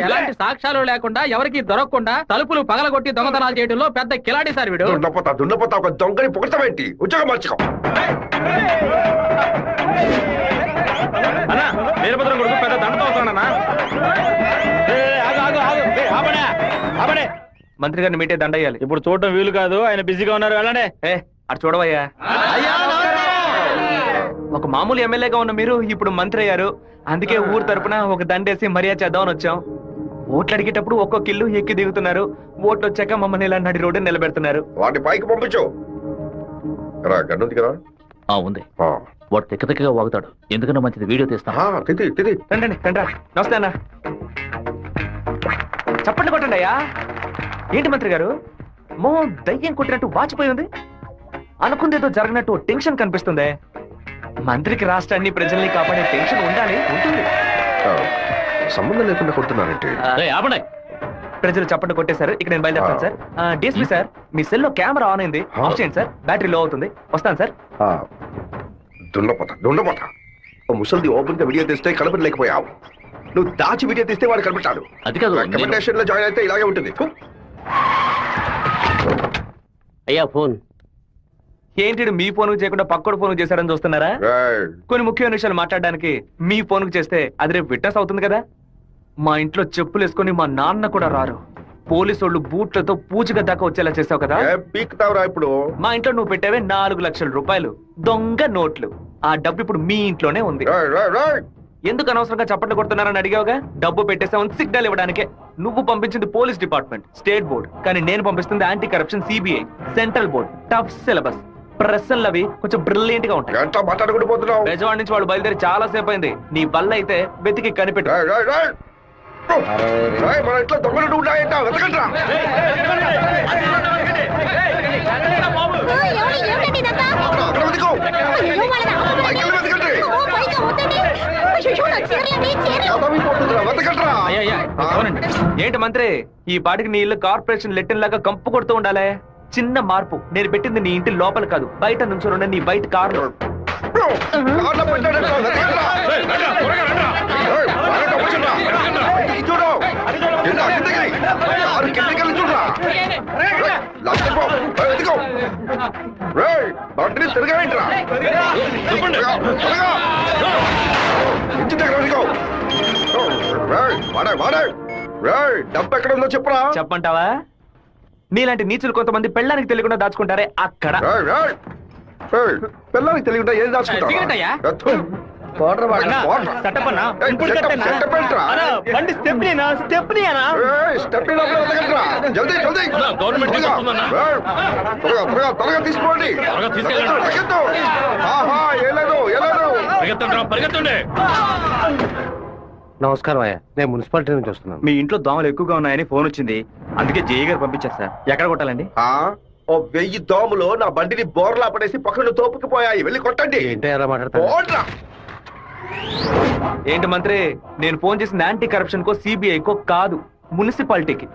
S7: ఎలాంటి సాక్ష్యాలు లేకుండా ఎవరికి దొరకకుండా తలుపులు పగలగొట్టి దొంగతనాలు చేయడంలో పెద్ద కిలాడి సార్ వీడు.
S1: దున్నపోతా ఒక దొంగని పొగడతామేంటి? ఉద్యోగం మార్చుకో.
S5: అన్నా వీరభద్రం కొడుకు పెద్ద దండతో వస్తానన్నా. మంత్రి గారిని మీటే దండయ్యాలి.
S11: ఇప్పుడు చూడటం వీలు కాదు, ఆయన బిజీగా ఉన్నారు. వెళ్ళండి.
S5: అటు చూడవయ్యా. ఒక మామూలు ఎమ్మెల్యేగా ఉన్న మీరు ఇప్పుడు మంత్రి అయ్యారు. అందుకే ఊరు తరపున ఒక దండేసి మర్యాద చేద్దామని వచ్చాం. ఓట్లు అడిగేటప్పుడు ఒక్కొక్క ఇల్లు ఎక్కి దిగుతున్నారు. ఓట్లు వచ్చాక మమ్మల్ని ఇలా నడి రోడ్డు నిలబెడుతున్నారు.
S1: వాడిని పైకి పంపించు.
S12: ఉంది. వాడు తిక్కగా వాగుతాడు. ఎందుకన్నా మంచిది వీడియో తీస్తాను.
S5: రండి నమస్తే అన్న. చప్పట్లు కొట్టండి అయ్యా. ఏంటి మంత్రి గారు దయ్యం కొట్టినట్టు వాచిపోయి ఉంది? అనుకుందేదో జరగనట్టు టెన్షన్ కనిపిస్తుంది. మంత్రికి రాష్ట్రాన్ని ప్రజల్ని కాపాడే టెన్షన్ ఉండాలి. ఉంటుంది.
S1: సంబంధం లేకుండా కొడుతున్నారంటే
S5: ప్రజలు చప్పట్లు కొట్టేశారు. ఇక్కడ నేను బయలుదేరుతాను సార్. డిఎస్పీ సార్, మీ సెల్లో కెమెరా ఆన్ అయింది. ఆఫ్ చేయండి సార్. బ్యాటరీ లో అవుతుంది. వస్తాను సార్.
S1: దున్నపోతా ముసలిది ఓపెన్ గా వీడియో తీస్తే కనపడలేకపోయావు. నువ్వు దాచి వీడియో తీస్తే వాడు కనపడతాడు.
S12: అది కాదు,
S1: రికమెండేషన్ లో జాయిన్ అయితే ఇలాగే ఉంటుంది.
S6: అయ్యా ఫోన్
S5: ఏంటి మీ ఫోన్ చేయకుండా పక్కడు ఫోన్ చేశారని చూస్తున్నారా? కొన్ని ముఖ్యమైన విషయాలు మాట్లాడడానికి మీ ఫోన్ చేస్తే అది రేపు విట్నెస్ అవుతుంది కదా. మా ఇంట్లో చెప్పులు వేసుకొని మా నాన్న కూడా రారు. పోలీసు వాళ్ళు బూట్లతో పూజగా దాకా వచ్చేలా చేసావు కదా.
S1: ఇప్పుడు
S5: మా ఇంట్లో నువ్వు పెట్టావే 4 లక్షల రూపాయలు దొంగ నోట్లు. ఆ డబ్బు ఇప్పుడు మీ ఇంట్లోనే ఉంది. ఎందుకు అనవసరంగా చప్పట్లు కొడుతున్నారని అడిగావుగా. డబ్బు పెట్టేసామని సిగ్నల్ ఇవ్వడానికే. నువ్వు పంపించింది పోలీస్ డిపార్ట్మెంట్, స్టేట్ బోర్డ్. కానీ నేను పంపిస్తుంది anti corruption CBI, central board. Tough syllabus. ప్రశ్నలు అవి కొంచెం బ్రిలియంట్ గా ఉంటాయి.
S1: మాట్లాడుకుంటూ పోతున్నావు.
S5: బెజవాడ నుంచి వాళ్ళు బయలుదేరి చాలా సేపు అయింది. నీ వల్ల అయితే వెతికి కనిపెట్టు.
S1: రేయ్, మన ఇంట్లో దొంగలు ఉన్నాయంట, వెతకండి రా. అక్కడ వెతుకో. పైకెళ్ళి వెతకండి. చదవిపోతుందిరా, వెతకండి రా.
S5: ఏంటి మంత్రి, ఈ పాటికి నీ ఇల్లు కార్పొరేషన్ లెట్టిన్ లాగా కంపు కొడుతూ ఉండాలే. చిన్న మార్పు, నేను పెట్టింది నీ ఇంటి లోపల కాదు, బయట నుంచి నీ బయట కారు.
S1: కార్లో పెట్టాడంట, వెతకండి రా. రేయ్, త్వరగా వచ్చండి రా. బయటికి చూడు. కిందకి. కారు కిందకి వెళ్ళి చూడరా. లాస్ట్ పో. వెతుకో. రేయ్, బండిని తిరగవేంట్రా. త్వరగా. ఇంటి దగ్గర వెతుకో. రేయ్, వాడే. రేయ్, డబ్బు ఎక్కడ ఉందో చెప్పురా.
S5: చెప్పంటావా? నీలాంటి నీచులు కొంతమంది పెళ్ళానికి తెలియకుండా దాచుకుంటారే అక్కడ.
S1: పిల్లలకి తెలియకుండా ఏం దాచుకుంటావు? తీసుకోండి.
S8: నమస్కారం అయ్యా, నేను మున్సిపాలిటీ నుంచి వస్తున్నాను.
S5: మీ ఇంట్లో దోమలు ఎక్కువగా ఉన్నాయని ఫోన్ వచ్చింది, అందుకే జేఈ గారు పంపించారు సార్. ఎక్కడ కొట్టాలండి?
S1: ఓ 1000 దోమలు నా బండిని బోర్లా పడేసి పక్కన తోపుకుపోయాయి, వెళ్ళి కొట్టండి.
S8: ఏంటో ఎలా మాట్లాడతారు?
S5: ఏంటి మంత్రి, నేను ఫోన్ చేసిన యాంటీ కరప్షన్ కో సిబిఐకో కాదు, మున్సిపాలిటీకి.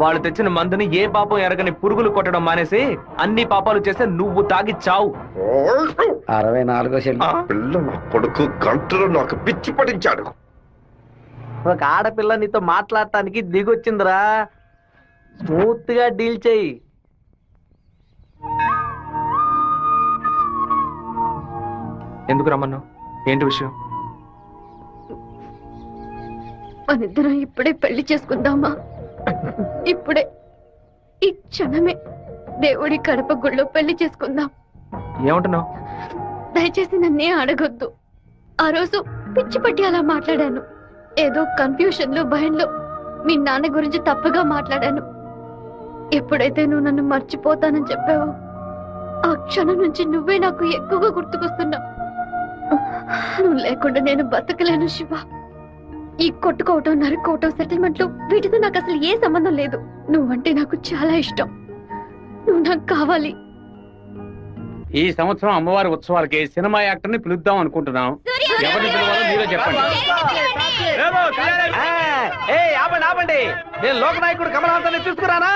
S5: వాళ్ళు తెచ్చిన మందుని ఏ పాపం ఎరగని పురుగులు కొట్టడం మానేసి అన్ని పాపాలు చేస్తే నువ్వు తాగి చావు.
S8: 64
S1: పిల్ల నా కొడుకు గంటలో నాకు పిచ్చి పడించాడు.
S2: ఒక ఆడపిల్ల నీతో మాట్లాడటానికి దిగొచ్చిందిరా, స్మూత్ గా డీల్ చెయ్యి.
S5: ఎందుకు రమ్మన్నావు? ఏంటి విషయం?
S9: మనిద్దరం ఇప్పుడే పెళ్లి చేసుకుందామా? ఇప్పుడే, ఈ క్షణమే దేవుడి కడప గుళ్ళో పెళ్లి చేసుకుందాం.
S5: ఏమంటున్నావు?
S9: దయచేసి నన్నే అడగొద్దు. ఆ రోజు పిచ్చి పట్టి అలా మాట్లాడాను. ఏదో కన్ఫ్యూషన్ లో భయంలో మీ నాన్న గురించి తప్పుగా మాట్లాడాను. ఎప్పుడైతే నువ్వు నన్ను మర్చిపోతానని చెప్పావో ఆ క్షణం నుంచి నువ్వే నాకు ఎక్కువగా గుర్తుకొస్తున్నావు. నువ్వు లేకుండా నేను బతకలేను శివ. ఈ కొట్టుకోవటం, నరుకోవటం, సెటిల్మెంట్లు వీటితో నాకు అసలు ఏ సంబంధం లేదు. నువ్వంటే నాకు చాలా ఇష్టం. నువ్వు నాకు కావాలి.
S11: ఈ సంవత్సరం అమ్మవారి ఉత్సవాలకి సినిమా యాక్టర్ ని పిలుద్దాం అనుకుంటున్నాం. ఎవరిని పిలవాలో మీరే చెప్పండి.
S2: ఆపండి, నేను లోకనాయకుడు కమల్ హాసన్ చూసుకురానా?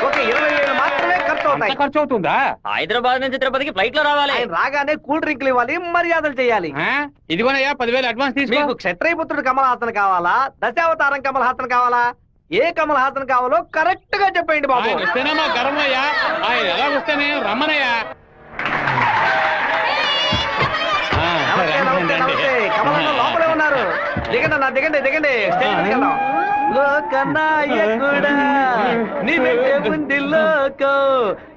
S2: ఓకే, 20,000 మాత్రమే ఖర్చు అవుతాయి.
S11: ఖర్చు అవుతుందా?
S7: హైదరాబాద్ నుంచి తిరుపతికి ఫ్లైట్ లో రావాలి.
S2: ఆయన రాగానే కూల్ డ్రింక్లు ఇవ్వాలి, మర్యాదలు చేయాలి.
S11: ఇదిగోనయ్యా 10,000 అడ్వాన్స్ తీసుకో.
S2: మీకు క్షత్రియపుత్రుడు కమల్ హాసన్ కావాలా, దశావతారం కమల్ హాసన్ కావాలా? ఏ కమల్ హాసన్ కావాలో కరెక్ట్ గా చెప్పండి బాబు.
S11: వస్తేనేమో గర్వమయ్యా, ఆయన ఎలా వస్తేనే రమ్మనయ్యా.
S2: లోపలే ఉన్నారు. దిగండి అన్న, దిగండి. లోకనాయకుడా నీవే లోకం,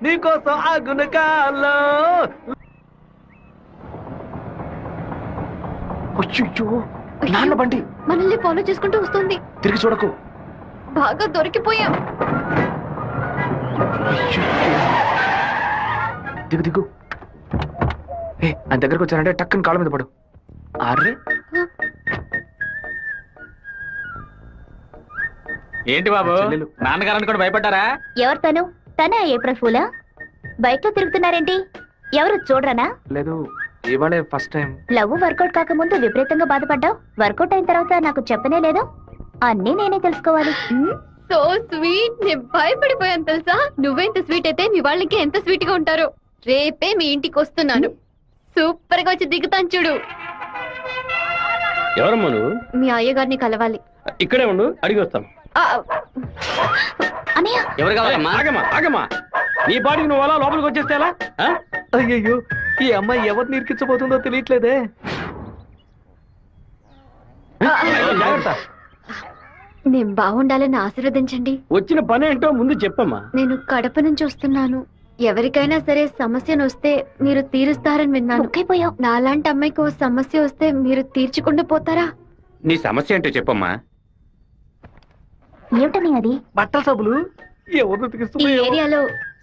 S2: నీకోసం ఆగున కాలం.
S5: నాన్న బండి
S9: మనల్ని ఫాలో చేసుకుంటూ వస్తుంది.
S5: తిరిగి చూడకు.
S9: బాగా దొరికిపోయాం.
S5: దిగు. ఆయన దగ్గరకు వచ్చానంటే టక్కుని కాళ్ళ మీద పడు. అరే
S11: ఏంటి బాబు, నాన్నగారని కూడా భయపడ్డారా?
S14: ఎవరు తను? తనే ఏప్రిల్ ఫూలా? బైక్ లో తిరుగుతున్నారేంటి? ఎవరు చూడరానా?
S5: లేదు, ఇవాళే ఫస్ట్ టైం.
S14: లవ్ వర్కౌట్ కాకముందు విపరీతంగా బాధపడ్డావు, వర్కౌట్ అయిన తర్వాత నాకు చెప్పనే లేదు. అన్నీ నేనే తెలుసుకోవాలి.
S9: So sweet. నేను భయపడిపోయాను తెలుసా. నువ్వెంత స్వీట్ అయితే మీ వాళ్ళకి ఎంత స్వీట్ గా ఉంటారో. రేపే మీ ఇంటికి వస్తున్నాను. సూపర్ గా వచ్చి దిగుతాను చూడు.
S6: ఎవరమ్మా నువ్వు?
S9: మీ అయ్యగారిని కలవాలి.
S6: ఇక్కడే ఉండు, అడిగి వస్తాను.
S7: ఎవరు కావాలమ్మా?
S6: ఆగమ్మా, నీ పాటికి నువ్వు అలా లోపలికి వచ్చేస్తే ఎలా?
S2: అయ్యయ్యో, ఈ అమ్మాయి ఎవరిని ఇరికించబోతుందో తెలియట్లేదే.
S6: జాగ్రత్త.
S9: నేను బాగుండాలని ఆశీర్వదించండి.
S6: వచ్చిన పని ఏంటో ముందు చెప్పమ్మా.
S9: నేను కడప నుంచి వస్తున్నాను. ఎవరికైనా సరే సమస్యను వస్తే మీరు తీరుస్తారని విన్నాను. నాలాంటి అమ్మాయికి ఓ సమస్య వస్తే మీరు తీర్చకుండా పోతారా?
S11: నీ సమస్య ఏంటో చెప్పమ్మా.
S14: ఏమిటని అది?
S2: బట్టల సబ్బులు.
S9: ఈ ఏరియాలో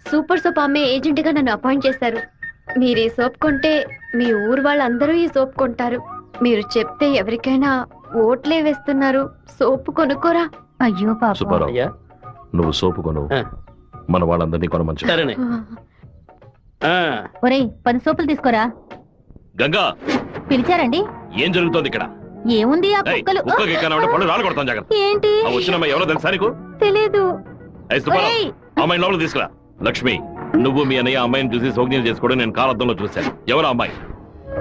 S9: సూపర్ సోప్ అమ్మే ఏజెంట్ గా నన్ను అపాయింట్ చేశారు. మీరు ఈ సోప్ కొంటే మీ ఊరు వాళ్ళందరూ ఈ సోప్ కొంటారు. మీరు చెప్తే ఎవరికైనా ఓట్లే వేస్తున్నారు, సోపు కొనుక్కోరా.
S14: అయ్యో పాప.
S4: సుబ్బారావు నువ్వు సోపు కొను, మన వాళ్ళందరినీ కొనమంచు.
S6: సరేనే.
S14: ఒరేయ్ 10 సోపులు తీసుకోరా.
S4: గంగా
S14: పిలిచారండి?
S4: ఏం జరుగుతోంది ఇక్కడ?
S14: ఏముంది ఆ కుక్కలు.
S4: పళ్ళు రాళ్ళు కొడతాం జాగ్రత్త.
S14: ఏంటి?
S4: వచ్చిన ఎవరో తెలుసా నీకు?
S14: తెలీదు.
S4: అమ్మాయి లోపల తీసుకురా. లక్ష్మి, నువ్వు మీ అన్నయ్య అమ్మాయిని చూసి సౌజ్ఞం చేసుకోవడం నేను కాలద్దంలో చూశాను. ఎవరు అమ్మాయి?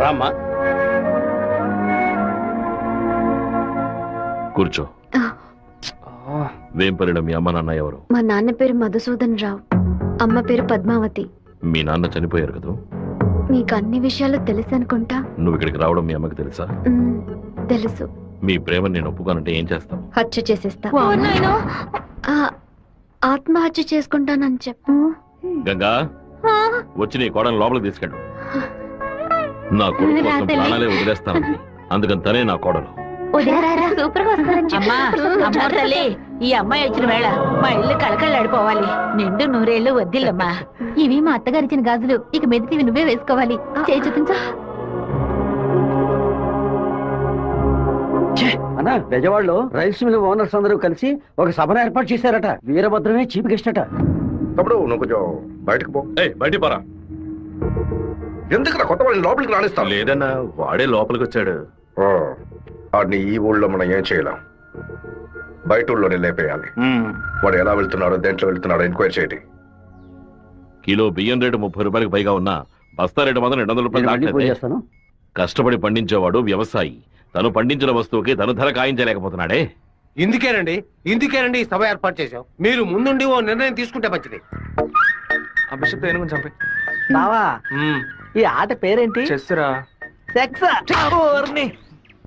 S6: రామ్మా
S4: కూర్చో. వేంపల్లిలో మీ అమ్మ నాన్న ఎవరు?
S9: మా నాన్న పేరు మధుసూదన్ రావు, అమ్మ పేరు పద్మావతి.
S4: మీ నాన్న చనిపోయారు కదా?
S9: మీకు అన్ని విషయాలు తెలుసు అనుకుంటా.
S4: నువ్వు ఇక్కడికి రావడం మీ అమ్మకి తెలుసా?
S9: తెలుసు.
S4: మీ ప్రేమను నేను ఒప్పుకోనంటే ఏం చేస్తావు?
S9: హత్య చేసేస్తా. ఆత్మహత్య చేసుకుంటానని చెప్పు.
S4: గంగా, వచ్చి నీ కోడని లోపలికి తీసుకెళ్ళు. నా కొడుకు కోసం ప్రాణాలే వదిలేస్తానండి, అందుకని తనే నా కోడలు.
S15: అమ్మా తల్లి, ఈ అమ్మాయి వచ్చిన వేళ మా ఇల్లు కళకళ్ళాడిపోవాలి. నిండు నూరేళ్లు వద్దిల్లమ్మా.
S14: ఇవి మా అత్తగారిచ్చిన గాజులు, ఇక మెదిటివి నువ్వే వేసుకోవాలి. చేయి చూపించా.
S16: అన్నా, బెజవాడలో రైస్ మిల్ ఓనర్స్ అందరూ కలిసి ఒక సభను ఏర్పాటు చేశారట. వీరభద్రమే చీఫ్ గెస్ట్ అట.
S1: తమ్ముడు నువ్వు కొంచెం బయటకు పో.
S4: బయటికి పోరా.
S1: ఎందుకు కొత్త వాళ్ళని లోపలికి రాణిస్తాను?
S13: లేదన్నా, వాడే లోపలికి వచ్చాడు.
S1: వాడిని ఈ ఊళ్ళో మనం ఏం చేయలేం, బయట ఊళ్ళోనే లేపేయాలి. వాడు ఎలా వెళ్తున్నాడో, దేంట్లో వెళ్తున్నాడో ఎంక్వైరీ చేయండి.
S4: కిలో బియ్యం రేటు 30 రూపాయలకు పైగా ఉన్నా బస్తా రేటు మాత్రం 200 రూపాయలు. కష్టపడి పండించేవాడు వ్యవసాయి. తను పండించిన వస్తువుకి తను ధర కాయించలేకపోతున్నాడే.
S8: ఇందుకేనండి ఈ సభ ఏర్పాటు చేశాం. మీరు ముందుండి ఓ నిర్ణయం తీసుకుంటే మంచిది.
S5: బావా, ఈ ఆట పేరేంటి?
S2: చెస్సురా.
S5: సెక్సా?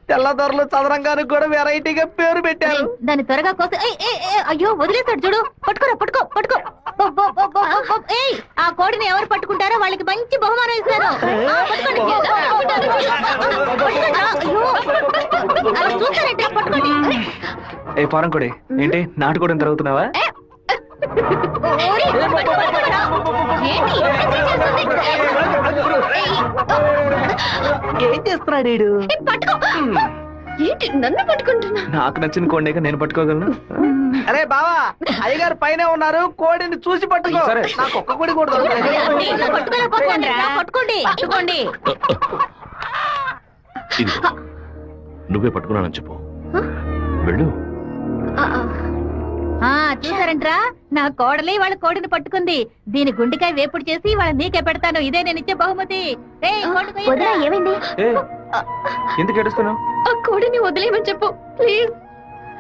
S5: తెల్లదొరలు చదరంగానికి కూడా వెరైటీగా పేరు పెట్టారు.
S14: దాన్ని త్వరగా కోసి. అయ్యో వదిలేస్తాడు చూడు. పట్టుకోరా, పట్టుకో పట్టుకో. ఆ కోడిని ఎవరు పట్టుకుంటారో వాళ్ళకి మంచి బహుమానం ఇస్తాను. పట్టుకోండి.
S5: ఏ పారం కొడి, ఏంటి నాటుకోవడం జరుగుతున్నావా? ఏం చేస్తున్నాడు?
S9: ఏంటి నన్ను పట్టుకుంటున్నా?
S5: నాకు నచ్చిన కోడిని నేను పట్టుకోగలను. అరే బావా, అయ్యగారు పైన ఉన్నారు, కోడిని చూసి పట్టుకో. నాకు ఒక్క కోడి కూడా
S15: పట్టుకోండి.
S4: నువ్వే పట్టుకున్నానని చెప్పు. వెళ్ళు.
S14: చూసారంట్రా, నా కోడలి వాళ్ళ కోడిని పట్టుకుంది. దీని గుండెకాయ వేపుడు చేసి వాళ్ళ నీకే పెడతాను. ఇదే నేను ఇచ్చే బహుమతి.
S9: ఏమైంది?
S5: ఎందుకు ఏడుస్తున్నావు?
S9: ఆ కోడిని వదిలేయమని చెప్పు ప్లీజ్.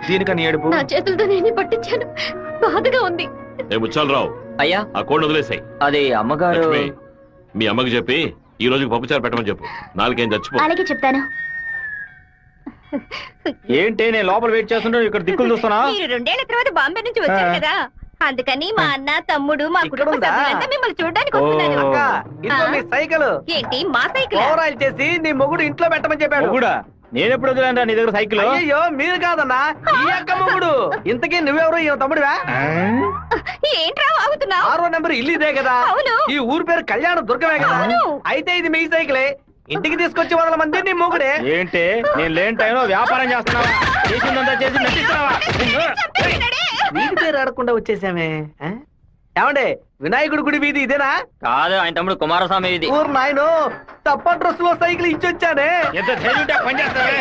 S5: దీనికని ఏడుపు?
S9: నా చేతులతో నేనే పట్టించాను, బాధగా ఉంది.
S4: ముచ్చాలరావు,
S5: అయ్యా
S4: ఆ కోడిని వదిలేసాయి.
S5: అది అమ్మగారు.
S4: మీ అమ్మకి చెప్పి ఈ రోజుకి పప్పుచారు పెట్టమని చెప్పు. నాలుగేం చచ్చిపో.
S14: అలాగే చెప్తాను.
S11: ఏంటి నేను లోపల వెయిట్ చేస్తుంటే ఇక్కడ దిక్కులు చూస్తున్నా?
S14: మీరు 2 ఏళ్ల తర్వాత బాంబే నుంచి వచ్చారు కదా, అందుకని మా అన్న తమ్ముడు మా కుటుంబ సభ్యులంతా మిమ్మల్ని చూడడానికి వస్తున్నారు.
S5: సైకిల్
S14: ఏంటి మా సైకిల్?
S5: ఓవరాల్ చేసి నీ మొగుడు ఇంట్లో పెట్టమని చెప్పాడు.
S11: కూడా నేను ఎప్పుడు వదిలేంటా నీ దగ్గర సైకిల్?
S5: అయ్యో మీరు కాదన్నా, ఈ అక్క మొగుడు. ఇంతకీ నువ్వెవరు? ఈ తమ్ముడువా?
S14: ఏంట్రా వాగుతున్నావు?
S5: 6వ నెంబర్ ఇల్లు ఇదే కదా? ఈ ఊరు పేరు కళ్యాణ దుర్గమే కదా? అయితే ఇది మీ సైకిలే. ఇంటికి తీసుకొచ్చి 100 మంది నీ మొగుడే.
S11: ఏంటి నేను లేని టైంలో వ్యాపారం చేస్తున్నావా? చేసిందంతా చేసి నటిస్తున్నావా?
S5: వీధి పేరు ఆడకుండా వచ్చేసామే. ఏమండే, వినాయకుడి గుడి వీధి ఇదేనా?
S11: కాదు, ఆయన తమ్ముడు కుమారస్వామి ఇది.
S5: ఊరు నాయను, తప్ప డ్రెస్ లో సైకిల్ ఇచ్చొచ్చానే.
S11: ఎంత తెలివితే పని చేస్తావే?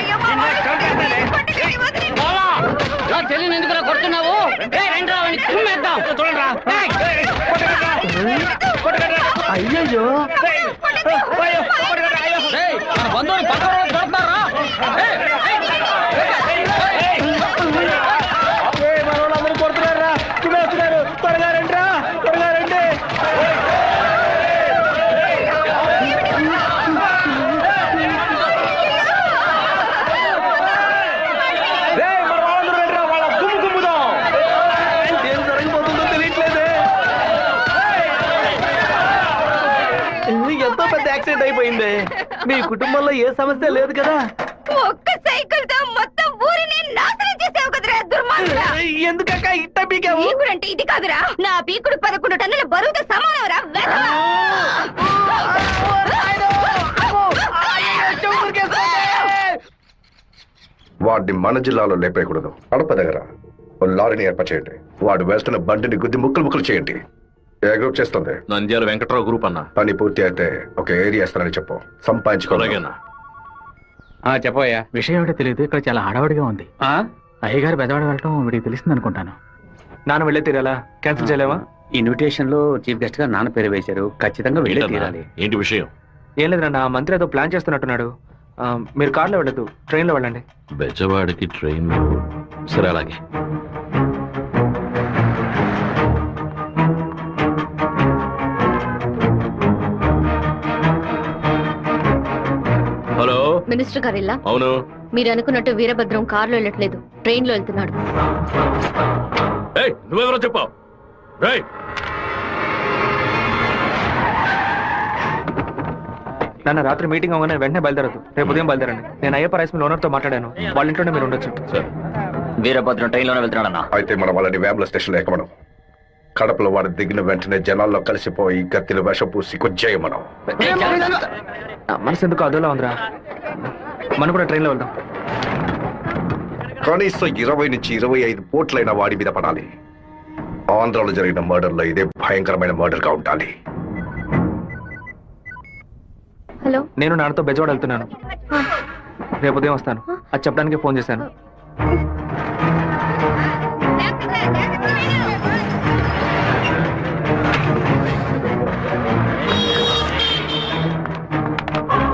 S7: చెల్లిని ఎందుకు కొడుతున్నావు?
S5: అయ్యయ్యో,
S7: బంధువులు పక్కన దొరుకుతారా?
S5: మనోళ్ళందరూ కొడుతున్నారా? చూస్తున్నారు. త్వరగా రండి, త్వరగా రండి. మన వాళ్ళందరూ రండి, వాళ్ళ గుమ్ముదాం. ఏం జరగబోతుందో తెలియట్లేదే. ఎంతో పెద్ద యాక్సిడెంట్ అయిపోయింది. మీ కుటుంబంలో ఏ సమస్య లేదు కదా?
S14: ఒక్క సైకిల్ తో మొత్తం ఊరిని నాశనం చేసావు కదరా దుర్మార్గుడా.
S5: ఎందుకక్క ఇట్ట పీకావు?
S14: పీకుడంటే ఇది కాదురా, నా పీకుడు 11 టన్నుల బరువుతో సమానవరా.
S1: వాడిని మన జిల్లాలో లేపేయకూడదు. కడప దగ్గర ఓ లారీని ఏర్పాటు చేయండి. వాడు వేస్తున్న బండిని గుద్ది ముక్కలు చేయండి. ఏ గ్రూప్ చేస్తుంది?
S13: నంద్యాల వెంకట్రావు గ్రూప్ అన్న.
S1: పని పూర్తి అయితే ఒక ఏరియా ఇస్తానని చెప్పు. సంపాదించుకోవాలి.
S11: చెప్పయ్యా.
S17: విషయం ఏమిటో తెలియదు, ఇక్కడ చాలా హడావడిగా ఉంది. అయ్యగారు బెదవాడ వెళ్ళటం వీడికి తెలిసింది అనుకుంటాను.
S5: నాన్న వెళ్ళే తీరాలా? క్యాన్సిల్ చేయలేవా?
S11: ఇన్విటేషన్ లో చీఫ్ గెస్ట్ గా నాన్న పేరు వేశారు, ఖచ్చితంగా వెళ్ళే తీరాలి.
S4: ఏంటి విషయం?
S5: ఏం లేదన్నా, మంత్రి ఏదో ప్లాన్ చేస్తున్నట్టున్నాడు. మీరు కార్లో వెళ్ళదు, ట్రైన్లో వెళ్ళండి.
S4: బెజవాడికి ట్రైన్? సరే అలాగే. హలో
S9: మినిస్టర్ గారు ఇలా?
S4: అవును.
S9: మీరు అనుకున్నట్టు వీరభద్రం కార్లో వెళ్ళట్లేదు, ట్రైన్ లో వెళ్తున్నాడు.
S4: నువ్వెవరో చెప్పావు?
S5: నాన్న రాత్రి మీటింగ్ అవగానే వెంటనే బయలుదేరదు, రేపు ఉదయం బయలుదేరండి. నేను అయ్యప్ప రైస్ మిల్ ఓనర్ తో మాట్లాడాను, వాళ్ళ ఇంట్లోనే మీరు ఉండొచ్చు.
S12: వీరభద్రం ట్రైన్ లోనే వెళ్తున్నాడన్నా.
S1: అయితే మనం వాళ్ళని వేముల స్టేషన్ లో ఎక్కమనం. కడపలో వాడు దిగిన వెంటనే జనాల్లో కలిసిపోయి గత్తిని విషం పూసి కొచ్చేయమనం.
S5: మనసు ఎందుకు అదోలా ఉందిరా, మనం కూడా ట్రైన్ లో వెళ్దాం.
S1: కనీసం 20 నుంచి 25 పోట్లైన వాడి మీద పడాలి. ఆంధ్రాలో జరిగిన మర్డర్ లో ఇదే భయంకరమైన మర్డర్ గా ఉండాలి.
S9: హలో,
S5: నేను నాన్నతో బెజవాడ వెళ్తున్నాను, రేపు ఉదయం వస్తాను. అది చెప్పడానికి ఫోన్ చేశాను.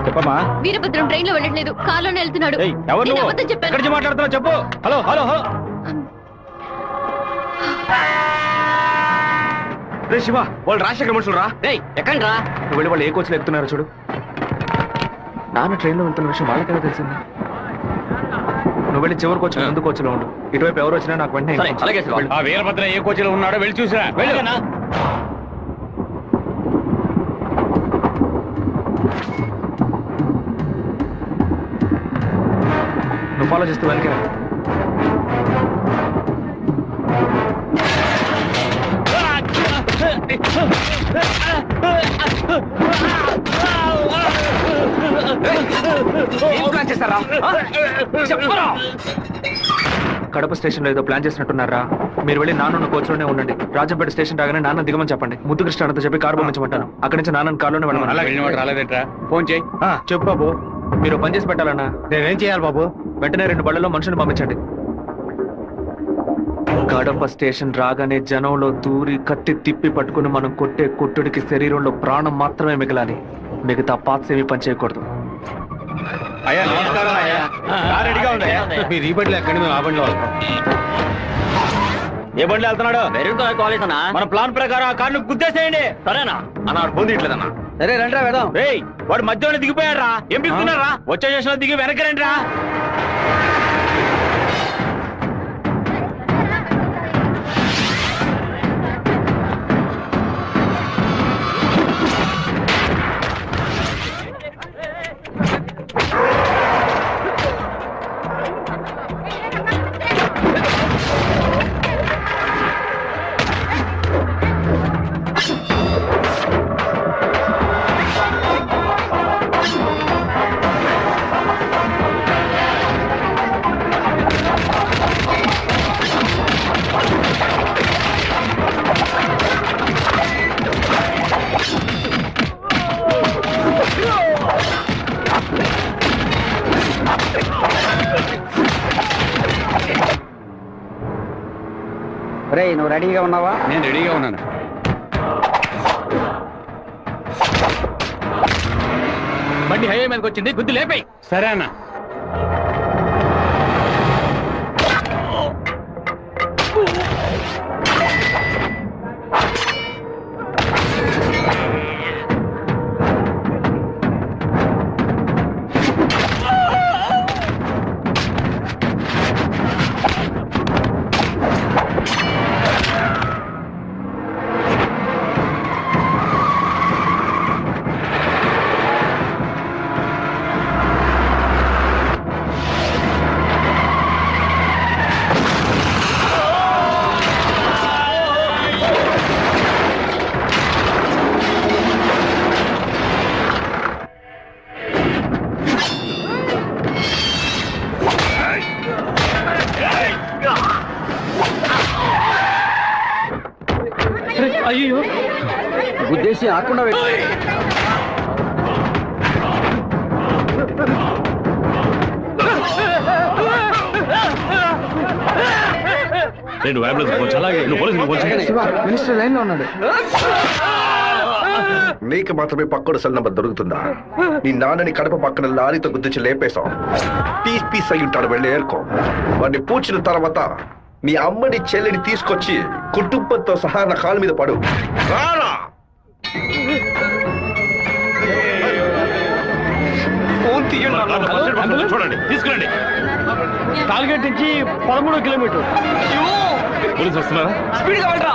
S11: చెప్పమ్మా.
S9: వీరభద్రం ట్రైన్ లో వెళ్ళట్లేదు, కార్లోనే వెళ్తున్నాడు.
S11: ఎవరు
S9: నేను అబద్ధం చెప్పాను.
S11: ఎక్కడి నుంచి మాట్లాడుతున్నావు చెప్పు. Hello hello hello.
S5: రే శివ, వాళ్ళు రాజశేఖర మనుషులు రా.
S12: ఎక్కడ రా?
S5: నువ్వు వెళ్ళి వాళ్ళు ఏ కోచ్లో ఎక్కుతున్నారో చూడు. నాన్న ట్రైన్ లో వెళ్తున్న విషయం వాళ్ళకెలా తెలిసింది? నువ్వు వెళ్ళి చివరి కోచ్ ముందు కోచ్లో ఉండు. ఇటువైపు ఎవరు వచ్చినా నాకు వెంటనే.
S11: ఆ వీరభద్ర ఏ కోచ్లో ఉన్నాడో వెళ్ళి చూసిరా. వెళ్ళనా?
S5: నువ్వు ఫాలో చేస్తూ వెనక. కడప స్టేషన్ లో ఏదో ప్లాన్ చేసినట్టున్నారా? మీరు వెళ్ళి నాన్న కోచ్లోనే ఉండండి. రాజంపేట స్టేషన్ రాగానే నాన్న దిగమని చెప్పండి. ముద్దు కృష్ణ అంతా చెప్పి కారు పంపించమంటాను. అక్కడి నుంచి నాన్న కార్లోనే వెళ్ళమని.
S11: రాలేదేట్రా? ఫోన్ చేయి.
S5: చెప్పు బాబు. మీరు పని చేసి పెట్టాలన్నా.
S8: నేనేం చేయాలి బాబు?
S5: వెంటనే 2 బళ్ళలో మనుషులు పంపించండి. కడప స్టేషన్ రాగానే జనంలో దూరి కత్తి తిప్పి పట్టుకుని మనం కొట్టే కొట్టుడికి శరీరంలో ప్రాణం మాత్రమే మిగలాలి. మిగతా పాత్స్ ఏమీ పని చేయకూడదు.
S11: అయ్యా నమస్కారం. అయ్యా కార్ రెడీగా ఉంది.
S8: మీరు ఈ బండిలో ఎక్కడి మేము ఆ బండిలో వస్తాం.
S11: ఏ బండిలో వెళ్తున్నాడు?
S12: కాలేజ్ అన్నా.
S11: మన ప్లాన్ ప్రకారం ఆ కార్ను గుద్దేసేయండి.
S12: సరేనా
S5: అన్న ఫోన్ తీయట్లేదన్నా.
S16: సరే రండి వెళ్దాం.
S11: రేయ్ వాడు మధ్యలో దిగిపోయారా? ఏం దిగుతున్నారా? వచ్చే స్టేషన్ దిగి వెనక్కి రండి రా.
S16: రే నువ్వు రెడీగా ఉన్నావా?
S11: నేను రెడీగా ఉన్నాను.
S12: బండి హైవే మీదకి వచ్చింది, గుద్దు లేపే.
S11: సరే అన్న.
S6: అయ్యో
S16: ఉద్దేశం ఆకుండా
S4: నేను అంబులెన్స్ ఫోన్ చేయాలి. నువ్వు పోలీసులకు ఫోన్ చేయాలి.
S16: మినిస్టర్ లైన్ లో ఉన్నాడు.
S1: నీకు మాత్రమే పక్కడు సెల్ నంబర్ దొరుకుతుందా? నీ నాన్నని కడప పక్కన లారీతో గుర్తించి లేపేశాం. పీస్ పీస్ అయి ఉంటాడు, వెళ్ళి ఏరుకో. వాడిని పూడ్చిన తర్వాత నీ అమ్మని చెల్లిని తీసుకొచ్చి కుటుంబంతో సహా నా కాళ్ళ మీద పడు. రారా ఫోన్ తీయండి.
S4: చూడండి, తీసుకురండి.
S6: టార్గెట్ నుంచి 13 కిలోమీటర్.
S4: పోలీసు వస్తున్నారా?
S6: స్పీడ్ గా వెళ్ళరా.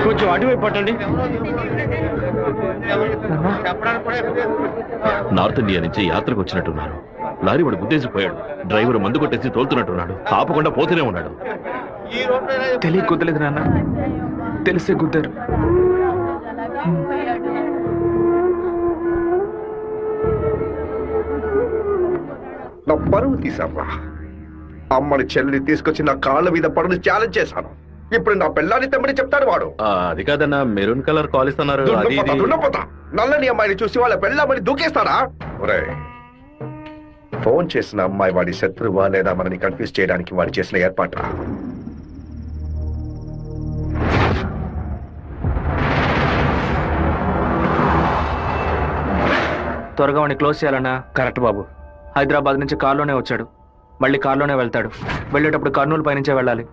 S6: కొంచెం అటువైపు పట్టండి.
S4: నార్త్ ఇండియా నుంచి యాత్రకు వచ్చినట్టున్నారు. లారీ వాడు గుద్దేసిపోయాడు. డ్రైవర్ మందు కొట్టేసి తోలుతున్నట్టున్నాడు. ఆపకుండా పోతూనే ఉన్నాడు.
S5: తెలియ కుదలేదు నాన్న, తెలిసే కుదరు.
S1: నా పరువు తీసావా? అమ్మని చెల్లిని తీసుకొచ్చి నా కాళ్ళ మీద పడుని ఛాలెంజ్ చేశాను. ఇప్పుడు నా పిల్లాన్ని తెమ్మని చెప్తాడు వాడు.
S13: అది కాదన్నా, మెరూన్ కలర్ కాల్ ఇస్తున్నారు.
S1: నల్లని అమ్మాయిని చూసి వాళ్ళ పెళ్ళామని దూకేస్తాడా? ఒరేయ్, ఫోన్ చేసిన అమ్మాయి వాడి శత్రువా లేదా మనని కన్ఫ్యూజ్ చేయడానికి వాడు చేసిన ఏర్పాటు.
S5: త్వరగా వాడిని క్లోజ్ చేయాలన్నా.
S6: కరెక్ట్ బాబు.
S5: హైదరాబాద్ నుంచి కార్లోనే వచ్చాడు, మళ్ళీ కార్లోనే వెళ్తాడు. వెళ్ళేటప్పుడు కర్నూలు పైనుంచే వెళ్ళాలి.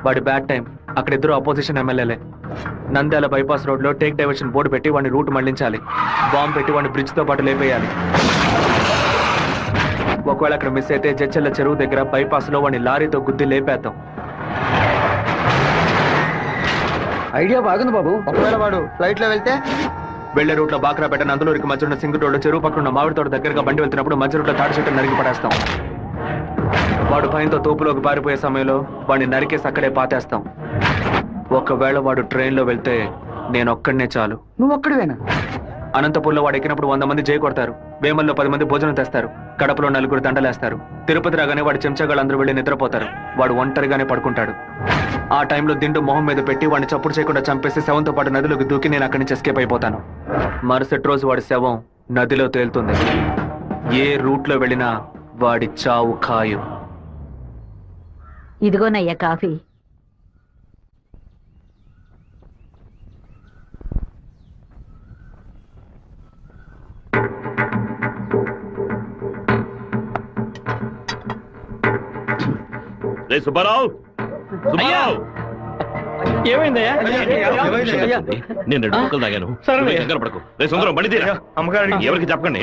S5: వాడి బ్యాడ్ టైం. అక్కడ ఇద్దరు అపోజిషన్ ఎమ్మెల్యేలే. నంద్యాల బైపాస్ రోడ్ లో టేక్ డైవర్షన్ బోర్డు పెట్టి వాడిని రూట్ మళ్లించాలి. బాంబు పెట్టి వాడిని బ్రిడ్జ్ తో పాటు లేపేయాలి. ఒకవేళ అక్కడ మిస్ అయితే జడ్చెల్ల చెరువు దగ్గర బైపాస్ లో వాడిని లారీతో గుద్ది లేపేద్దాం.
S16: ఐడియా బాగుంది బాబు. ఒకవేళ వాడు ఫ్లైట్ లో వెళ్తే
S5: వెళ్లే రూట్ లో బాక్రాపేట నందలూరికి మధ్య ఉన్న సింగు రోడ్డు చెరువు పక్కన ఉన్న మామిడి తోట దగ్గరగా బండి వెళ్తున్నప్పుడు మధ్య రూట్ లో తాడి చెట్టు నరికి పడేస్తాం. వాడు భయంతో తోపులోకి పారిపోయే సమయంలో వాడిని నరికేసి అక్కడే పాతేస్తాం. ఒకవేళ వాడు ట్రైన్ లో వెళ్తే నేను ఒక్కడనే చాలు.
S16: నువ్వు ఒక్కడివేనా?
S5: అనంతపూర్లో వాడు ఎక్కినప్పుడు 100 మంది జై కొడతారు. వేమల్లో 10 మంది భోజనం తెస్తారు. కడపలో 4 దండలేస్తారు. తిరుపతి రాగానే వాడి చెంచాగాళ్ళందరూ వెళ్ళి నిద్రపోతారు. వాడు ఒంటరిగానే పడుకుంటాడు. ఆ టైంలో దిండు మొహం మీద పెట్టి వాడిని చప్పుడు చేయకుండా చంపేసి శవంతో పాటు నదిలోకి దూకి నేను అక్కడి నుంచి ఎస్కేప్ అయిపోతాను. మరుసటి రోజు వాడి శవం నదిలో తేలుతుంది. ఏ రూట్ లో వెళ్ళినా వాడి చావు ఖాయం.
S15: ఇదిగోనయ్యా కాఫీ.
S4: సుబ్బారావు, సుబ్బారావు,
S6: ఏమైందయ్యా?
S4: నేను 2 ముక్కలు తాగాను. కంగారు పడకు. రే సుందరం, బండి తీరా. ఎవరికి చెప్పకండి.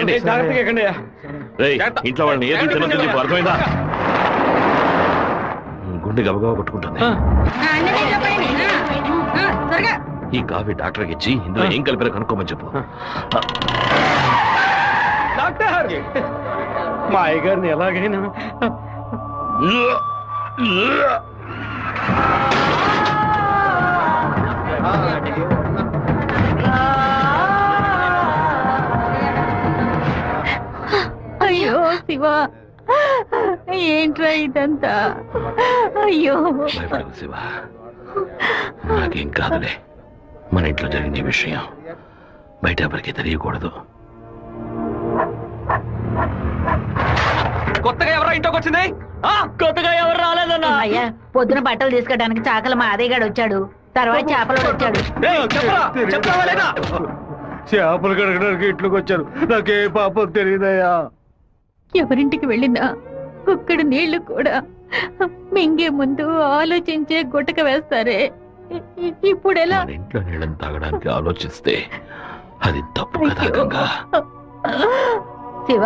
S4: ఇంట్లో వాళ్ళని ఏది తినొద్దు చెప్పు, అర్థమైందా? గుండె గబగబా కొట్టుకుంటుంది. ఈ కాఫీ డాక్టర్కి ఇచ్చి ఇందులో ఏం కలిపారో కనుక్కోమని చెప్పు.
S6: డాక్టర్, మా అయ్యగారిని ఎలాగైనా
S15: అయ్యో శివ, ఏంట్రా ఇదంతా? అయ్యో
S4: భయపడకు శివ, నాకేం కాదులే. మన ఇంట్లో జరిగిన ఈ విషయం బయట ఎవరికి తెలియకూడదు.
S5: కొత్తగా ఎవరో ఇంట్లోకి వచ్చింది?
S6: కొత్తగా ఎవరు రాలేదన్నా.
S15: అయ్యా, పొద్దున బట్టలు తీసుకోవడానికి చాకల మా అదేగాడు వచ్చాడు. తర్వాత చేపలు వచ్చాడు.
S6: చేపలు కడగడానికి ఇంట్లోకి వచ్చారు. నాకే పాపం తెలియదయ్యా.
S3: ఎవరింటికి వెళ్ళినా కుక్కడు నీళ్లు కూడా మింగే ముందు ఆలోచించే గుట్టక వేస్తారే. ఇప్పుడు ఎలా?
S4: ఇంట్లో నీళ్ళని తాగడానికి ఆలోచిస్తే అది తప్పు కదా గంగా.
S15: శివ,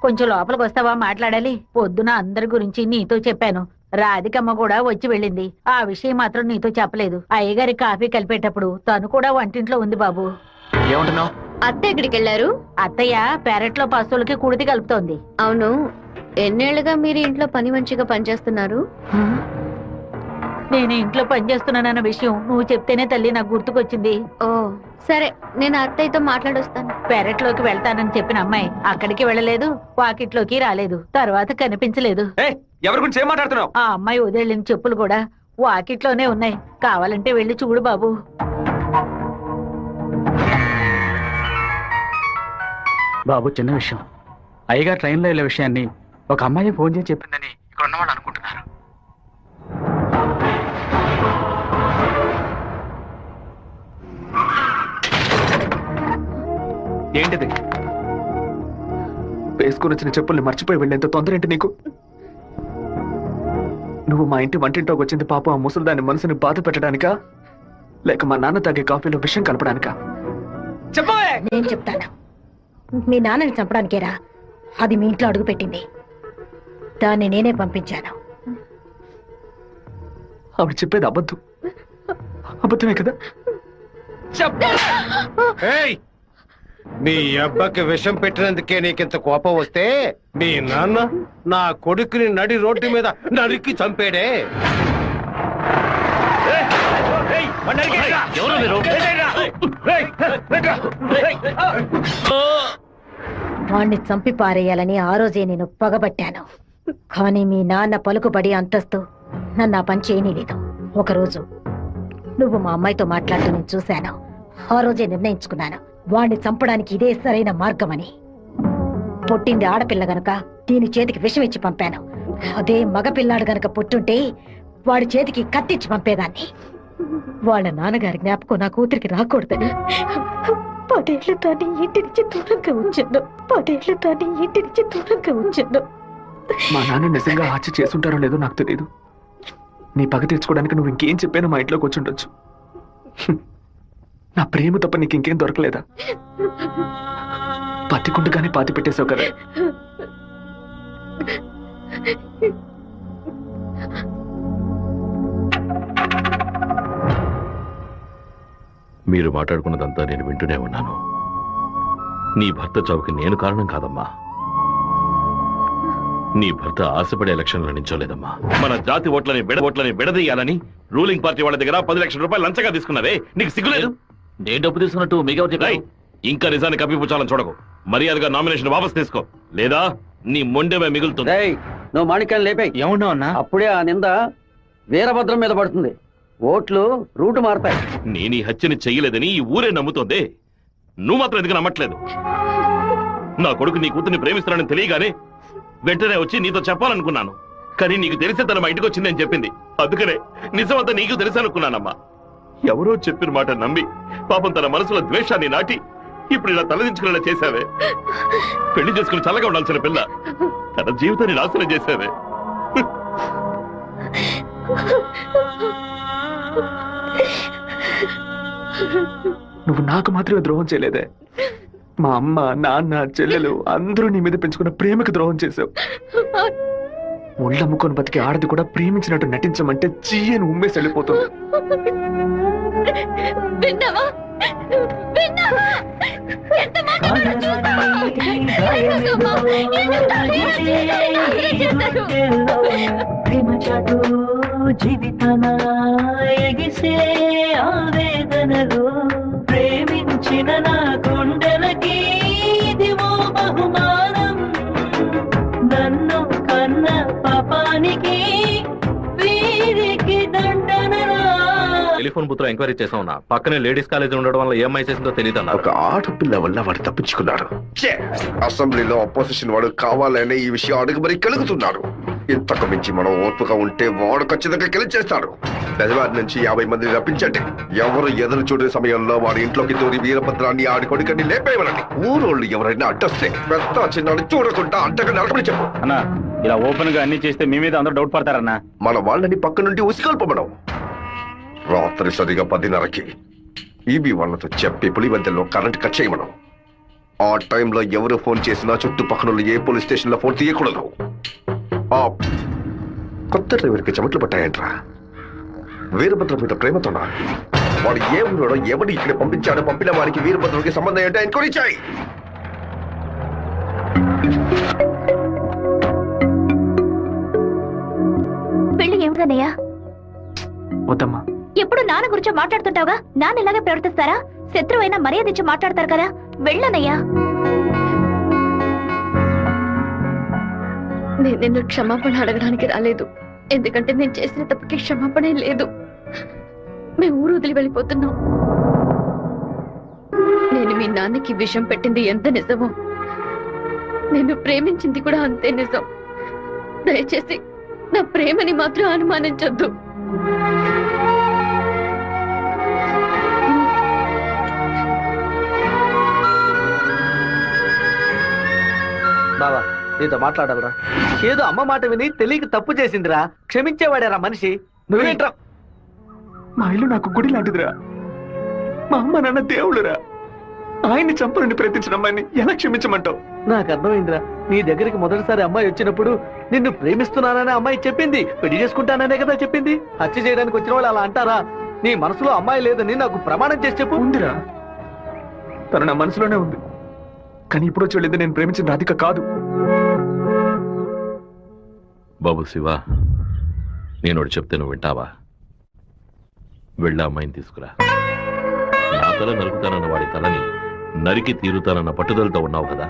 S15: కొంచెం లోపలికి వస్తావా? మాట్లాడాలి. పొద్దున అందరి గురించి నీతో చెప్పాను. రాధికమ్మ కూడా వచ్చి వెళ్ళింది. ఆ విషయం మాత్రం నీతో చెప్పలేదు. అయ్యగారి కాఫీ కలిపేటప్పుడు తను కూడా వంటింట్లో ఉంది బాబు.
S5: ఏమంటున్నావు?
S9: అత్త ఎక్కడికి వెళ్ళారు?
S15: అత్తయ్య పెరట్లో పశువులకి కుడితి కలుపుతోంది.
S9: అవును, ఎన్నేళ్లుగా మీరు ఇంట్లో పని మంచిగా పనిచేస్తున్నారు?
S15: నేను ఇంట్లో పనిచేస్తున్నానన్న విషయం నువ్వు చెప్తేనే తల్లి నాకు గుర్తుకొచ్చింది.
S9: ఓ సరే, నేను అత్తయ్యతో మాట్లాడొస్తాను.
S15: పెరట్లోకి వెళ్తానని చెప్పిన అమ్మాయి అక్కడికి వెళ్ళలేదు, వాకిట్లోకి రాలేదు, తర్వాత కనిపించలేదు.
S5: ఎవరి గురించి ఏం మాట్లాడుతున్నావు?
S15: ఆ అమ్మాయి వదిలిన చెప్పులు కూడా వాకిట్లోనే ఉన్నాయి. కావాలంటే వెళ్ళి చూడు బాబు.
S17: బాబు చిన్న విషయం. అయ్యగారు ట్రైన్లో వెళ్ళే విషయాన్ని ఒక అమ్మాయి ఫోన్ చేసి చెప్పిందని ఇక్కడ ఉన్నవాళ్ళు అనుకుంటున్నారు.
S5: ఏంటిది? వేసుకుని వచ్చిన చెప్పుల్ని మర్చిపోయి వెళ్ళేంత తొందర ఏంటి నీకు? నువ్వు మా ఇంటి వంటింట్లోకి వచ్చింది పాప ఆ ముసలిదాని మనసుని బాధ పెట్టడానికా, లేక మా నాన్న తాగే కాఫీలో విషయం కలపడానికా? చెప్పవే.
S18: నేను చెప్తాను. మీ నాన్నని చంపడానికేరా అది మీ ఇంట్లో అడుగు పెట్టింది. దాన్ని నేనే పంపించాను.
S5: ఆవిడ చెప్పేది అబద్ధం. అబద్ధమే కదా?
S8: ఏయ్, మీ అబ్బకి విషం పెట్టినందుకే నీకింత కోపం వస్తే మీ నాన్న నా కొడుకుని నడి రోడ్డు మీద నరికి చంపేడే.
S18: వాణ్ణి చంపి పారేయాలని ఆ రోజే నేను పగబట్టాను. కానీ మీ నాన్న పలుకుబడి అంతస్తు నన్ను ఆ పని చేయనీలేదు. ఒకరోజు నువ్వు మా అమ్మాయితో మాట్లాడుతూ నేను చూశాను. ఆ రోజే నిర్ణయించుకున్నాను, వాణ్ణి చంపడానికి ఇదే సరైన మార్గమని. పుట్టింది ఆడపిల్ల గనక దీని చేతికి విషం ఇచ్చి పంపాను. అదే మగపిల్లాడు గనక పుట్టుంటే వాడి చేతికి కత్తిచ్చి పంపేదాన్ని. వాళ్ళ నాన్నగారి జ్ఞాపకం నా కూతురికి రాకూడదని 10 ఏళ్ళు దాన్ని ఇంటి నుంచి దూరంగా ఉంచాను. 10 ఏళ్ళు దాన్ని ఇంటి నుంచి దూరంగా ఉంచాను.
S5: మా నాన్న నిజంగా హత్య చేసుంటారో లేదో నాకు తెలియదు. నీ పగ తీర్చుకోవడానికి నువ్వు ఇంకేం చెప్పానో మా ఇంట్లోకి వచ్చి ఉండొచ్చు. నా ప్రేమ తప్ప నీకు ఇంకేం దొరకలేదా? పత్తికుంటగానే పాతి పెట్టేశావు కదా.
S4: మీరు మాట్లాడుకున్నదంతా నేను వింటూనే ఉన్నాను. నీ భర్త చావుకి నేను కారణం కాదమ్మా. నీ భర్త ఆశపడే ఎలక్షన్లో నించోలేదమ్మా. మన జాతి ఓట్లని విడదీయాలని రూలింగ్ పార్టీ వాళ్ళ దగ్గర 10 లక్షల రూపాయలు లంచంగా తీసుకున్నావే, నీకు సిగ్గులేదు?
S12: నేను డబ్బు తీసుకున్నట్టు మీకు
S4: ఇంకా నిజాన్ని కప్పిపుచ్చాలని చూడకు. మర్యాదగా నామినేషన్ వాపస్ తీసుకో, లేదా నీ మొండెమే మిగులుతుంది.
S16: నువ్వు మాణిక్యాన్ని లేపే.
S17: ఏమన్నావు అన్నా?
S16: అప్పుడే ఆ నింద వీరభద్రం మీద పడుతుంది. ఓట్లు రూటు మారుతాయి.
S4: నేను ఈ హత్యని చెయ్యలేదని ఈ ఊరే నమ్ముతోంది. నువ్వు మాత్రం ఎందుకు నమ్మట్లేదు? నా కొడుకు నీ కూతుర్ని ప్రేమిస్తున్నానని తెలియగానే వెంటనే వచ్చి నీతో చెప్పాలనుకున్నాను. కానీ నీకు తెలిసే తన మా ఇంటికి వచ్చిందని చెప్పింది. అందుకనే నిజమంతా నీకు తెలుసనుకున్నానమ్మా. ఎవరో చెప్పిన మాట నమ్మి పాపం తన మనసులో ద్వేషాన్ని నాటి ఇప్పుడు ఇలా తలదించుకునేలా చేశావే. పెళ్లి చేసుకుని చల్లగా ఉండాల్సిన పిల్ల తన జీవితాన్ని నాశనం చేశావే.
S5: నువ్వు నాకు మాత్రమే ద్రోహం చేయలేదే, మా అమ్మ నాన్న చెల్లెలు అందరూ నీ మీద పెంచుకున్న ప్రేమకు ద్రోహం చేశావు. ఒళ్ళమ్ముకొని బతికి ఆడది కూడా ప్రేమించినట్టు నటించమంటే చీయని ఉమ్మేసి వెళ్ళిపోతుంది.
S19: జీవితన ఎగిసే ఆవేదనలో ప్రేమించిన నా గుండెలకి ఇదివో బహుమానం. నన్ను కన్న పాపానికి వీరికి దండనరా.
S13: టెలిఫోన్ బూత్ లో ఎంక్వైరీ చేసాం. పక్కనే లేడీస్ కాలేజ్ ఉండడం వల్ల ఏమై చేసిందో తెలియదు అన్న.
S1: ఒక ఆడపిల్ల వల్ల వాడు తప్పించుకున్నాడు. అసెంబ్లీలో అపోజిషన్ వాడు కావాలనే ఈ విషయం అడుగు మరి కలుగుతున్నాడు. ఇంతకు మించి మనం ఓర్పుగా ఉంటే వాడు ఖచ్చితంగా గెలిచేస్తాడు. బెజవారి నుంచి 50 మందిని రప్పించండి. ఎవరు ఎదురు చూడే సమయంలో వాడి ఇంట్లోకి దూరి వీరభద్రాన్ని ఆడి కొడుకని లేపేయమనండి. ఊరోళ్ళు ఎవరైనా అడ్డొస్తే పెద్ద చిన్నాడు చూడకుండా అడ్డగా నడపని చెప్పు.
S11: అన్నా ఇలా ఓపెన్ గా అన్ని చేస్తే మీ మీద అందరూ డౌట్ పడతారన్నా.
S1: మన వాళ్ళని పక్క నుండి ఉసిగొల్పమనం. రాత్రి సరిగా 10:30కి ఈబీ వాళ్ళతో చెప్పి పులివెందుల్లో కరెంట్ కట్ చేయమనం. ఆ టైంలో ఎవరు ఫోన్ చేసినా చుట్టుపక్కల ఏ పోలీస్ స్టేషన్ లో ఫోన్ తీయకూడదు. ఆ కొత్త డ్రైవర్కి చెమట్లు పట్టాయంట్రా. వీరభద్రం మీద ప్రేమతోనా? వాడు ఏ ఊరోడో ఎవడు ఇక్కడ పంపించాడో పంపిన వారికి వీరభద్రుడికి సంబంధం ఏంటో ఎంక్వైరీ చేయి.
S9: పెళ్లి ఏమిటనయ్యా?
S17: వద్దమ్మా.
S9: ఎప్పుడు నాన్న గురించి మాట్లాడుతుంటావుగా, నాన్న ఇలాగే ప్రవర్తిస్తారా? శత్రువైనా మర్యాద ఇచ్చి మాట్లాడతారు కదా. వెళ్ళనయ్యా. నేను నిన్ను క్షమాపణ అడగడానికి రాలేదు, ఎందుకంటే నేను చేసిన తప్పుకి క్షమాపణ లేదు. మేము ఊరు వదిలి వెళ్ళిపోతున్నాం. నేను మీ నాన్నకి విషం పెట్టింది ఎంత నిజమో, నేను ప్రేమించింది కూడా అంతే నిజం. దయచేసి నా ప్రేమని మాత్రం అనుమానించొద్దు.
S2: బావా, నీతో మాట్లాడాలరా. ఏదో అమ్మ మాట విని తెలియక తప్పు చేసిందిరా, క్షమించేవాడేరా మనిషి. నువ్వేంట్రా?
S5: మా ఇల్లు నాకు గుడి లాంటిదిరా. మా అమ్మ నాన్న దేవుడురా. ఆయన్ని చంపనని ప్రయత్నించిన అమ్మాయిని ఎలా క్షమించమంటావు?
S2: నాకు అర్థమైందిరా. నీ దగ్గరికి మొదటిసారి అమ్మాయి వచ్చినప్పుడు నిన్ను ప్రేమిస్తున్నానని అమ్మాయి చెప్పింది, పెళ్లి చేసుకుంటాననే కదా చెప్పింది. హత్య చేయడానికి వచ్చిన వాళ్ళు అలా అంటారా? నీ మనసులో అమ్మాయి లేదని నాకు ప్రమాణం చేసి చెప్పు.
S5: ఉందిరా, తను నా మనసులోనే ఉంది. కానీ ఇప్పుడు వచ్చి వెళ్ళింది నేను ప్రేమించిన రాధిక కాదు.
S4: బాబు శివ, నేను చెప్తే నువ్వు వింటావా? వెళ్ళి అమ్మాయిని తీసుకురా. నా తల నరుకుతానన్న వాడి తలని నరికి తీరుతానన్న పట్టుదలతో ఉన్నావు కదా.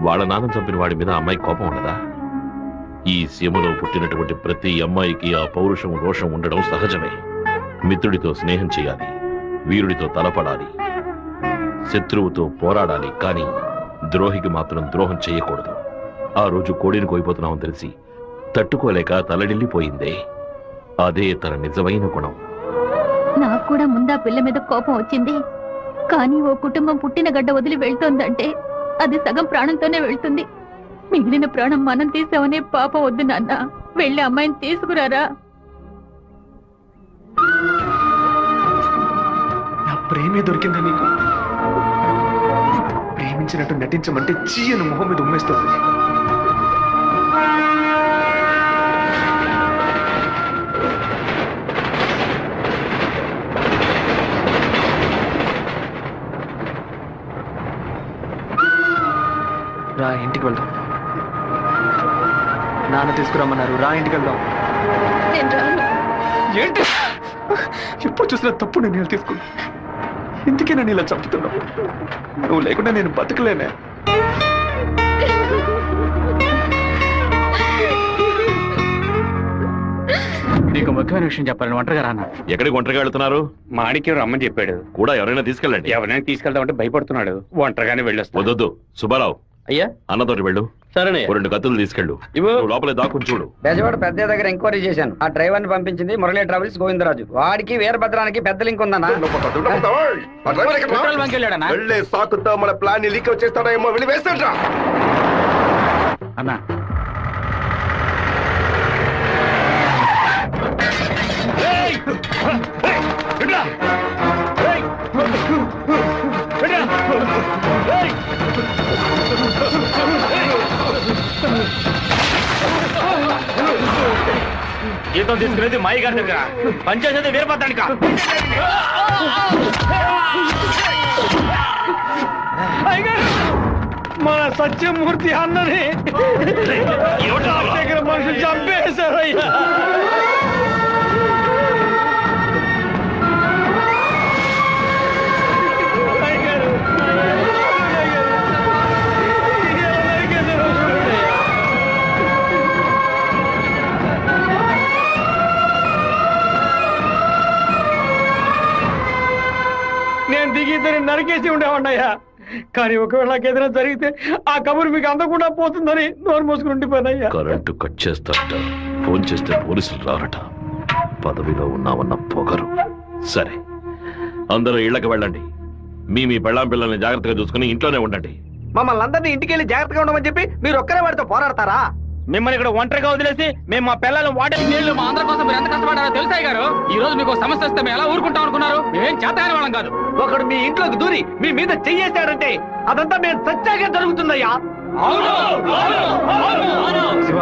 S4: వాళ్ళ నాన్న చంపిన వాడి మీద అమ్మాయి కోపం ఉండదా? ఈ సీమలో పుట్టినటువంటి ప్రతి అమ్మాయికి ఆ పౌరుషం రోషం ఉండడం సహజమే. మిత్రుడితో స్నేహం చేయాలి, వీరుడితో తలపడాలి, శత్రువుతో పోరాడాలి, కానీ ద్రోహికి మాత్రం ద్రోహం చేయకూడదు. ఆ రోజు కోడిని కోయిపోతున్నామని తెలిసి తట్టుకోలేక తలడిల్లిపోయిందే, అదే తన నిజమైన గుణం.
S9: నాకు కూడా ముందా పిల్ల మీద కోపం వచ్చింది, కానీ ఓ కుటుంబం పుట్టిన గడ్డ వదిలి వెళ్తోందంటే అది సగం ప్రాణంతోనే వెళ్తుంది. మిగిలిన ప్రాణం మనం తీసామనే పాపం వద్దు నాన్న. వెళ్ళి అమ్మాయిని తీసుకురారా.
S5: నా ప్రేమే దొరికిందా నీకు? ప్రేమించినట్టు నటించమంటే చీయను మొహం మీద ఉమ్మేస్తుంది. రా, ఇంటికి వెళ్దాం. నాన్న తీసుకురమ్మన్నారు. రా, ఇంటికి వెళ్దాం. ఏంటి ఎప్పుడు చూసినా తప్పు నేను తీసుకున్నా. ఇందుకే నన్ను ఇలా చంపుతున్నావు. నువ్వు లేకుండా నేను బతకలేనే.
S17: నీకు ముఖ్యమైన విషయం చెప్పాలని ఒంటరిగా రానా?
S4: ఎక్కడికి ఒంటరిగా వెళ్తున్నారు?
S11: మాణిక్యం రమ్మని చెప్పాడు.
S4: కూడా ఎవరైనా తీసుకెళ్ళండి.
S11: ఎవరైనా తీసుకెళ్దామంటే భయపడుతున్నాడు. ఒంటరిగానే వెళ్ళొస్తా.
S4: వద్దొద్దు సుబ్బారావు,
S6: అయ్యా
S4: అన్నతోటి వెళ్ళు.
S6: సరేనే.
S4: 2 కత్తులు తీసుకెళ్ళు. నువ్వు లోపలే దాక్కుని చూడు.
S16: బెజవాడ పెద్ద దగ్గర ఎంక్వైరీ చేశాను. ఆ డ్రైవర్ ని పంపించింది మురళీ ట్రావెల్స్ గోవిందరాజు. వాడికి వీరభద్రానికి పెద్ద లింక్ ఉందన్నా.
S1: వెళ్ళే సాకుతో మన ప్లాన్ లీక్ చేస్తాడో ఏమో, వెళ్ళి వేస్తాడ్రా.
S17: అన్నా
S11: జీతం తీసుకునేది మాయి గారి దగ్గర, పనిచేసేది వీరభద్రానిక.
S6: మన సత్యమూర్తి అన్నని దగ్గర మనుషులు చంపేశారయ్యా. నేను దిగి నరికేసి ఉండేవాడినయ్యా. కానీ ఒకవేళ నాకు ఏదైనా జరిగితే ఆ కబురు మీకు అందకుండా పోతుందని నోరు మూసుకుని ఉండిపోయినయ్యా.
S4: కరెంటు కట్ చేస్తారట, ఫోన్ చేస్తే పోలీసులు రారట. పదవిలో ఉన్నామన్న పొగరు. సరే, అందరూ ఇళ్లకు వెళ్ళండి. మీ పెళ్ళాం పిల్లల్ని జాగ్రత్తగా చూసుకుని ఇంట్లోనే ఉండండి.
S2: మమ్మల్ని అందరినీ ఇంటికి వెళ్ళి జాగ్రత్తగా ఉండమని చెప్పి మీరు ఒక్కరే వాడితో పోరాడతారా?
S6: మిమ్మల్ని ఇక్కడ ఒంటరిగా వదిలేసి మేము మా పిల్లలు వాడే నీళ్లు మా అందరి కోసం మీరు ఎంత కష్టపడారో తెలుసాయి గారు. ఈ రోజు మీకు సమస్య వస్తే మేము ఎలా ఊరుకుంటాం అనుకున్నారు? మేమేం చేతగాని వాళ్ళం కాదు.
S2: ఒకడు మీ ఇంట్లోకి దూరి మీ మీద చెయ్యేశాడంటే అదంతా మేము సత్యాగా జరుగుతుందయ్యా.
S5: శివ,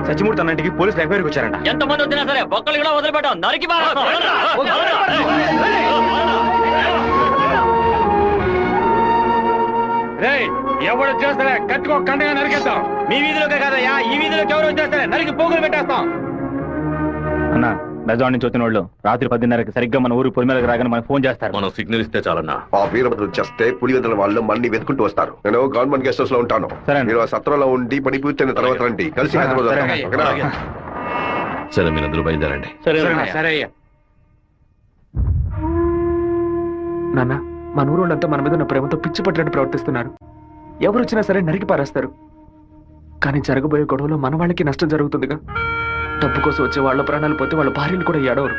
S5: సత్యమూర్తి అన్నింటికి పోలీసులు ఎంక్వైరీకి వచ్చారంట.
S12: ఎంతమంది వచ్చినా సరే ఒక్కళ్ళు కూడా వదిలిపెట్టాం. నరికి
S6: ఎవరు వచ్చేస్తారే కట్టుకో కండగా నరికేస్తాం. మీ వీధిలోకే కాదయ్యా, ఈ వీధిలోకి ఎవరు వచ్చేస్తారే నరికి పోగులు పెట్టేస్తాం.
S5: అన్నా,
S17: బెజవాడ నుంచి వచ్చిన వాళ్ళు రాత్రి 10:30కి సరిగ్గా మన ఊరు పొలిమేరకు రాగానే మనకు ఫోన్ చేస్తారు.
S4: మనం సిగ్నల్ ఇస్తే చాలన్నా.
S1: ఆ వీరభద్రుడు చేస్తే పులివెందుల వాళ్ళు మన్ని వెతుకుంటూ వస్తారు. నేను గవర్నమెంట్ గెస్ట్ హౌస్ లో ఉంటాను. మీరు ఆ సత్రంలో ఉండి పని పూర్తయిన తర్వాత రండి, కలిసి హైదరాబాద్ వద్దాం. ఓకేనా?
S4: సరే మీరందరూ బయలుదేరండి.
S5: సరే అయ్యా. నాన్న, మన ఊరోళ్ళంతా మన మీద ఉన్న ప్రేమతో పిచ్చి పట్టినట్టు ప్రవర్తిస్తున్నారు. ఎవరు వచ్చినా సరే నరికి పారేస్తారు. కానీ జరగబోయే గొడవలో మన వాళ్ళకి నష్టం జరుగుతుందిగా. డబ్బు కోసం వచ్చే వాళ్ళ ప్రాణాలు పోతే వాళ్ళ భార్యలు కూడా ఏడవరు.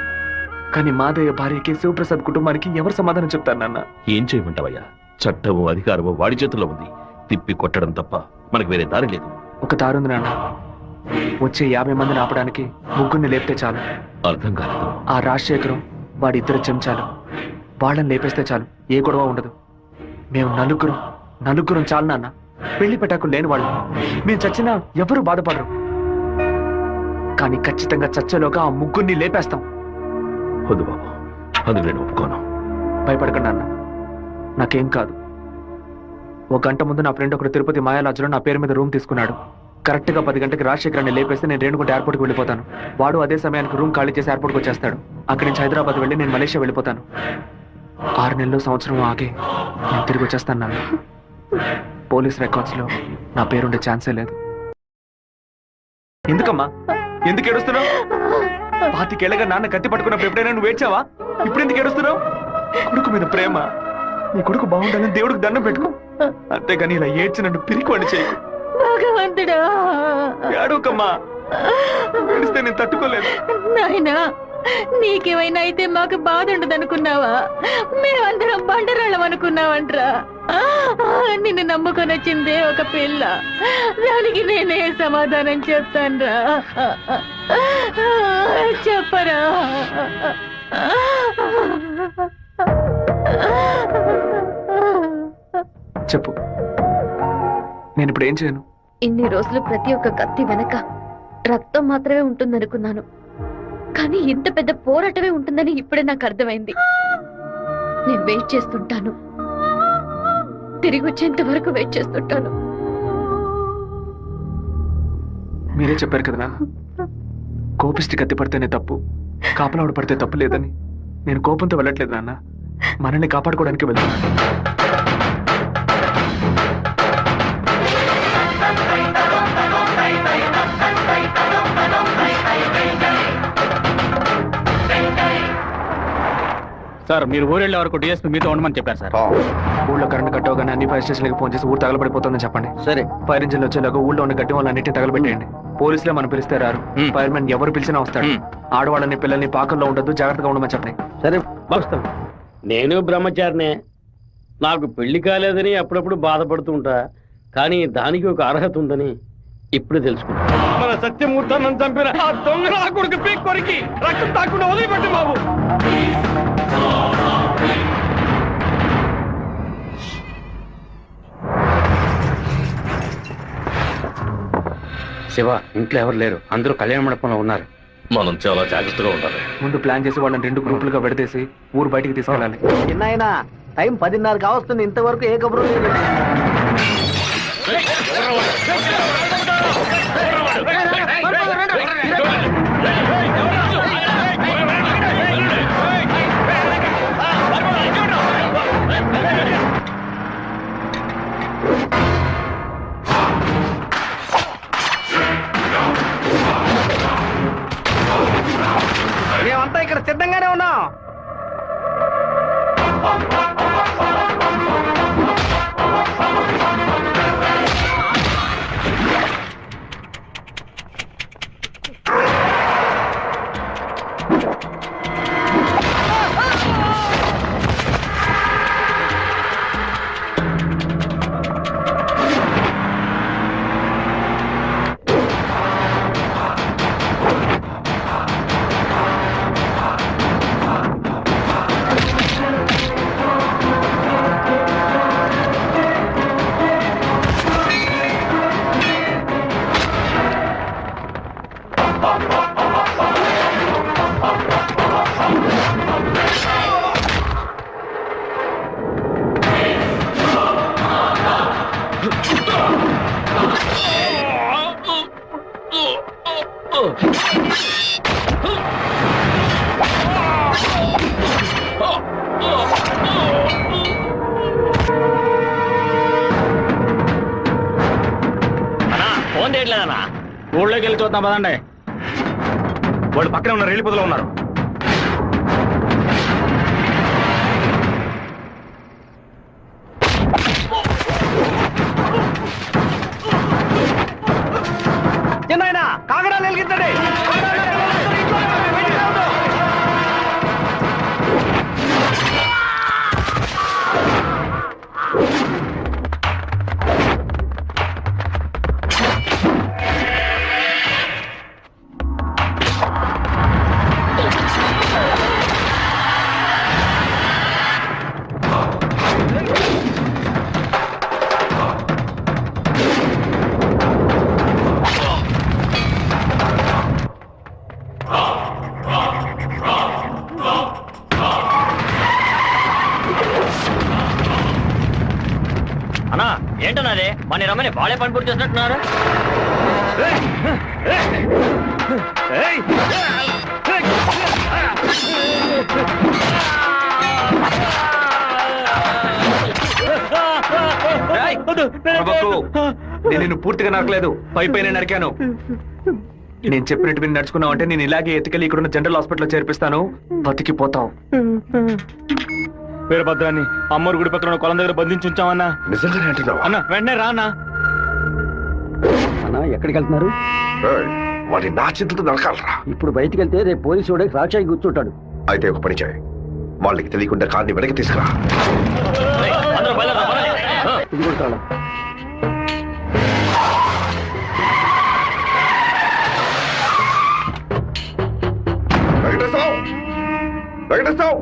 S5: కానీ మాదయ్య భార్యకి శివప్రసాద్ కుటుంబానికి ఎవరు సమాధానం చెప్తారు నాన్న?
S4: ఏం చేయమంటావయ్యా? చట్టము అధికారము వాడి చేతుల్లో ఉంది. తిప్పి కొట్టడం తప్ప మనకు వేరే దారి లేదు.
S5: ఒక దారుంది నాన్న. వచ్చే 50 మందిని ఆపడానికి ముగ్గురిని లేపితే చాలు.
S4: అర్థం కాలేదు. ఆ
S5: రాజశేఖరం వాడి 2 చెంచాలు వాళ్ళని లేపేస్తే చాలు, ఏ గొడవ ఉండదు. మేము నలుగురం చాలు నాన్న. పెళ్లి పెట్టాకు లేని వాళ్ళు. మేము చచ్చినా ఎవరు బాధపడరు. కానీ ఖచ్చితంగా చచ్చేలోగా ఆ ముగ్గురిని లేపేస్తాం.
S4: వద్దు బాబు, అది నేను ఒప్పుకోను.
S5: భయపడకండి అన్న, నాకేం కాదు. 1 గంట ముందు నా ఫ్రెండ్ ఒకడు తిరుపతి మాయాలాజ్లో నా పేరు మీద రూమ్ తీసుకున్నాడు. కరెక్ట్ గా 10 గంటకి రాజశేఖరాన్ని లేపేస్తే నేను రేణుగుంట ఎయిర్పోర్ట్కి వెళ్ళిపోతాను. వాడు అదే సమయానికి రూమ్ ఖాళీ చేసి ఎయిర్పోర్ట్కి వచ్చేస్తాడు. అక్కడి నుంచి హైదరాబాద్ వెళ్ళి నేను మలేషియా వెళ్ళిపోతాను. 6 నెలలు సంవత్సరం ఆగి నేను తిరిగి వచ్చేస్తాను నాన్న. పోలీస్ రికార్డ్స్ లో నా పేరుండే ఛాన్సే లేదు. ఎందుకమ్మా, ఎందుకు ఏడుస్తున్నావు? 25 ఏళ్ళగా నాన్న కత్తి పట్టుకున్నప్పుడు ఎప్పుడైనా నువ్వు ఏడ్చావా? ఇప్పుడు ఎందుకు ఏడుస్తున్నావు? కొడుకు మీద ప్రేమ. నీ కొడుకు బాగుండాలని దేవుడికి దండం పెట్టుకో. అంతేగాని ఇలా ఏడ్చి నన్ను పిరికివాడిని చేయకు.
S15: భగవంతుడా,
S5: ఏడవకమ్మా. ఏడిస్తే నేను తట్టుకోలేదు.
S15: నాయనా, నీకేమైనా అయితే మాకు బాధ ఉండదు అనుకున్నావా? మేమందరం బండరాళ్ళం అనుకున్నావంట్రా. నిన్ను నమ్ముకొని వచ్చిందే ఒక పిల్ల. దానికి నేనే సమాధానం చెప్తాన్రా. చెప్పరా?
S5: చెప్పు, నేను ఇప్పుడు ఏం చేయను?
S3: ఇన్ని రోజులు ప్రతి ఒక్క కత్తి వెనక రక్తం మాత్రమే ఉంటుందనుకున్నాను. కానీ ఇంత పెద్ద పోరాటమే ఉంటుందని ఇప్పుడే నాకు అర్థమైంది. నేను వెయిట్ చేస్తుంటాను, తిరిగి వచ్చేంత వరకు వెయిట్ చేస్తుంటాను.
S5: మీరే చెప్పారు కదా నాన్న, కోపిష్టి కత్తి పడితేనే తప్పు, కాపలావిడ పడితే తప్పు లేదని. నేను కోపంతో వెళ్ళట్లేదు నాన్న, మనల్ని కాపాడుకోవడానికి వెళ్తున్నాను.
S17: సార్, మీరు ఊరెళ్ళే వరకు డిఎస్పీ మీతో ఉండమని చెప్పారు సార్.
S5: ఊళ్ళో కరెంట్ కట్ అవగానే అన్ని ఫైర్ స్టేషన్లకు ఫోన్ చేసి ఊరు తగలబడిపోతుందని చెప్పండి. సరే. ఫైర్ ఇంజిన్ వచ్చేలాగా ఊళ్ళో ఉన్న గడ్డి వాళ్ళన్నింటినీ తగలబెట్టేయండి. పోలీసులే మనం పిలిస్తే రారు. ఫైర్ మ్యాన్ ఎవరు పిలిచినా వస్తాడు. ఆడవాళ్ళని పిల్లల్ని పాకల్లో ఉండొద్దు, జాగ్రత్తగా ఉండమని చెప్పండి.
S6: సరే వస్తాం. నేను బ్రహ్మచారినే. నాకు పెళ్లి కాలేదని అప్పుడప్పుడు బాధపడుతూ ఉంటా. కానీ దానికి ఒక అర్హత ఉందని ఇప్పుడు తెలుసుకున్నా. మన సత్యమూర్తాన్ని చంపిన ఆ దొంగ నా కొడుకు పీక్ కొరికి రక్తం తాకుండా వదిలిపెట్టు బాబు.
S11: శివ, ఇంట్లో ఎవరు లేరు, అందరూ కళ్యాణ మండపంలో ఉన్నారు.
S4: మనం చాలా జాగ్రత్తగా ఉండాలి.
S5: ముందు ప్లాన్ చేసి వాళ్ళని 2 గ్రూపులుగా విడదీసి ఊరు బయటికి తీసుకెళ్ళాలి.
S2: చిన్నాయన, టైం 10:30 కావస్తుంది, ఇంతవరకు ఏ కబురు లేదు. మేమంతా ఇక్కడ సిద్ధంగానే ఉన్నాం.
S11: ఫోన్ చేయట్లేదన్నా. ఊళ్ళోకి వెళ్ళి చూద్దాం పదండి. వాళ్ళు పక్కనే ఉన్న రైలు పొదలో ఉన్నారు.
S2: చిన్న కాగడాలు వెలిగించండి.
S11: అన్నా ఏంటన్నది మన రమ్మని బాలే పని పూర్తి చేస్తున్నట్టున్నారు.
S5: నేను నిన్ను పూర్తిగా నరకలేదు, పైపైన నరికాను. నేను చెప్పినట్టు మీరు నడుచుకున్నావు అంటే నేను ఇలాగే ఎత్తుకెళ్ళి ఇక్కడ ఉన్న జనరల్ హాస్పిటల్లో చేర్పిస్తాను, బతికిపోతావు.
S11: వీరభద్రాన్ని అమ్మోరు గుడి పక్కన కొలం దగ్గర బంధించి ఉంచామన్నా.
S1: నిజంగానే అంటున్నావా?
S11: అన్న వెంటనే రానా.
S16: అన్నా ఎక్కడికి వెళ్తున్నారు?
S1: వాడి నా చింతతో నరకాలరా.
S16: ఇప్పుడు బయటికి వెళ్తే రేపు పోలీసు వాడే రాచాయి కూర్చుంటాడు.
S1: అయితే ఒక పని చేయి, వాళ్ళకి తెలియకుండా కార్ని వెనక్కి తీసుకురా.
S16: ఇది కూడా తాళం.
S1: వెంకటేశ్వరరావు, వెంకటేశ్వరరావు,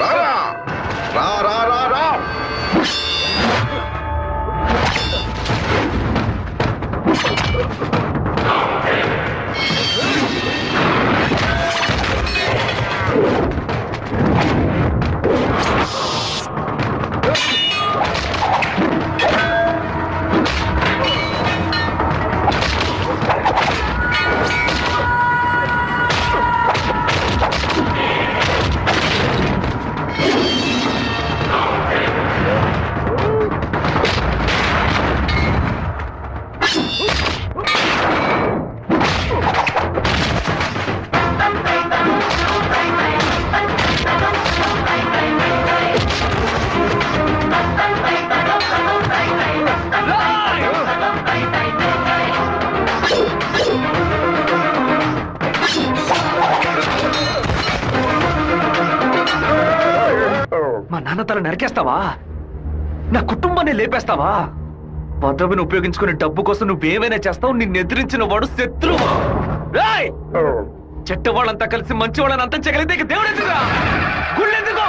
S1: రారా, రా రా రా రా.
S5: మా నాన్న తల నరికేస్తావా? నా కుటుంబాన్ని లేపేస్తావా? పదవిని ఉపయోగించుకునే డబ్బు కోసం నువ్వేమైనా చేస్తావు. నిన్ను ఎదిరించిన వాడు శత్రువు. చెట్ట వాళ్ళంతా కలిసి మంచి వాళ్ళని అంతం చేయగలిగితే ఇక దేవుడు ఎందుకురా? గుళ్ళెందుకు?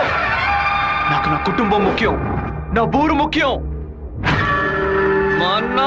S5: నాకు నా కుటుంబం ముఖ్యం, నా ఊరు ముఖ్యం. మా అన్న